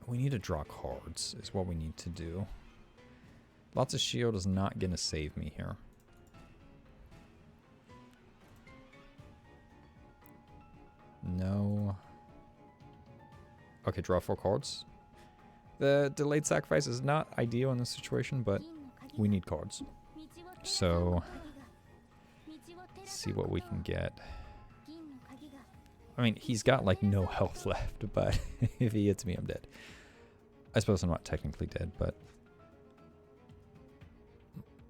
We need to draw cards, is what we need to do. Lots of shield is not going to save me here. No. Okay, draw 4 cards. The delayed sacrifice is not ideal in this situation, but we need cards. So, let's see what we can get. I mean, he's got like no health left, but if he hits me, I'm dead. I suppose I'm not technically dead, but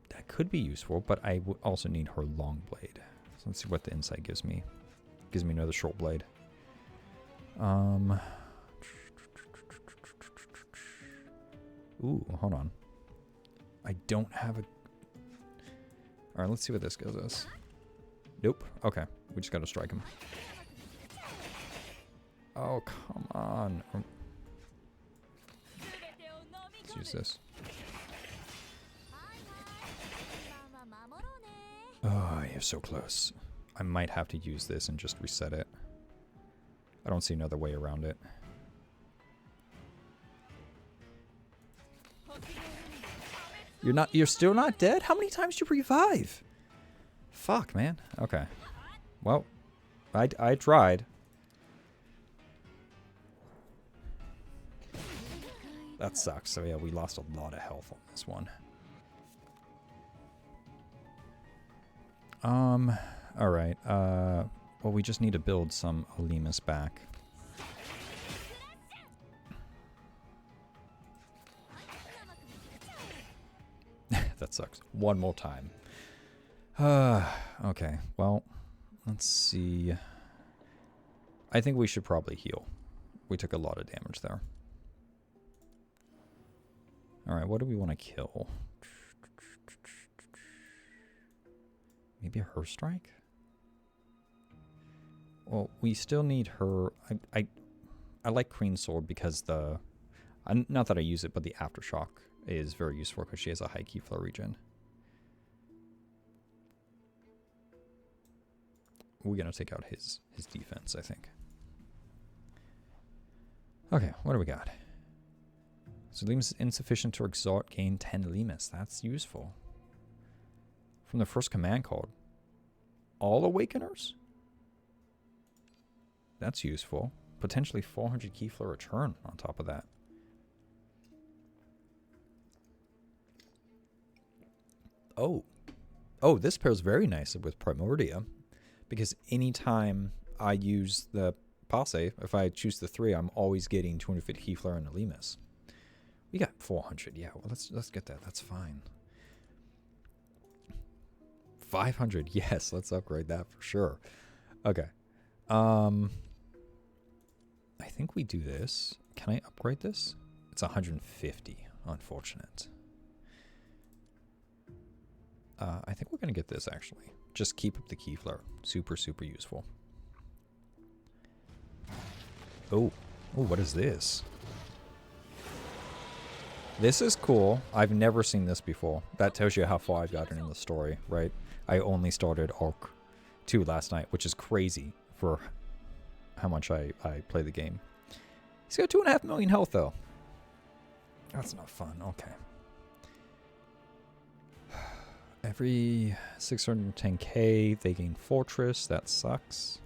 that could be useful, but I also need her long blade. So let's see what the insight gives me. Gives me another short blade. Ooh, hold on. I don't have a... Alright, let's see what this gives us. Nope. Okay. We just gotta strike him. Oh, come on. Let's use this. Oh, you're so close. I might have to use this and just reset it. I don't see another way around it. You're still not dead? How many times did you revive? Fuck, man. Okay. Well, I tried. That sucks. So yeah, we lost a lot of health on this one. Alright. Well, we just need to build some Morimens back. That sucks. One more time. Okay. Well, let's see. I think we should probably heal. We took a lot of damage there. Alright, what do we want to kill? Maybe a her strike? Well, we still need her. I like Queen Sword because the... not that I use it, but the Aftershock is very useful because she has a high key flow regen. We're going to take out his defense, I think. Okay, what do we got? So Limes is insufficient to exalt, gain 10 Limes. That's useful. From the first command card. All Awakeners? That's useful. Potentially 400 key flow return on top of that. Oh. Oh, this pairs very nicely with Primordia. Because anytime I use the Passe, if I choose the 3, I'm always getting 250 key flow and a Limes. We got 400. Yeah, well, let's get that. That's fine. 500. Yes, let's upgrade that for sure. Okay. I think we do this. Can I upgrade this? It's 150. Unfortunate. I think we're going to get this, actually. Just keep up the key flow. Super, super useful. Oh. Oh, what is this? This is cool. I've never seen this before. That tells you how far I've gotten in the story, right? I only started Arc 2 last night, which is crazy for how much I play the game. He's got 2.5 million health, though. That's not fun. Okay. Every 610k, they gain Fortress. That sucks.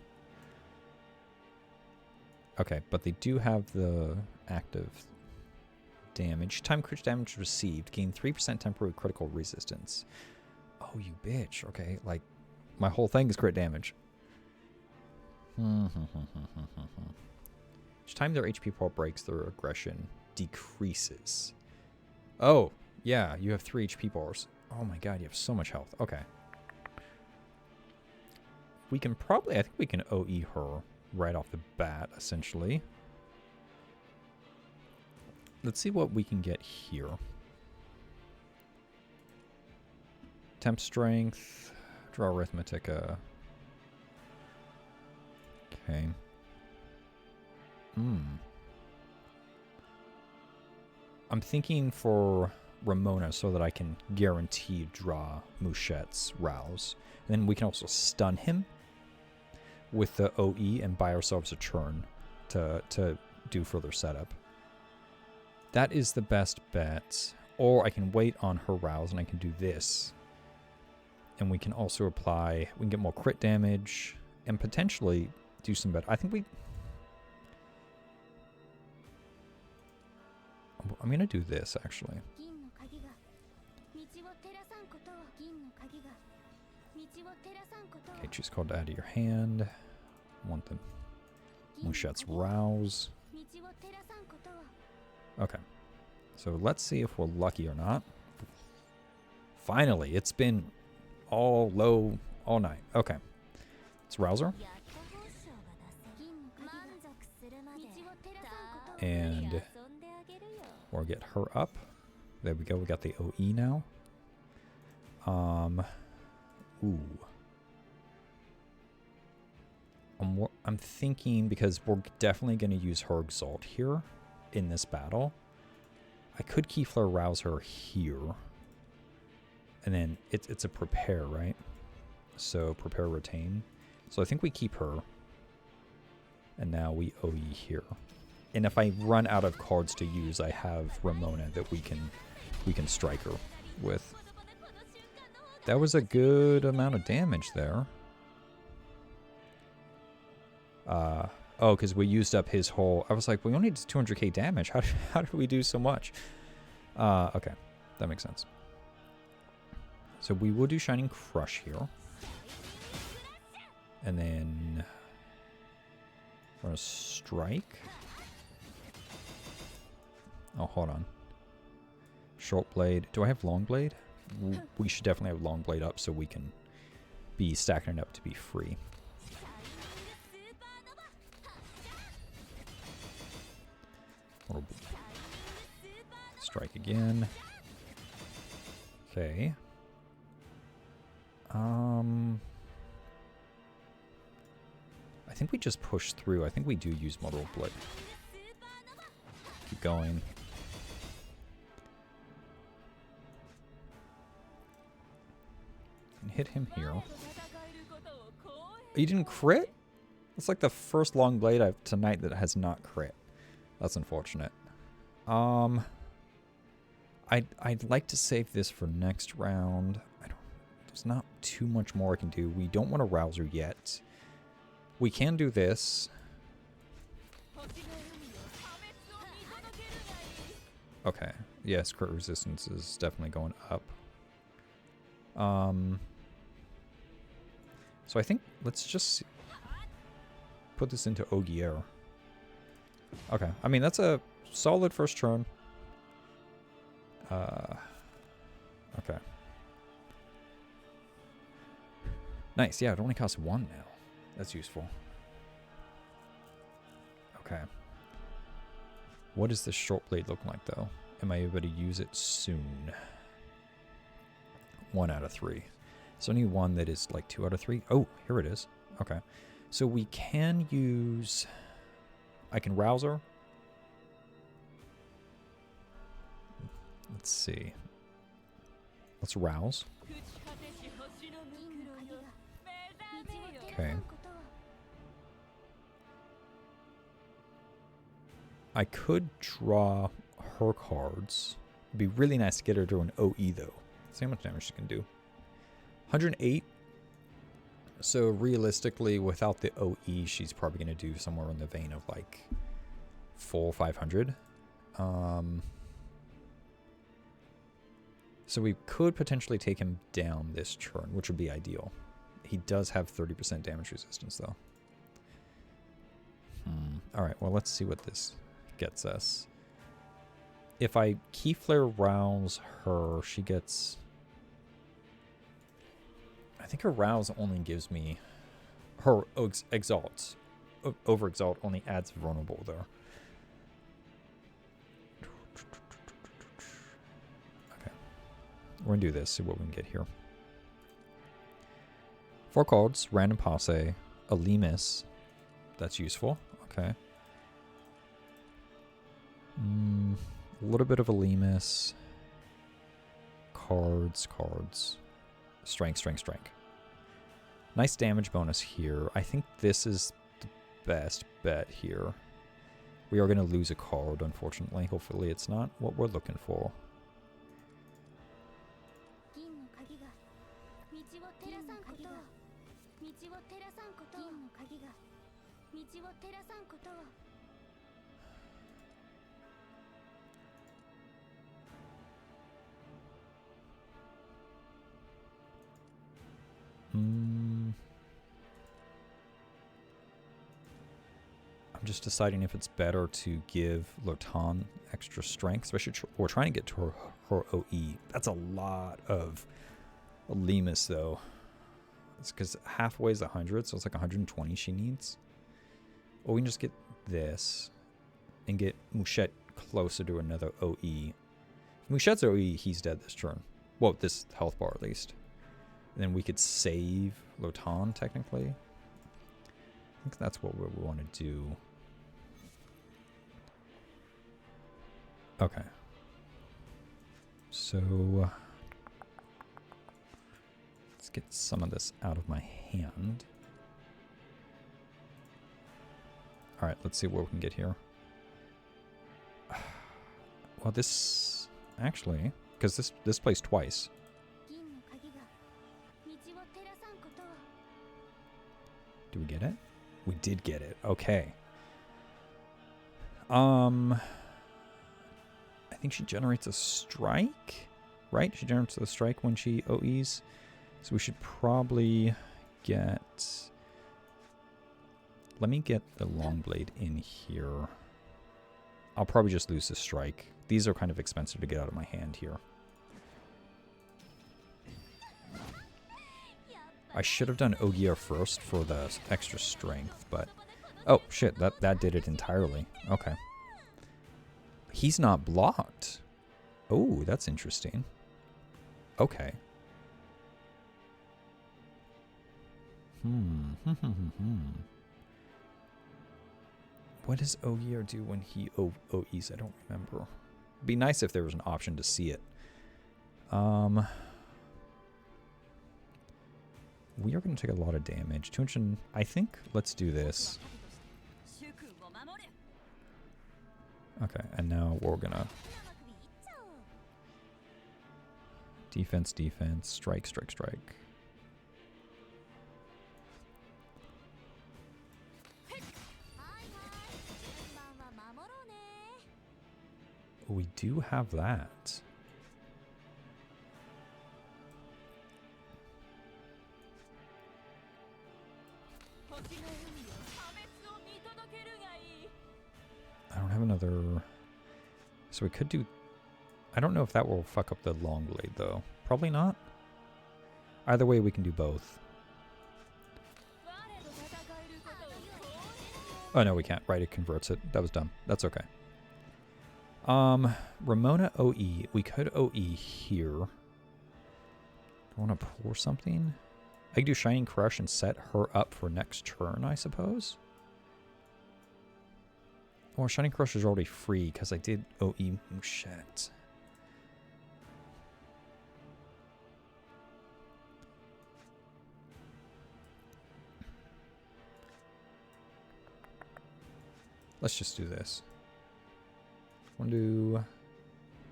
Okay, but they do have the active damage. Time crit damage received. Gain 3% temporary critical resistance. Oh, you bitch. Okay, like, my whole thing is crit damage. Each time their HP pool breaks, their aggression decreases. Oh, yeah, you have 3 HP bars. Oh my god, you have so much health. Okay. We can probably, I think we can OE her right off the bat, essentially. Let's see what we can get here. Temp Strength. Draw Arithmetica. Okay. I'm thinking for Ramona so that I can guarantee draw Mouchette's Rouse. And then we can also stun him with the OE and buy ourselves a turn to do further setup. That is the best bet. Or I can wait on her Rouse and I can do this. And we can also apply, we can get more crit damage and potentially do some better. I think I'm going to do this actually. Okay, choose card to add to your hand. Want the Mouchette's Rouse. Okay. So let's see if we're lucky or not. Finally, it's been all low all night. Okay. It's Rouser. And we'll get her up. There we go. We got the OE now. Ooh. I'm thinking, because we're definitely going to use her Exalt here in this battle. I could Keyflare Rouse her here. And then it's a Prepare, right? So Prepare Retain. So I think we keep her. And now we OE here. And if I run out of cards to use, I have Ramona that we can strike her with. That was a good amount of damage there. Oh, because we used up his whole... I was like, we only did 200k damage. How did we do so much? Okay, that makes sense. So we will do Shining Crush here. And then... we're going to strike. Oh, hold on. Short Blade. Do I have Long Blade? We should definitely have Long Blade up so we can be stacking it up to be free. Strike again. Okay. I think we just push through. I think we do use Muddle Blade. Keep going. And hit him here. You didn't crit? It's like the first Long Blade I've tonight that has not crit. That's unfortunate. I'd like to save this for next round. There's not too much more I can do. We don't want to Rouser yet. We can do this. Okay. Yes, crit resistance is definitely going up. So I think let's just put this into Ogier. Okay. I mean, that's a solid first turn. Okay. Nice. Yeah, it only costs 1 now. That's useful. Okay. What does this Short Blade look like, though? Am I able to use it soon? 1 out of 3. So only one that is like 2 out of 3. Oh, here it is. Okay. So we can use... I can Rouse her. Let's see. Let's Rouse. Okay. I could draw her cards. It'd be really nice to get her to an OE, though. See how much damage she can do. 108. So realistically, without the OE, she's probably going to do somewhere in the vein of like 400 or 500. So we could potentially take him down this turn, which would be ideal. He does have 30% damage resistance, though. Alright, well, let's see what this gets us. If I Keyflare Rouse her, she gets... I think her Rouse only gives me... Her Exalt. Over Exalt only adds Vulnerable, though. Okay. We're going to do this, see what we can get here. 4 cards, random passe, a Limus. That's useful. Okay. A little bit of a Limus. Cards. Strength. Nice damage bonus here. I think this is the best bet here. We are going to lose a card, unfortunately. Hopefully it's not what we're looking for. I'm just deciding if it's better to give Lotan extra strength, especially we're trying to get to her OE. That's a lot of Limus, though. It's because halfway is 100, so it's like 120 she needs. Or we can just get this and get Mouchette closer to another OE. If Mouchette's OE, he's dead this turn. Well, this health bar at least. And then we could save Lotan, technically. I think that's what we want to do. Okay. So let's get some of this out of my hand. All right, let's see what we can get here. Well, this actually, because this plays twice. Do we get it? We did get it. Okay. I think she generates a strike, right? She generates a strike when she OEs. So we should probably get... Let me get the long blade in here. I'll probably just lose the strike. These are kind of expensive to get out of my hand here. I should have done Ogier first for the extra strength, but... Oh, shit, that did it entirely. Okay. He's not blocked. Oh, that's interesting. Okay. What does Ogier do when he OEs? I don't remember. It'd be nice if there was an option to see it. We are going to take a lot of damage. 200, I think, let's do this. Okay, and now we're going to... Defense, strike. We do have that. I don't have another... So we could do... I don't know if that will fuck up the long blade, though. Probably not. Either way, we can do both. Oh, no, we can't. Right, it converts it. That was dumb. That's okay. Ramona OE. We could OE here. Do I want to pour something? I could do Shining Crush and set her up for next turn, I suppose. Or Shining Crush is already free because I did OE Mouchette. Let's just do this. Want to do...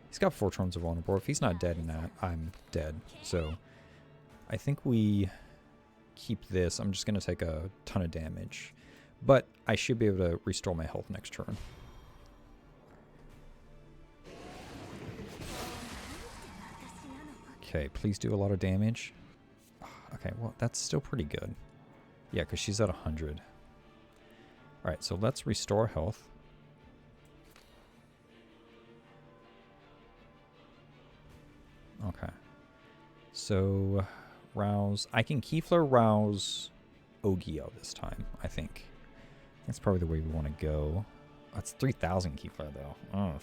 He's got 4 turns of vulnerable. If he's not dead in that, I'm dead. So I think we keep this. I'm just going to take a ton of damage. But I should be able to restore my health next turn. Okay, please do a lot of damage. Okay, well, that's still pretty good. Yeah, because she's at 100. Alright, so let's restore health. Okay. So, rouse. I can Keyflow rouse Ogio this time, I think. That's probably the way we want to go. That's 3,000 Keyflow, though. Oh.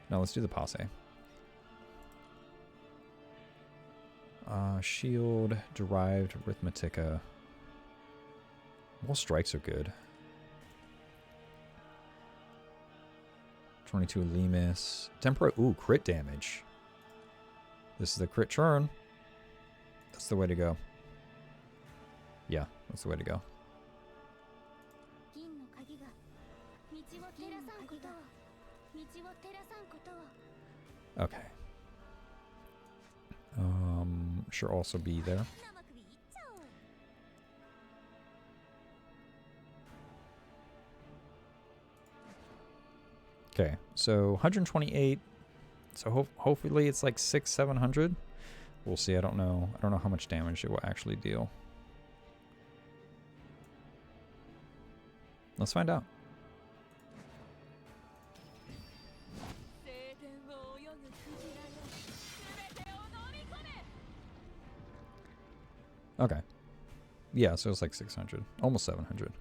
No, let's do the Passe. Shield, derived, arithmetica. All strikes are good. 22 Lemus. Temporary. Ooh, crit damage. This is the crit churn. That's the way to go. Yeah, that's the way to go. Okay. Should also be there. Okay, so 128. So hopefully it's like 600-700. We'll see. I don't know how much damage it will actually deal. Let's find out. Okay. Yeah, so it's like 600. Almost 700.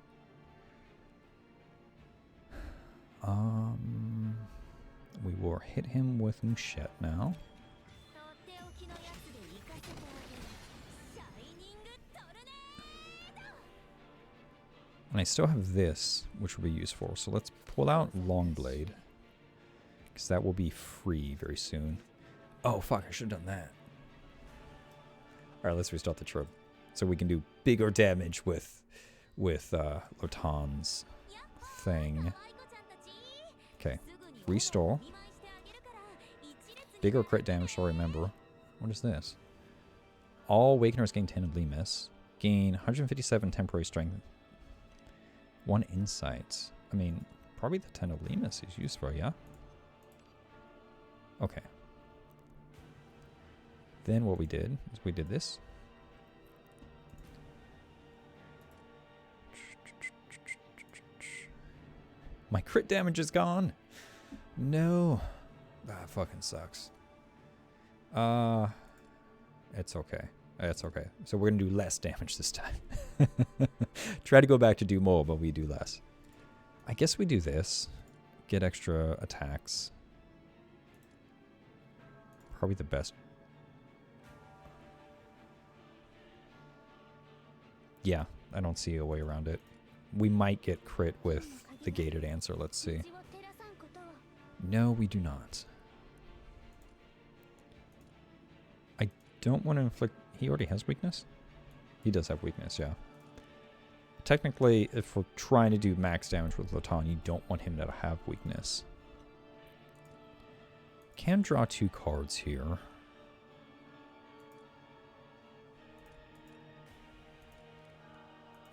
We will hit him with Mouchette now. And I still have this, which will be useful. So let's pull out Longblade. Because that will be free very soon. Oh, fuck, I should have done that. Alright, let's restart the trip. So we can do bigger damage with Lotan's thing. Okay, restore. Bigger crit damage, so remember. What is this? All Awakeners gain 10 Lemus. Gain 157 temporary strength. 1 insight. I mean, probably the 10 of Lemus is useful, yeah? Okay. Then what we did is we did this. My crit damage is gone. No. That fucking sucks. It's okay. It's okay. So we're going to do less damage this time. Try to go back to do more, but we do less. I guess we do this. Get extra attacks. Probably the best. Yeah, I don't see a way around it. We might get crit with the gated answer. Let's see. No, we do not. I don't want to inflict... He already has weakness? He does have weakness, yeah. Technically, if we're trying to do max damage with Lotan, you don't want him to have weakness. Can draw 2 cards here.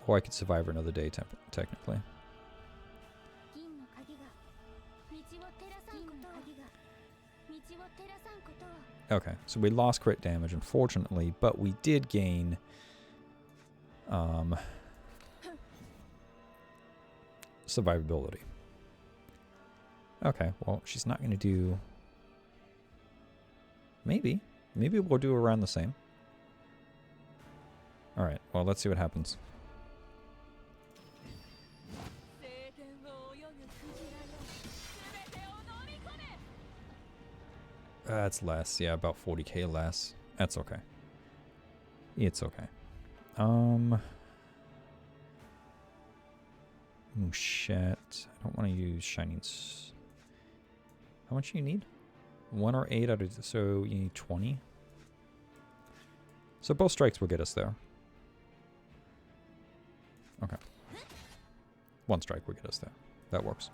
Or I could survive another day, technically. Okay, so we lost crit damage, unfortunately, but we did gain survivability. Okay, well, she's not going to do... Maybe. Maybe we'll do around the same. Alright, well, let's see what happens. That's less. Yeah, about 40k less. That's okay. It's okay. Mouchette. I don't want to use Shining... How much do you need? 1 or 8 out of... So you need 20? So both strikes will get us there. Okay. 1 strike will get us there. That works.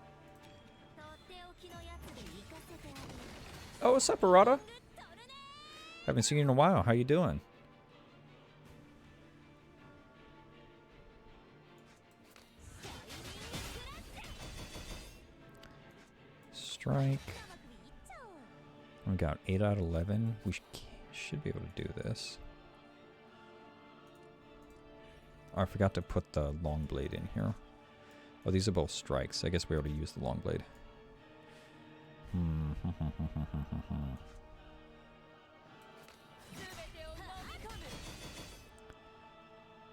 Oh, what's up, Arata? Haven't seen you in a while. How you doing? Strike. We got 8 out of 11. We should be able to do this. Oh, I forgot to put the long blade in here. Oh, these are both strikes. I guess we already used the long blade.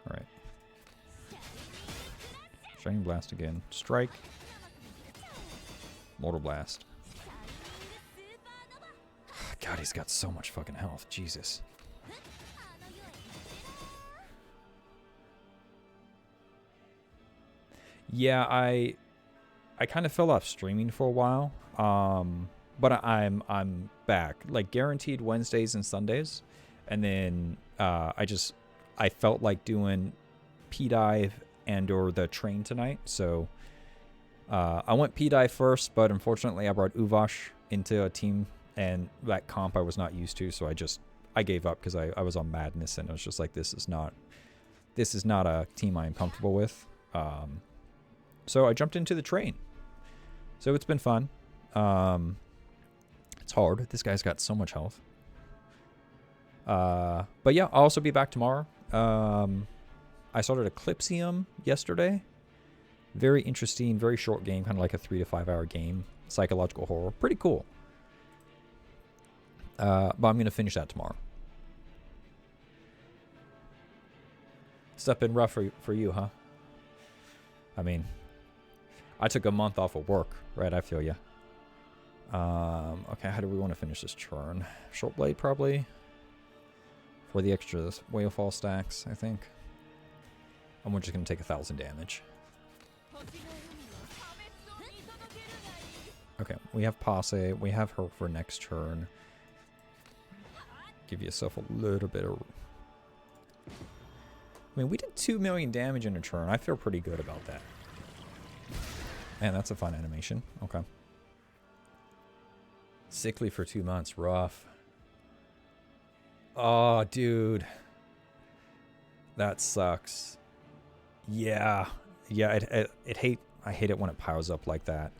Alright. Shining Blast again. Strike. Mortal Blast. God, he's got so much fucking health. Jesus. Yeah, I kind of fell off streaming for a while. But I'm back. Like guaranteed Wednesdays and Sundays. And then I felt like doing P dive and or the train tonight. So I went P dive first, but unfortunately I brought Uvash into a team and that comp I was not used to, so I gave up because I was on Madness and I was just like, this is not a team I'm comfortable with. So I jumped into the train. So it's been fun. It's hard. This guy's got so much health. But yeah, I'll also be back tomorrow. I started Eclipsium yesterday. Very interesting, very short game, kind of like a 3 to 5 hour game. Psychological horror. Pretty cool. But I'm going to finish that tomorrow. Stuff been rough for you, huh? I mean, I took a month off of work, right? I feel you. Okay, how do we want to finish this churn? Short blade, probably. For the extra whalefall stacks, I think. And we're just going to take 1,000 damage. Okay, we have Passe. We have her for next turn. Give yourself a little bit of... I mean, we did 2 million damage in a turn. I feel pretty good about that. Man, that's a fun animation. Okay. Sickly for 2 months. Rough. Oh, dude. That sucks. Yeah. Yeah, I hate it when it piles up like that.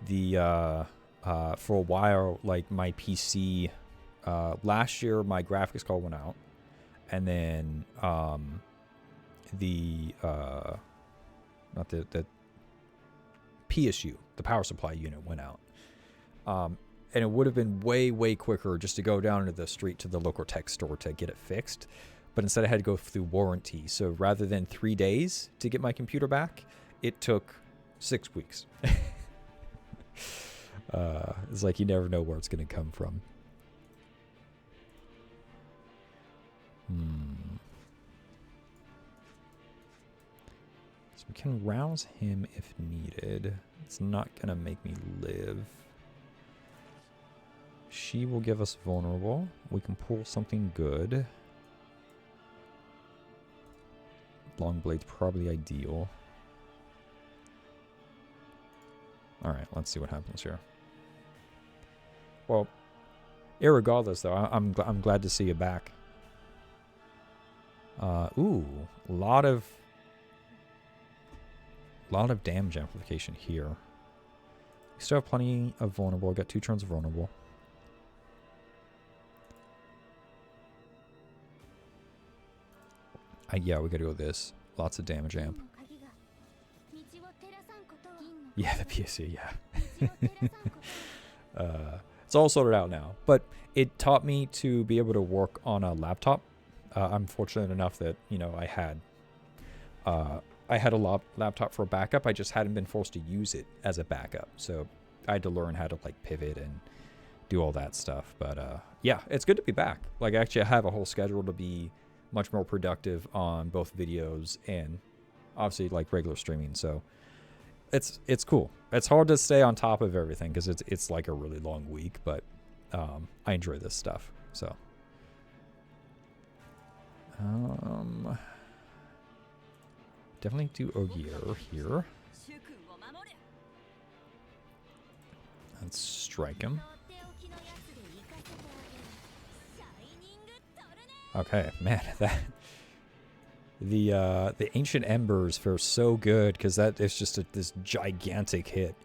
For a while, like my PC, last year my graphics card went out, and then the PSU, the power supply unit, went out. And it would have been way quicker just to go down into the street to the local tech store to get it fixed. But instead I had to go through warranty. So rather than 3 days to get my computer back, it took 6 weeks. It's like you never know where it's going to come from. So we can rouse him if needed. It's not going to make me live. She will give us vulnerable. We can pull something good. Long blade's probably ideal. Alright, let's see what happens here. Well, irregardless though, I'm glad to see you back. Ooh, a lot of damage amplification here. We still have plenty of vulnerable. We've got 2 turns of vulnerable. Yeah, we gotta go with this. Lots of damage amp. Yeah, the PSC, yeah. It's all sorted out now. But it taught me to be able to work on a laptop. I'm fortunate enough that, you know, I had a laptop for a backup. I just hadn't been forced to use it as a backup. So I had to learn how to, like, pivot and do all that stuff. But, yeah, it's good to be back. Like, actually, I have a whole schedule to be much more productive on both videos and obviously like regular streaming. So it's cool. It's hard to stay on top of everything because it's like a really long week, but I enjoy this stuff. So definitely do Ogier here. Let's strike him. Okay, man, that the Ancient Embers feel so good because that is just this gigantic hit.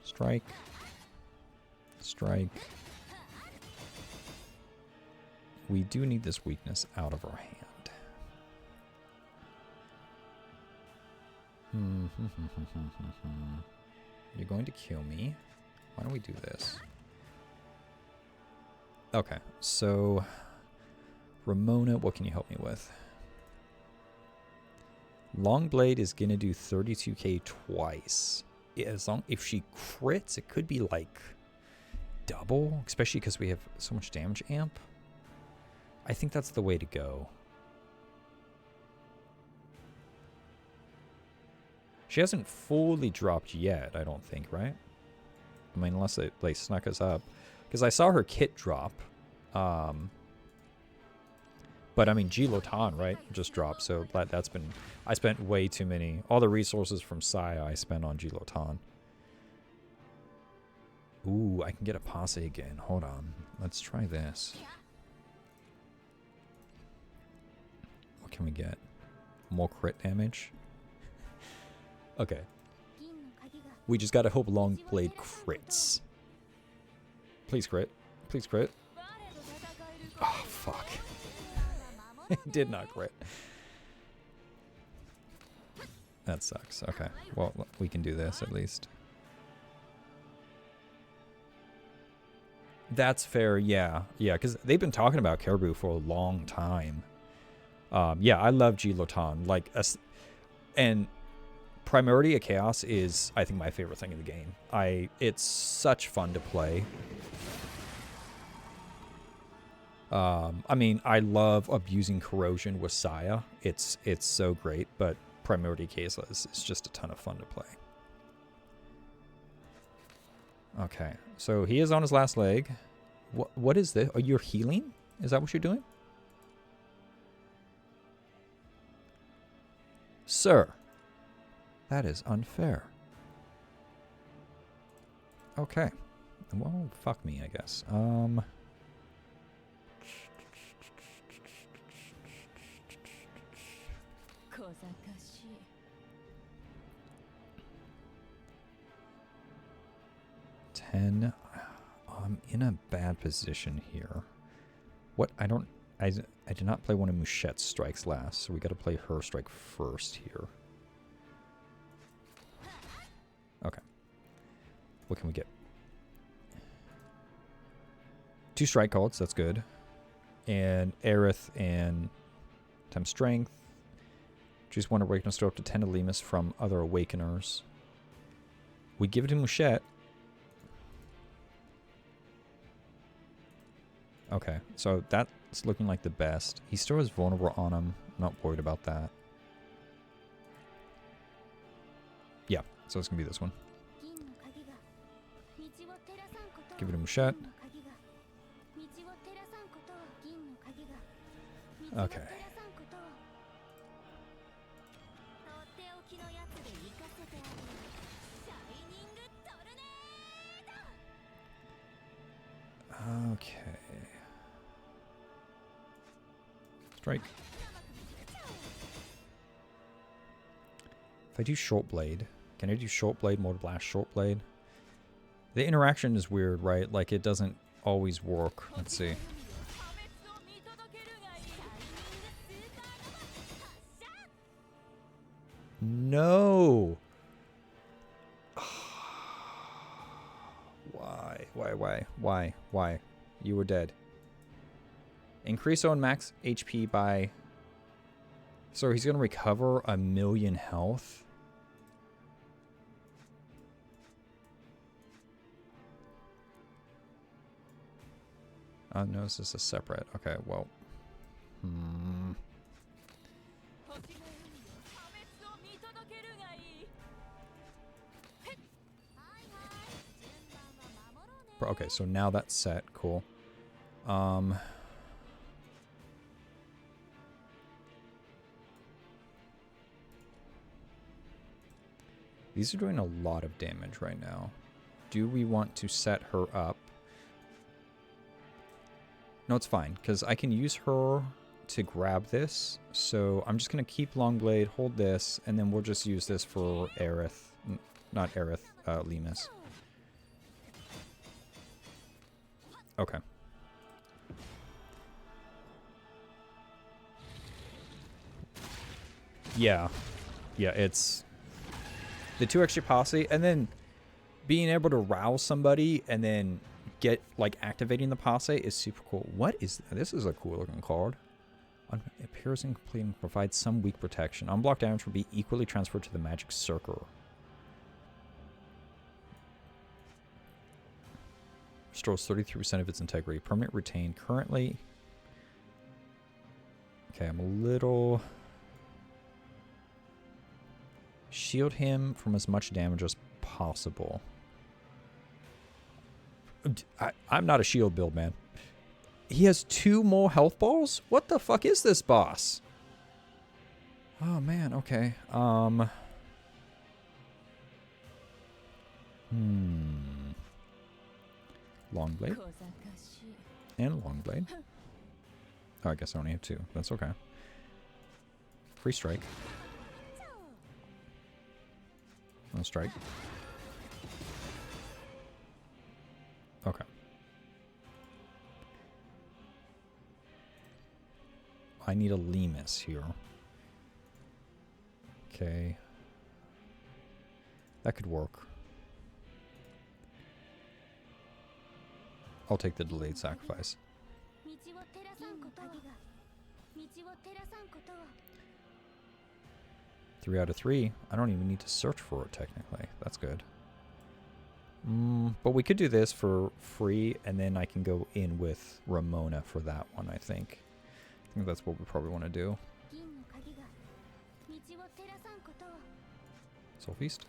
Strike. We do need this weakness out of our hand. You're going to kill me. Why don't we do this? Okay, so Ramona, what can you help me with? Longblade is gonna do 32k twice. If she crits, it could be like double, especially because we have so much damage amp. I think that's the way to go. She hasn't fully dropped yet, I don't think, right? I mean, unless they snuck us up. Because I saw her kit drop. But I mean, Lotan, right? Just dropped. So that's been... I spent way too many... All the resources from Saya I spent on Lotan. Ooh, I can get a posse again. Hold on. Let's try this. What can we get? More crit damage? Okay. We just gotta hope Long Blade crits. Please crit. Please crit. Oh, fuck. It did not crit. That sucks. Okay. Well, we can do this at least. That's fair, yeah. Yeah, because they've been talking about Caribou for a long time. Yeah, I love Lotan. Like, and Primordia of Chaos is, I think, my favorite thing in the game. It's such fun to play. I mean, I love abusing corrosion with Saya. It's so great, but Primordia of Chaos is just a ton of fun to play. Okay, so he is on his last leg. What is this? Are you healing? Is that what you're doing? Sir, that is unfair. Okay. Well, fuck me, I guess. 10. I'm in a bad position here. What? I did not play one of Mouchette's strikes last, so we got to play her strike first here. Okay. What can we get? 2 strike cards, that's good. And Aerith and time strength. Choose one awakener, store up to 10 Alemus from other awakeners. We give it to Mouchette. Okay, so that's looking like the best. He still has vulnerable on him. I'm not worried about that. Yeah, so it's going to be this one. Give it to Mouchette. Okay. Okay. Strike. If I do short blade, can I do short blade, more blast short blade? The interaction is weird, right? Like it doesn't always work. Let's see. No. Why? You were dead. Increase own max HP by... So he's going to recover 1,000,000 health. Oh, no, this is a separate. Okay, well. Okay, so now that's set. Cool. These are doing a lot of damage right now. Do we want to set her up? No, it's fine, because I can use her to grab this. So I'm just going to keep Longblade, hold this, and then we'll just use this for Aerith. Not Aerith, Lemus. Okay. Yeah. Yeah, it's... The 2 extra posse, and then being able to rouse somebody and then get, like, activating the posse is super cool. What is... This is a cool looking card. Appears incomplete and provides some weak protection. Unblocked damage will be equally transferred to the magic circle. Restores 33% of its integrity. Permanent retain. Currently... Okay, I'm a little... shield him from as much damage as possible. I'm not a shield build, man. He has 2 more health balls? What the fuck is this boss? Oh, man, okay. Long blade. And long blade. Oh, I guess I only have 2. That's okay. Free strike. No strike. Okay. I need a Lemus here. Okay. That could work. I'll take the delayed sacrifice. 3 out of 3. I don't even need to search for it technically. That's good. But we could do this for free, and then I can go in with Ramona for that one, I think. I think that's what we probably want to do. Soul Feast.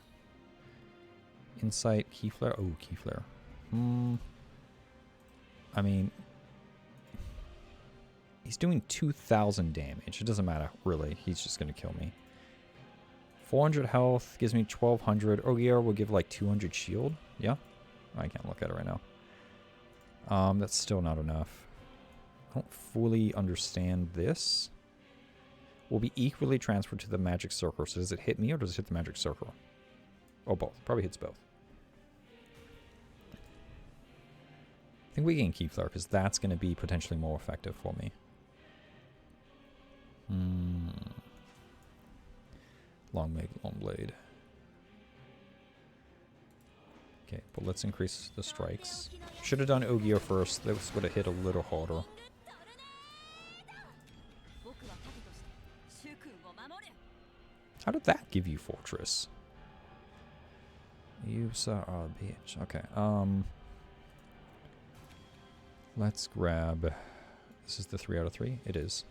Insight, Key Flare. Oh, Key Flare. I mean, he's doing 2,000 damage. It doesn't matter, really. He's just going to kill me. 400 health gives me 1,200. Ogier will give like 200 shield. Yeah? I can't look at it right now. That's still not enough. I don't fully understand this. Will be equally transferred to the magic circle. So does it hit me or does it hit the magic circle? Oh, both. Probably hits both. I think we can keep Flare because that's going to be potentially more effective for me. Long blade. Okay, but let's increase the strikes. Should have done Ogier first. This would have hit a little harder. How did that give you Fortress? You saw a bitch. Okay. Let's grab. This is the 3 out of 3. It is.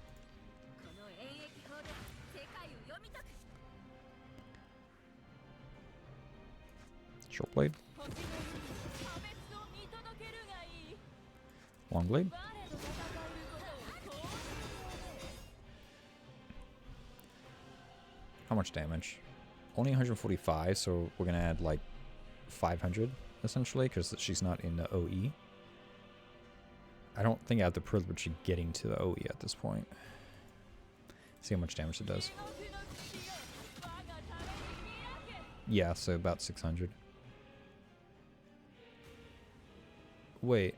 Short blade. Long blade. How much damage? Only 145, so we're gonna add like 500 essentially because she's not in the OE. I don't think I have the privilege of getting to the OE at this point. See how much damage it does. Yeah, so about 600. Wait.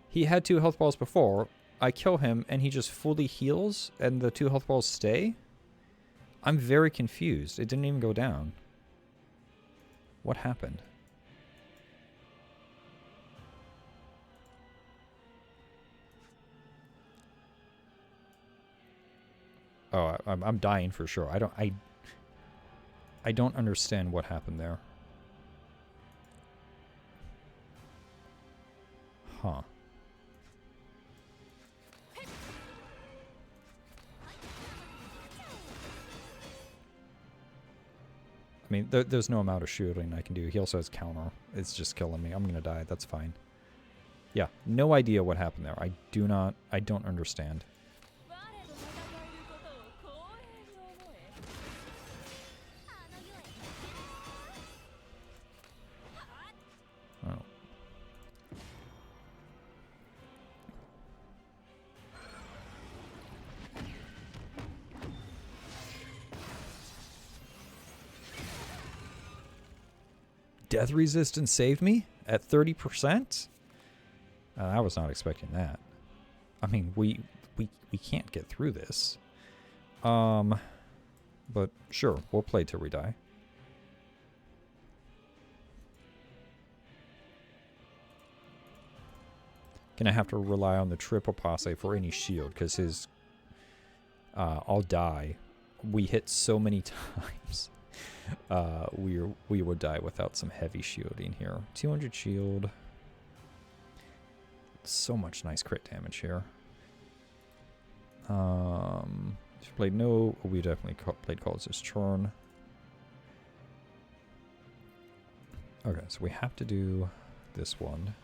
He had 2 health balls before. I kill him and he just fully heals and the 2 health balls stay? I'm very confused. It didn't even go down. What happened? Oh, I'm dying for sure. I don't understand what happened there. Huh. I mean, there's no amount of shooting I can do. He also has counter. It's just killing me. I'm gonna die. That's fine. Yeah, no idea what happened there. I don't understand. Oh. Death resistance saved me at 30%? I was not expecting that. I mean, we can't get through this. But sure, we'll play till we die. Gonna have to rely on the triple passe for any shield, because his... I'll die. We hit so many times. We would die without some heavy shielding here. 200 shield. So much nice crit damage here. She played no. We definitely played cards this turn. Okay, so we have to do this one.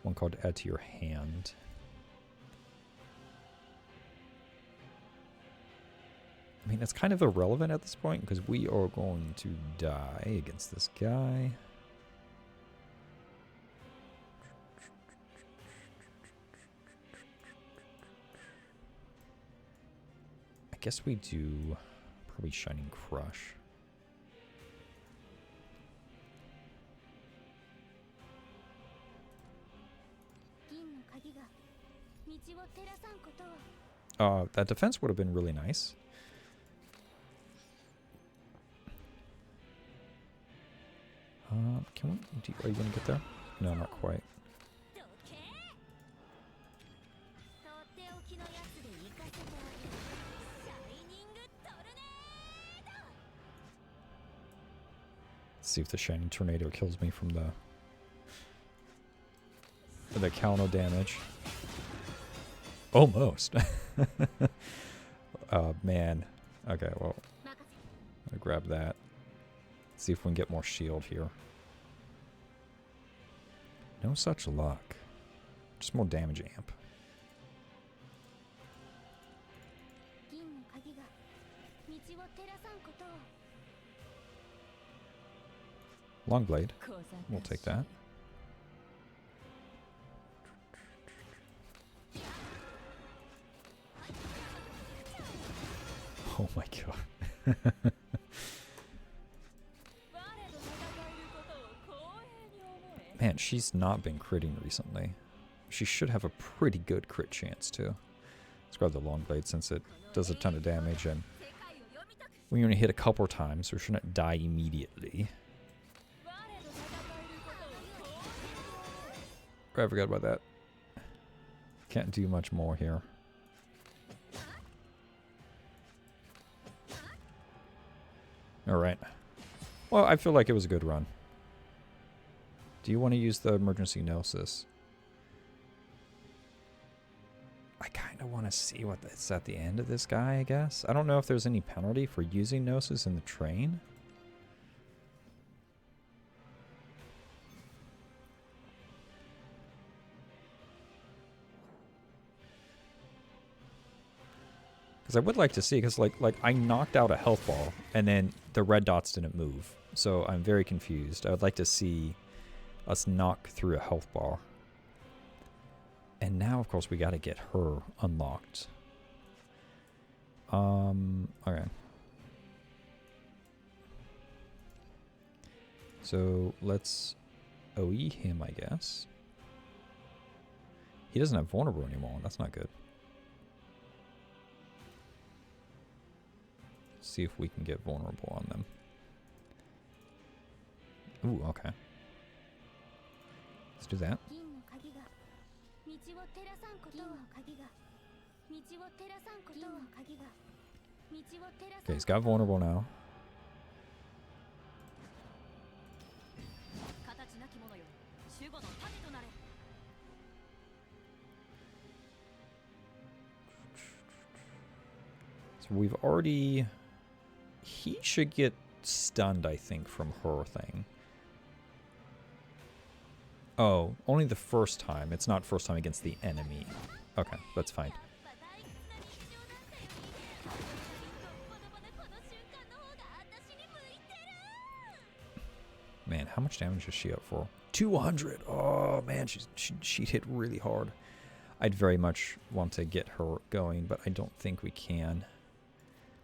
One card to add to your hand. I mean, it's kind of irrelevant at this point because we are going to die against this guy. I guess we do probably Shining Crush. That defense would have been really nice. Can we? Are you gonna get there? No, not quite. Let's see if the Shining Tornado kills me from the counter damage. Almost. Oh man. Okay, well, I'll grab that. See if we can get more shield here. No such luck. Just more damage amp. Long blade. We'll take that. Oh my god. Man, she's not been critting recently. She should have a pretty good crit chance too. Let's grab the long blade since it does a ton of damage and we only hit a couple times, so we shouldn't die immediately. I forgot about that. Can't do much more here. Alright. Well, I feel like it was a good run. Do you want to use the emergency gnosis? I kind of want to see what's at the end of this guy, I guess. I don't know if there's any penalty for using gnosis in the train. Because I would like to see, because like I knocked out a health ball, and then the red dots didn't move. So I'm very confused. I would like to see us knock through a health bar. And now, of course, we got to get her unlocked. Okay. So let's OE him, I guess. He doesn't have vulnerable anymore. That's not good. See if we can get vulnerable on them. Ooh, okay. Let's do that. Okay, he's got vulnerable now. So we've already... He should get stunned, I think, from her thing. Oh, only the first time. It's not first time against the enemy. Okay, that's fine. Man, how much damage is she up for? 200! Oh, man, she hit really hard. I'd very much want to get her going, but I don't think we can.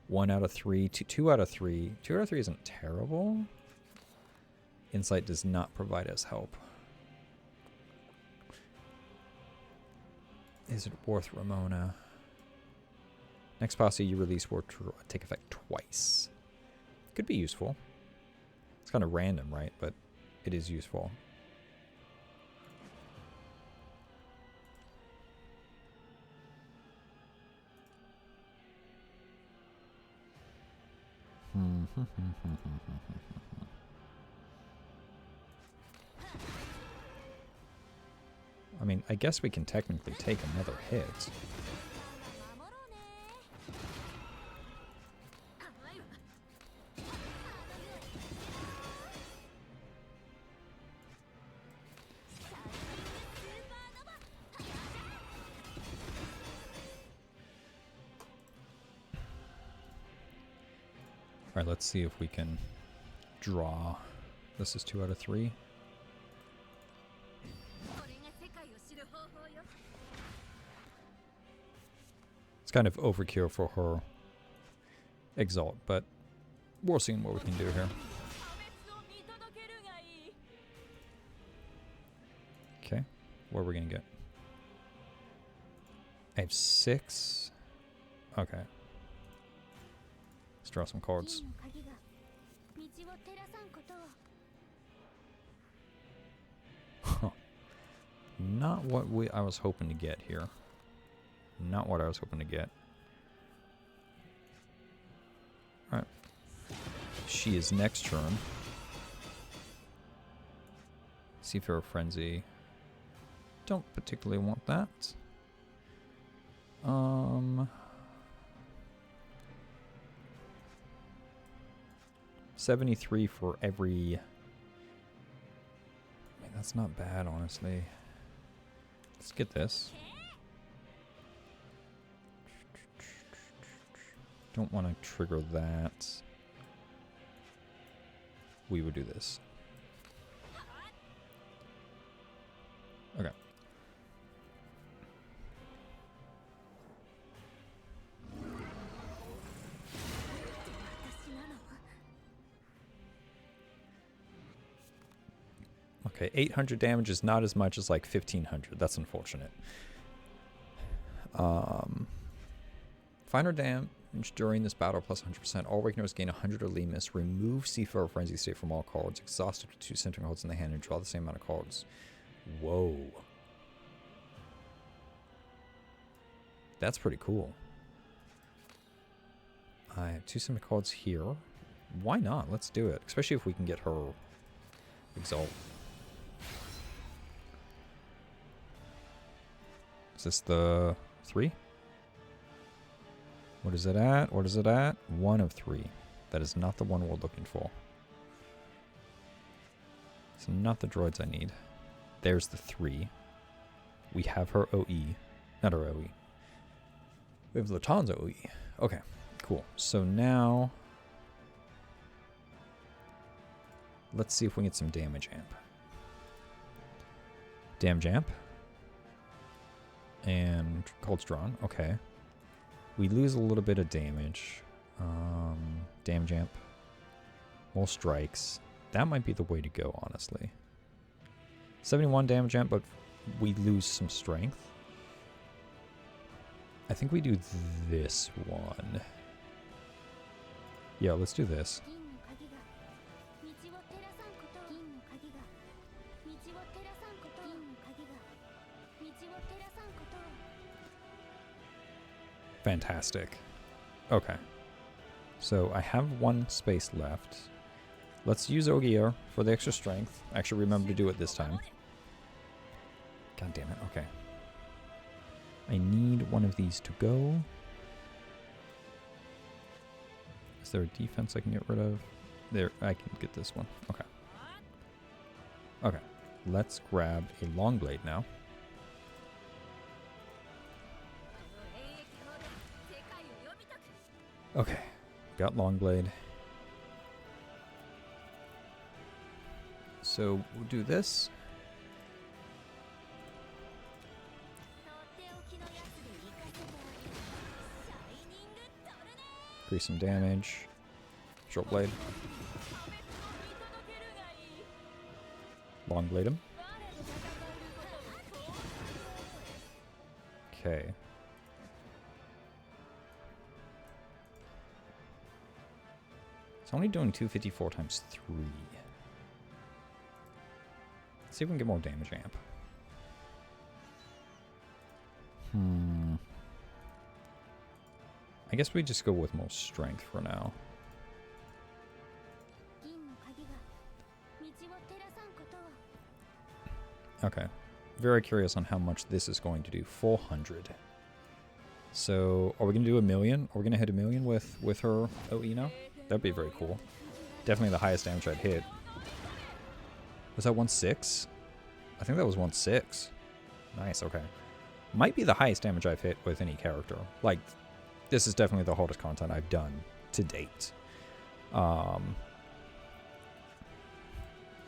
1 out of 3, 2 out of 3. 2 out of 3 isn't terrible. Insight does not provide us help. Is it worth Ramona? Next posse you release will take effect twice. Could be useful. It's kind of random, right? But it is useful. I mean, I guess we can technically take another hit. Alright, let's see if we can draw. This is 2 out of 3. It's kind of overkill for her Exalt, but we're seeing what we can do here. Okay, what are we gonna get? I have 6. Okay. Let's draw some cards. Not what I was hoping to get here. Not what I was hoping to get. Alright. She is next turn. Seafarer Frenzy. Don't particularly want that. 73 for every... I mean, that's not bad, honestly. Let's get this. Don't want to trigger that. We would do this. Okay. Okay, 800 damage is not as much as like 1500. That's unfortunate. Finer damage during this battle plus 100%. All Awakeners gain 100 or Lemus. Remove Seafarer Frenzy State from all cards. Exhaust up to 2 centering holds in the hand and draw the same amount of cards. Whoa. That's pretty cool. I have 2 centering cards here. Why not? Let's do it. Especially if we can get her Exalt. Is this the 3? What is it at? What is it at? 1 of 3. That is not the one we're looking for. It's not the droids I need. There's the 3. We have her OE. Not her OE. We have Latan's OE. Okay, cool. So now... let's see if we can get some damage amp. Damage amp. And Cold's drawn. Okay. We lose a little bit of damage. Damage amp. More strikes. That might be the way to go, honestly. 71 damage amp, but we lose some strength. I think we do this one. Yeah, let's do this. Fantastic. Okay. So I have 1 space left. Let's use Ogier for the extra strength. Actually, remember to do it this time. God damn it. Okay. I need one of these to go. Is there a defense I can get rid of? There, I can get this one. Okay. Okay. Let's grab a long blade now. Okay, got long blade. So we'll do this. Increase some damage. Short blade. Long blade him. Okay. It's only doing 254 times 3. Let's see if we can get more damage amp. I guess we just go with more strength for now. Okay. very curious on how much this is going to do. 400. So, are we going to do 1 million? Are we going to hit 1 million with her OE now? That'd be very cool. Definitely the highest damage I'd hit. Was that 1.6? I think that was 1.6. Nice, okay. Might be the highest damage I've hit with any character. Like, this is definitely the hardest content I've done to date. And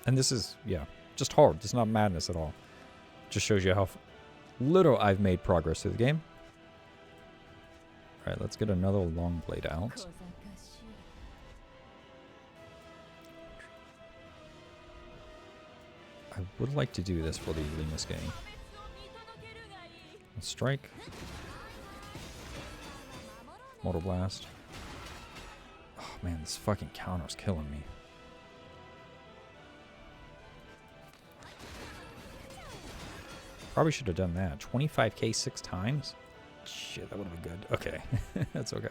this is, yeah, just hard. It's not madness at all. Just shows you how little I've made progress through the game. Alright, let's get another long blade out. I would like to do this for the Lemus game. Let's strike. Mortal Blast. Oh man, this fucking counter's killing me. Probably should have done that. 25k 6 times? Shit, that would have been good. Okay. That's okay.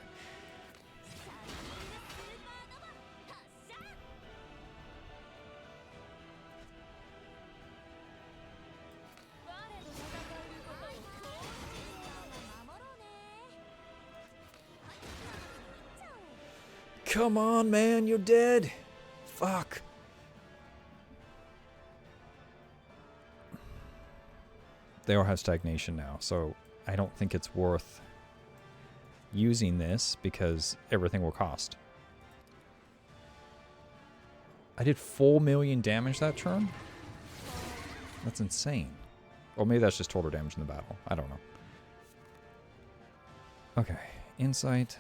Come on, man, you're dead. Fuck. They all have stagnation now, so I don't think it's worth using this because everything will cost. I did 4 million damage that turn? That's insane. Or maybe that's just total damage in the battle. I don't know. Okay, insight.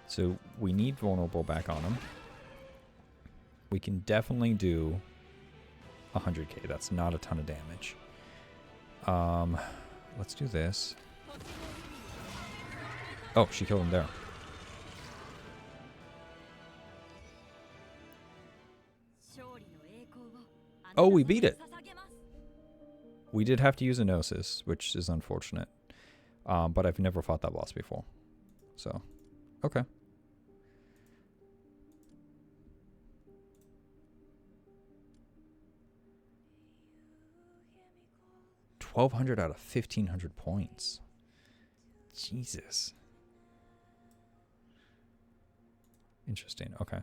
So we need vulnerable back on him. We can definitely do 100k. That's not a ton of damage. Let's do this. Oh, she killed him there. Oh, we beat it. We did have to use a Gnosis, which is unfortunate. But I've never fought that boss before. So, okay. $1,200 out of 1,500 points. Jesus. Interesting. Okay.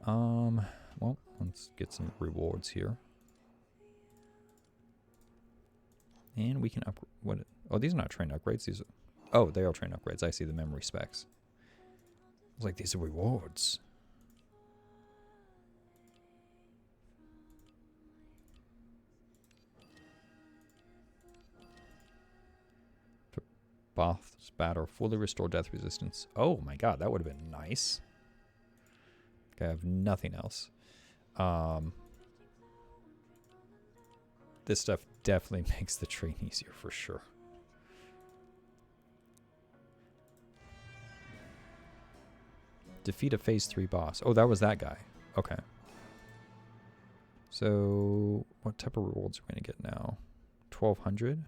Well, let's get some rewards here. And we can upgrade. What? Oh, these are not train upgrades. These are. Oh, they are train upgrades. I see the memory specs. I was like, these are rewards. Boss batter, fully restore death resistance. Oh my god, that would have been nice. Okay, I have nothing else. This stuff definitely makes the train easier for sure. Defeat a phase 3 boss. Oh, that was that guy. Okay. So, what type of rewards are we going to get now? 1,200?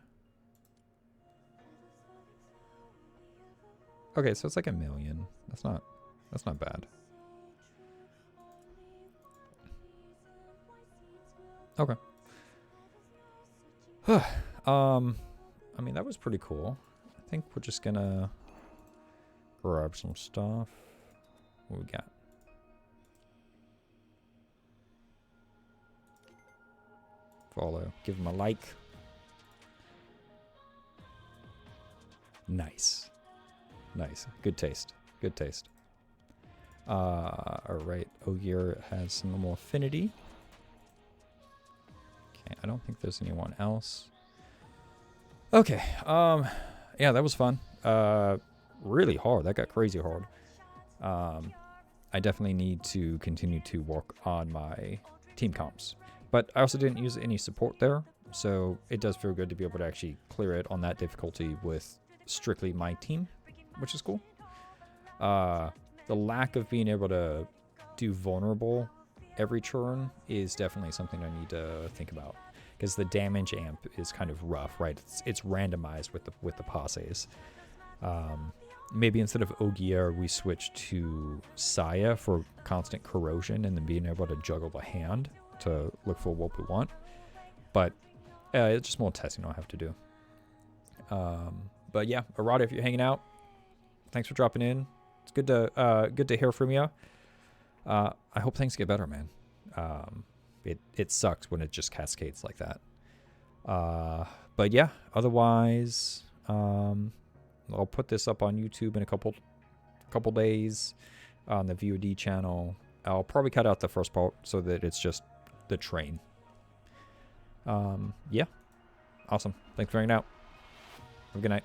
Okay, so it's like 1 million. That's not bad. Okay. I mean, that was pretty cool. I think we're just gonna grab some stuff. What we got? Follow. Give him a like. Nice. Nice. Good taste. Good taste. Alright. Ogier has some more affinity. Okay, I don't think there's anyone else. Okay. Yeah, that was fun. Really hard. That got crazy hard. I definitely need to continue to work on my team comps. But I also didn't use any support there, so it does feel good to be able to actually clear it on that difficulty with strictly my team, which is cool. The lack of being able to do vulnerable every turn is definitely something I need to think about, because the damage amp is kind of rough, right? It's randomized with the passes. maybe instead of Ogier, we switch to Saya for constant corrosion and then being able to juggle the hand to look for what we want. But it's just more testing I'll have to do. But yeah, Arata, if you're hanging out, thanks for dropping in. It's good to hear from you. I hope things get better, man. It sucks when it just cascades like that. But yeah, otherwise, I'll put this up on YouTube in a couple days on the VOD channel. I'll probably cut out the first part so that it's just the train. Yeah, awesome. Thanks for hanging out. Have a good night.